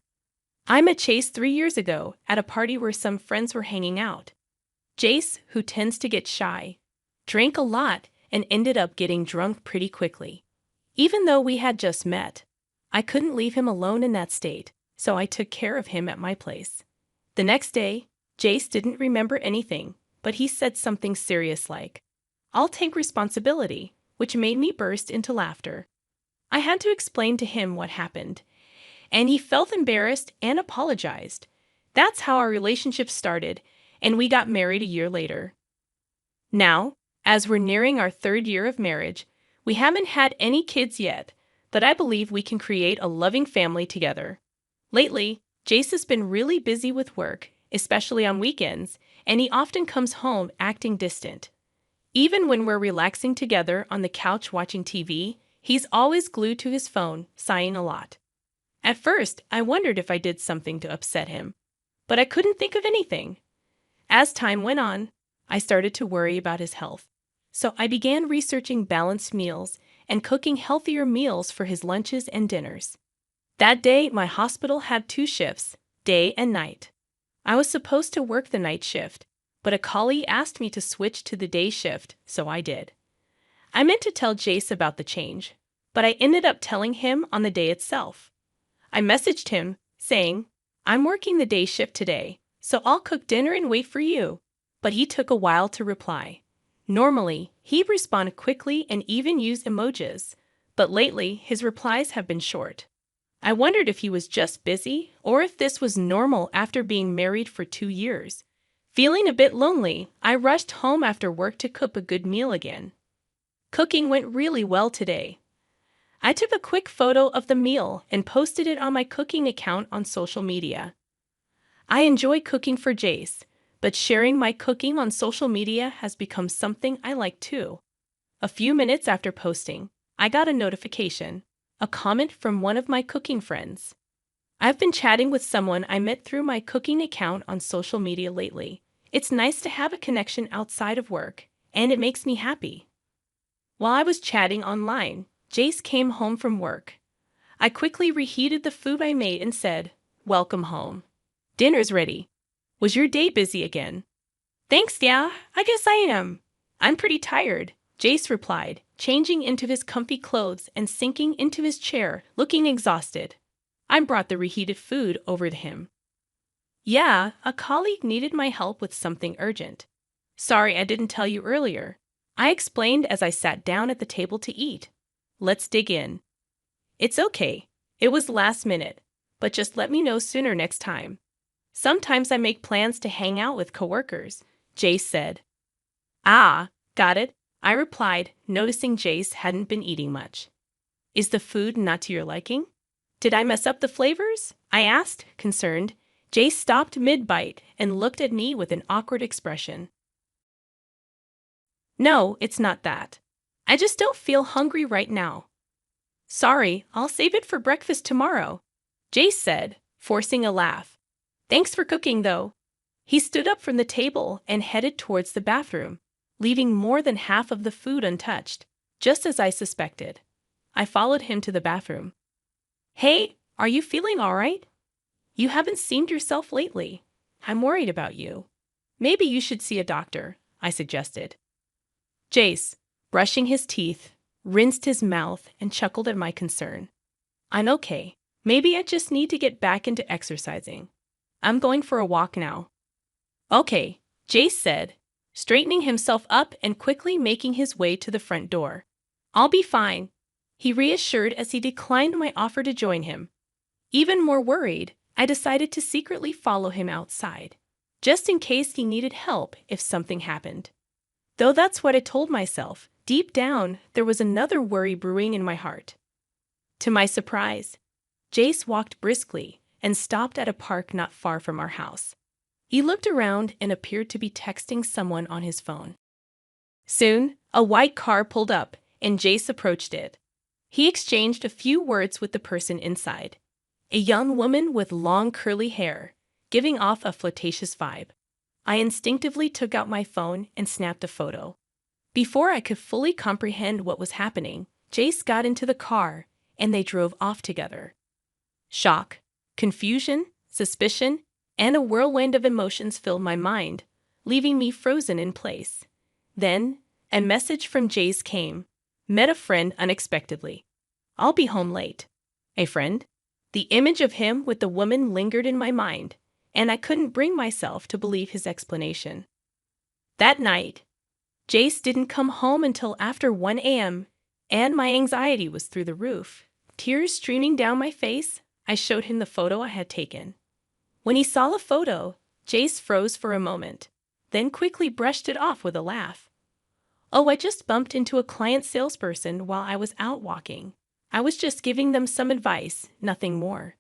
B: I met Chase 3 years ago at a party where some friends were hanging out. Jace, who tends to get shy, drank a lot and ended up getting drunk pretty quickly. Even though we had just met, I couldn't leave him alone in that state, so I took care of him at my place. The next day, Jace didn't remember anything, but he said something serious like, "I'll take responsibility," which made me burst into laughter. I had to explain to him what happened, and he felt embarrassed and apologized. That's how our relationship started, and we got married a year later. Now, as we're nearing our 3rd year of marriage, we haven't had any kids yet, but I believe we can create a loving family together. Lately, Jace has been really busy with work, especially on weekends, and he often comes home acting distant. Even when we're relaxing together on the couch watching TV, he's always glued to his phone, sighing a lot. At first, I wondered if I did something to upset him, but I couldn't think of anything. As time went on, I started to worry about his health, so I began researching balanced meals and cooking healthier meals for his lunches and dinners. That day, my hospital had 2 shifts, day and night. I was supposed to work the night shift, but a colleague asked me to switch to the day shift, so I did. I meant to tell Jace about the change, but I ended up telling him on the day itself. I messaged him, saying, "I'm working the day shift today, so I'll cook dinner and wait for you." But he took a while to reply. Normally, he'd respond quickly and even use emojis, but lately his replies have been short. I wondered if he was just busy or if this was normal after being married for 2 years. Feeling a bit lonely, I rushed home after work to cook a good meal again. Cooking went really well today. I took a quick photo of the meal and posted it on my cooking account on social media. I enjoy cooking for Jace, but sharing my cooking on social media has become something I like too. A few minutes after posting, I got a notification, a comment from one of my cooking friends. I've been chatting with someone I met through my cooking account on social media lately. It's nice to have a connection outside of work, and it makes me happy. While I was chatting online, Jace came home from work. I quickly reheated the food I made and said, "Welcome home. Dinner's ready. Was your day busy again?" "Thanks, yeah, I guess I am. I'm pretty tired," Jace replied, changing into his comfy clothes and sinking into his chair, looking exhausted. I brought the reheated food over to him. "Yeah, a colleague needed my help with something urgent. Sorry I didn't tell you earlier," I explained as I sat down at the table to eat. "Let's dig in." "It's okay. It was last minute, but just let me know sooner next time. Sometimes I make plans to hang out with coworkers," Jace said. "Ah, got it," I replied, noticing Jace hadn't been eating much. "Is the food not to your liking? Did I mess up the flavors?" I asked, concerned. Jace stopped mid-bite and looked at me with an awkward expression. "No, it's not that. I just don't feel hungry right now." "Sorry, I'll save it for breakfast tomorrow," Jace said, forcing a laugh. "Thanks for cooking, though." He stood up from the table and headed towards the bathroom, leaving more than half of the food untouched, just as I suspected. I followed him to the bathroom. "Hey, are you feeling all right? You haven't seemed yourself lately. I'm worried about you. Maybe you should see a doctor," I suggested. Jace, brushing his teeth, rinsed his mouth and chuckled at my concern. "I'm okay. Maybe I just need to get back into exercising. I'm going for a walk now." "Okay," Jace said, straightening himself up and quickly making his way to the front door. "I'll be fine," he reassured as he declined my offer to join him. Even more worried, I decided to secretly follow him outside, just in case he needed help if something happened. Though that's what I told myself, deep down, there was another worry brewing in my heart. To my surprise, Jace walked briskly and stopped at a park not far from our house. He looked around and appeared to be texting someone on his phone. Soon, a white car pulled up, and Jace approached it. He exchanged a few words with the person inside, a young woman with long curly hair, giving off a flirtatious vibe. I instinctively took out my phone and snapped a photo. Before I could fully comprehend what was happening, Jace got into the car, and they drove off together. Shock, confusion, suspicion, and a whirlwind of emotions filled my mind, leaving me frozen in place. Then, a message from Jace came. Met a friend unexpectedly. I'll be home late. A friend? The image of him with the woman lingered in my mind, and I couldn't bring myself to believe his explanation. That night, Jace didn't come home until after 1 a.m., and my anxiety was through the roof. Tears streaming down my face, I showed him the photo I had taken. When he saw the photo, Jace froze for a moment, then quickly brushed it off with a laugh. Oh, I just bumped into a client salesperson while I was out walking. I was just giving them some advice, nothing more.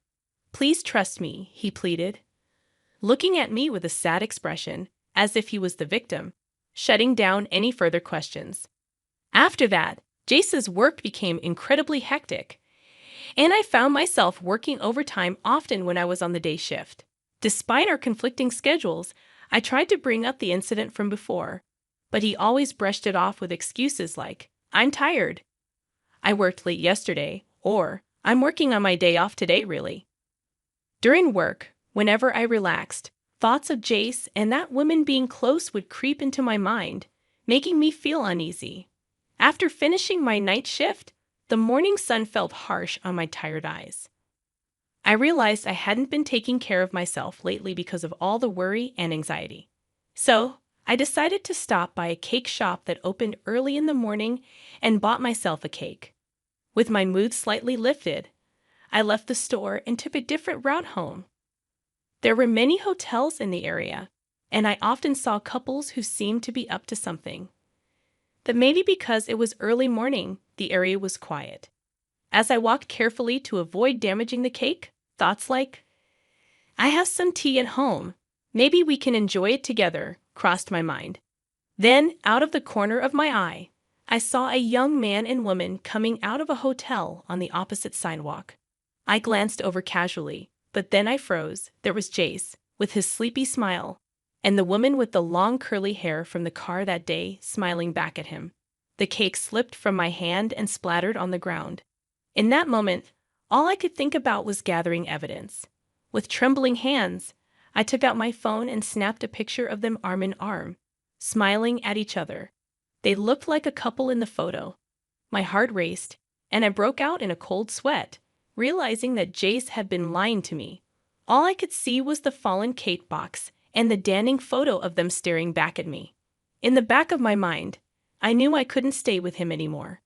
B: Please trust me, he pleaded, looking at me with a sad expression, as if he was the victim, shutting down any further questions. After that, Jace's work became incredibly hectic, and I found myself working overtime often when I was on the day shift. Despite our conflicting schedules, I tried to bring up the incident from before, but he always brushed it off with excuses like, I'm tired, I worked late yesterday, or I'm working on my day off today, really. During work, whenever I relaxed, thoughts of Jace and that woman being close would creep into my mind, making me feel uneasy. After finishing my night shift, the morning sun felt harsh on my tired eyes. I realized I hadn't been taking care of myself lately because of all the worry and anxiety. So, I decided to stop by a cake shop that opened early in the morning and bought myself a cake. With my mood slightly lifted, I left the store and took a different route home. There were many hotels in the area, and I often saw couples who seemed to be up to something. But maybe because it was early morning, the area was quiet. As I walked carefully to avoid damaging the cake, thoughts like, I have some tea at home, maybe we can enjoy it together, crossed my mind. Then, out of the corner of my eye, I saw a young man and woman coming out of a hotel on the opposite sidewalk. I glanced over casually, but then I froze. There was Jace, with his sleepy smile, and the woman with the long curly hair from the car that day smiling back at him. The cake slipped from my hand and splattered on the ground. In that moment, all I could think about was gathering evidence. With trembling hands, I took out my phone and snapped a picture of them arm in arm, smiling at each other. They looked like a couple in the photo. My heart raced, and I broke out in a cold sweat, realizing that Jace had been lying to me. All I could see was the fallen cake box and the damning photo of them staring back at me. In the back of my mind, I knew I couldn't stay with him anymore.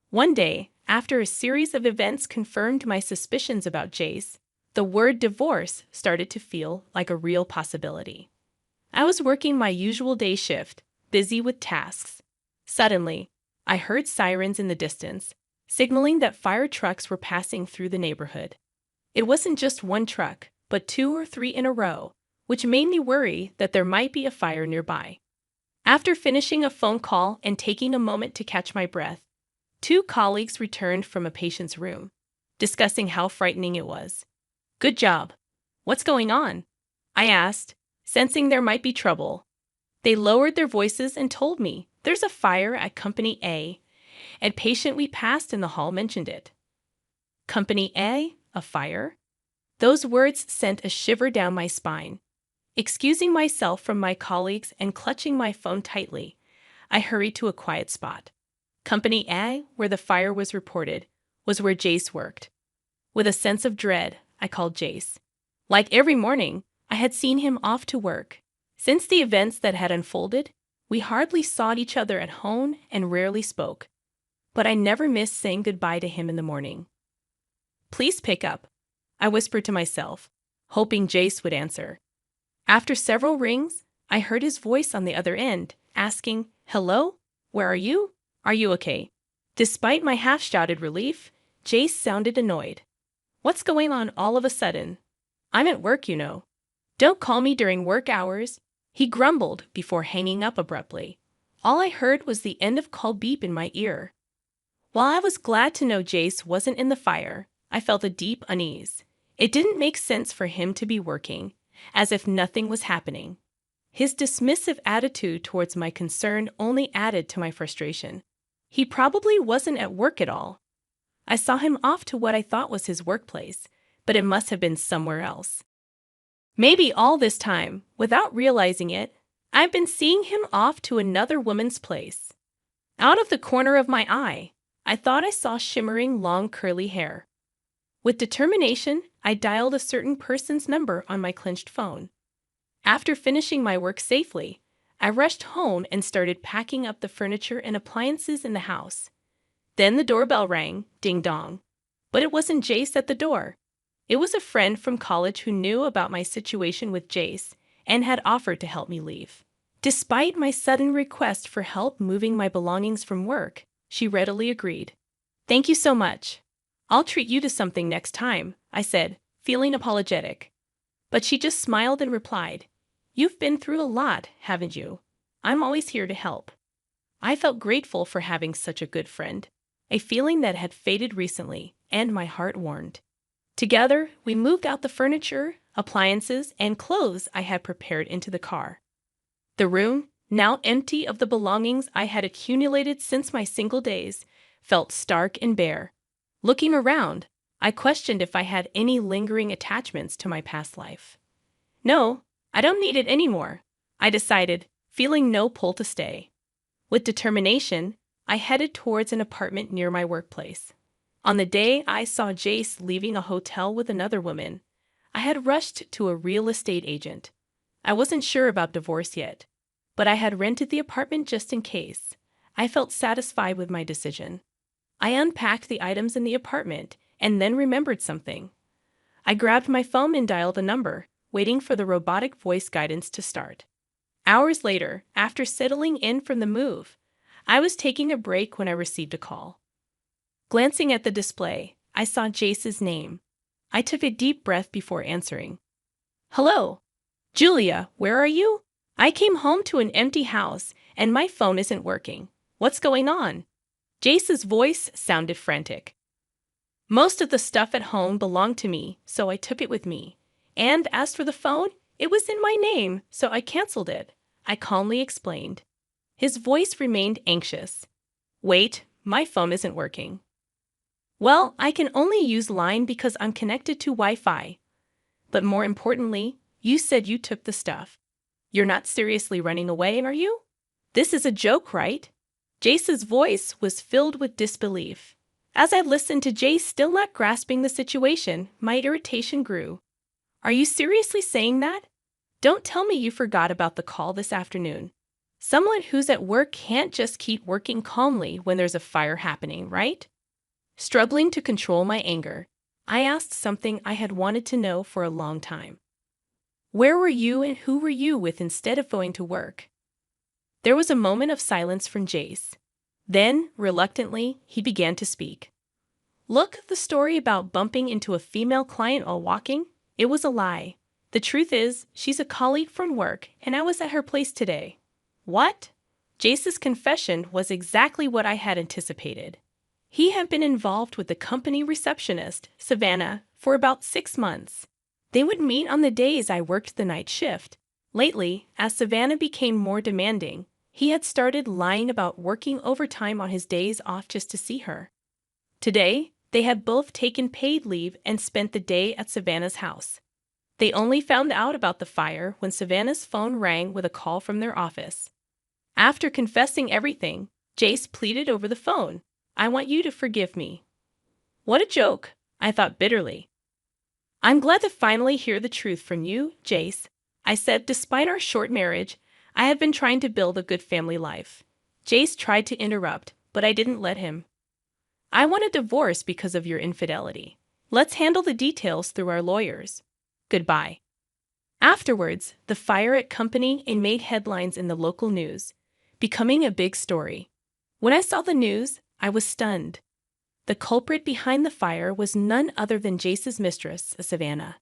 B: One day, after a series of events confirmed my suspicions about Jace, the word divorce started to feel like a real possibility. I was working my usual day shift, busy with tasks. Suddenly, I heard sirens in the distance, signaling that fire trucks were passing through the neighborhood. It wasn't just one truck, but 2 or 3 in a row, which made me worry that there might be a fire nearby. After finishing a phone call and taking a moment to catch my breath, 2 colleagues returned from a patient's room, discussing how frightening it was. Good job. What's going on? I asked, sensing there might be trouble. They lowered their voices and told me there's a fire at Company A. A patient we passed in the hall mentioned it. Company A? A fire? Those words sent a shiver down my spine. Excusing myself from my colleagues and clutching my phone tightly, I hurried to a quiet spot. Company A, where the fire was reported, was where Jace worked. With a sense of dread, I called Jace. Like every morning, I had seen him off to work. Since the events that had unfolded, we hardly saw each other at home and rarely spoke. But I never missed saying goodbye to him in the morning. Please pick up, I whispered to myself, hoping Jace would answer. After several rings, I heard his voice on the other end, asking, Hello? Where are you? Are you okay? Despite my half-shouted relief, Jace sounded annoyed. What's going on all of a sudden? I'm at work, you know. Don't call me during work hours, he grumbled before hanging up abruptly. All I heard was the end of call beep in my ear. While I was glad to know Jace wasn't in the fire, I felt a deep unease. It didn't make sense for him to be working, as if nothing was happening. His dismissive attitude towards my concern only added to my frustration. He probably wasn't at work at all. I saw him off to what I thought was his workplace, but it must have been somewhere else. Maybe all this time, without realizing it, I've been seeing him off to another woman's place. Out of the corner of my eye, I thought I saw shimmering long curly hair. With determination, I dialed a certain person's number on my clenched phone. After finishing my work safely, I rushed home and started packing up the furniture and appliances in the house. Then the doorbell rang, ding-dong. But it wasn't Jace at the door. It was a friend from college who knew about my situation with Jace and had offered to help me leave. Despite my sudden request for help moving my belongings from work, she readily agreed. Thank you so much. I'll treat you to something next time, I said, feeling apologetic. But she just smiled and replied, You've been through a lot, haven't you? I'm always here to help. I felt grateful for having such a good friend, a feeling that had faded recently, and my heart warmed. Together, we moved out the furniture, appliances, and clothes I had prepared into the car. The room, now empty of the belongings I had accumulated since my single days, felt stark and bare. Looking around, I questioned if I had any lingering attachments to my past life. No, I don't need it anymore, I decided, feeling no pull to stay. With determination, I headed towards an apartment near my workplace. On the day I saw Jace leaving a hotel with another woman, I had rushed to a real estate agent. I wasn't sure about divorce yet, but I had rented the apartment just in case. I felt satisfied with my decision. I unpacked the items in the apartment and then remembered something. I grabbed my phone and dialed a number, waiting for the robotic voice guidance to start. Hours later, after settling in from the move, I was taking a break when I received a call. Glancing at the display, I saw Jace's name. I took a deep breath before answering. Hello. Julia, where are you? I came home to an empty house, and my phone isn't working. What's going on? Jace's voice sounded frantic. Most of the stuff at home belonged to me, so I took it with me. And as for the phone, it was in my name, so I canceled it, I calmly explained. His voice remained anxious. Wait, my phone isn't working. Well, I can only use Line because I'm connected to Wi-Fi. But more importantly, you said you took the stuff. You're not seriously running away, are you? This is a joke, right? Jace's voice was filled with disbelief. As I listened to Jace still not grasping the situation, my irritation grew. Are you seriously saying that? Don't tell me you forgot about the call this afternoon. Someone who's at work can't just keep working calmly when there's a fire happening, right? Struggling to control my anger, I asked something I had wanted to know for a long time. Where were you and who were you with instead of going to work? There was a moment of silence from Jace. Then, reluctantly, he began to speak. Look, the story about bumping into a female client while walking? It was a lie. The truth is, she's a colleague from work, and I was at her place today. What? Jace's confession was exactly what I had anticipated. He had been involved with the company receptionist, Savannah, for about 6 months. They would meet on the days I worked the night shift. Lately, as Savannah became more demanding, he had started lying about working overtime on his days off just to see her. Today, they had both taken paid leave and spent the day at Savannah's house. They only found out about the fire when Savannah's phone rang with a call from their office. After confessing everything, Jace pleaded over the phone. I want you to forgive me. What a joke, I thought bitterly. I'm glad to finally hear the truth from you, Jace, I said. Despite our short marriage, I have been trying to build a good family life. Jace tried to interrupt, but I didn't let him. I want a divorce because of your infidelity. Let's handle the details through our lawyers. Goodbye. Afterwards, the fire at company made headlines in the local news. becoming a big story. When I saw the news, I was stunned. The culprit behind the fire was none other than Jace's mistress, Savannah.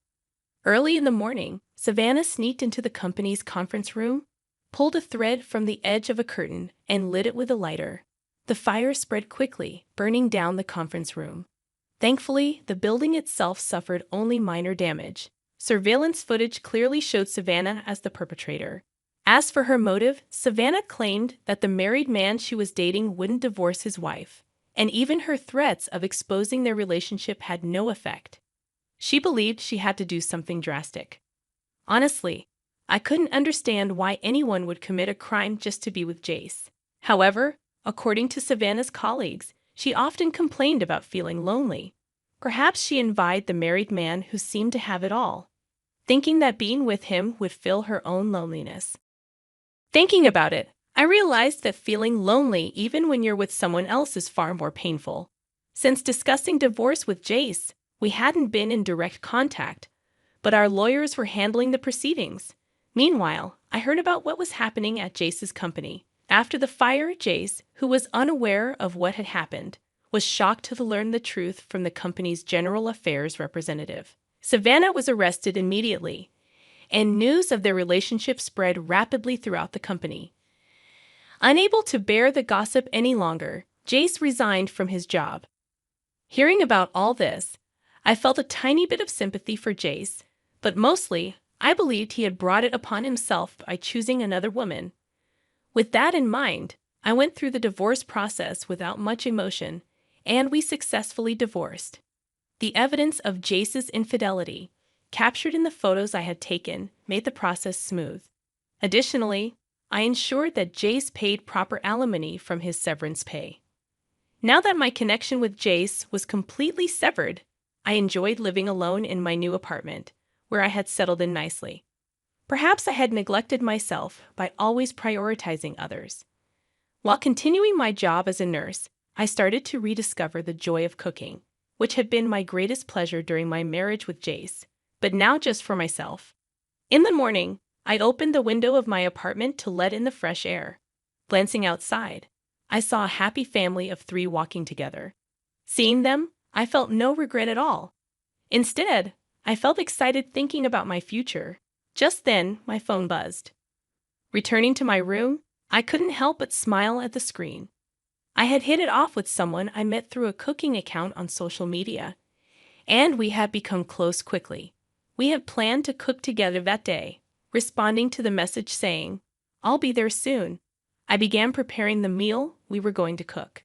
B: Early in the morning, Savannah sneaked into the company's conference room, pulled a thread from the edge of a curtain, and lit it with a lighter. The fire spread quickly, burning down the conference room. Thankfully, the building itself suffered only minor damage. Surveillance footage clearly showed Savannah as the perpetrator. As for her motive, Savannah claimed that the married man she was dating wouldn't divorce his wife, and even her threats of exposing their relationship had no effect. She believed she had to do something drastic. Honestly, I couldn't understand why anyone would commit a crime just to be with Jace. However, according to Savannah's colleagues, she often complained about feeling lonely. Perhaps she envied the married man who seemed to have it all, thinking that being with him would fill her own loneliness. Thinking about it, I realized that feeling lonely even when you're with someone else is far more painful. Since discussing divorce with Jace, we hadn't been in direct contact, but our lawyers were handling the proceedings. Meanwhile, I heard about what was happening at Jace's company. After the fire, Jace, who was unaware of what had happened, was shocked to learn the truth from the company's general affairs representative. Savannah was arrested immediately, and news of their relationship spread rapidly throughout the company. Unable to bear the gossip any longer, Jace resigned from his job. Hearing about all this, I felt a tiny bit of sympathy for Jace, but mostly, I believed he had brought it upon himself by choosing another woman. With that in mind, I went through the divorce process without much emotion, and we successfully divorced. The evidence of Jace's infidelity, captured in the photos I had taken, made the process smooth. Additionally, I ensured that Jace paid proper alimony from his severance pay. Now that my connection with Jace was completely severed, I enjoyed living alone in my new apartment, where I had settled in nicely. Perhaps I had neglected myself by always prioritizing others. While continuing my job as a nurse, I started to rediscover the joy of cooking, which had been my greatest pleasure during my marriage with Jace, but now just for myself. In the morning, I opened the window of my apartment to let in the fresh air. Glancing outside, I saw a happy family of 3 walking together. Seeing them, I felt no regret at all. Instead, I felt excited thinking about my future. Just then, my phone buzzed. Returning to my room, I couldn't help but smile at the screen. I had hit it off with someone I met through a cooking account on social media, and we had become close quickly. We had planned to cook together that day. Responding to the message saying, "I'll be there soon," I began preparing the meal we were going to cook.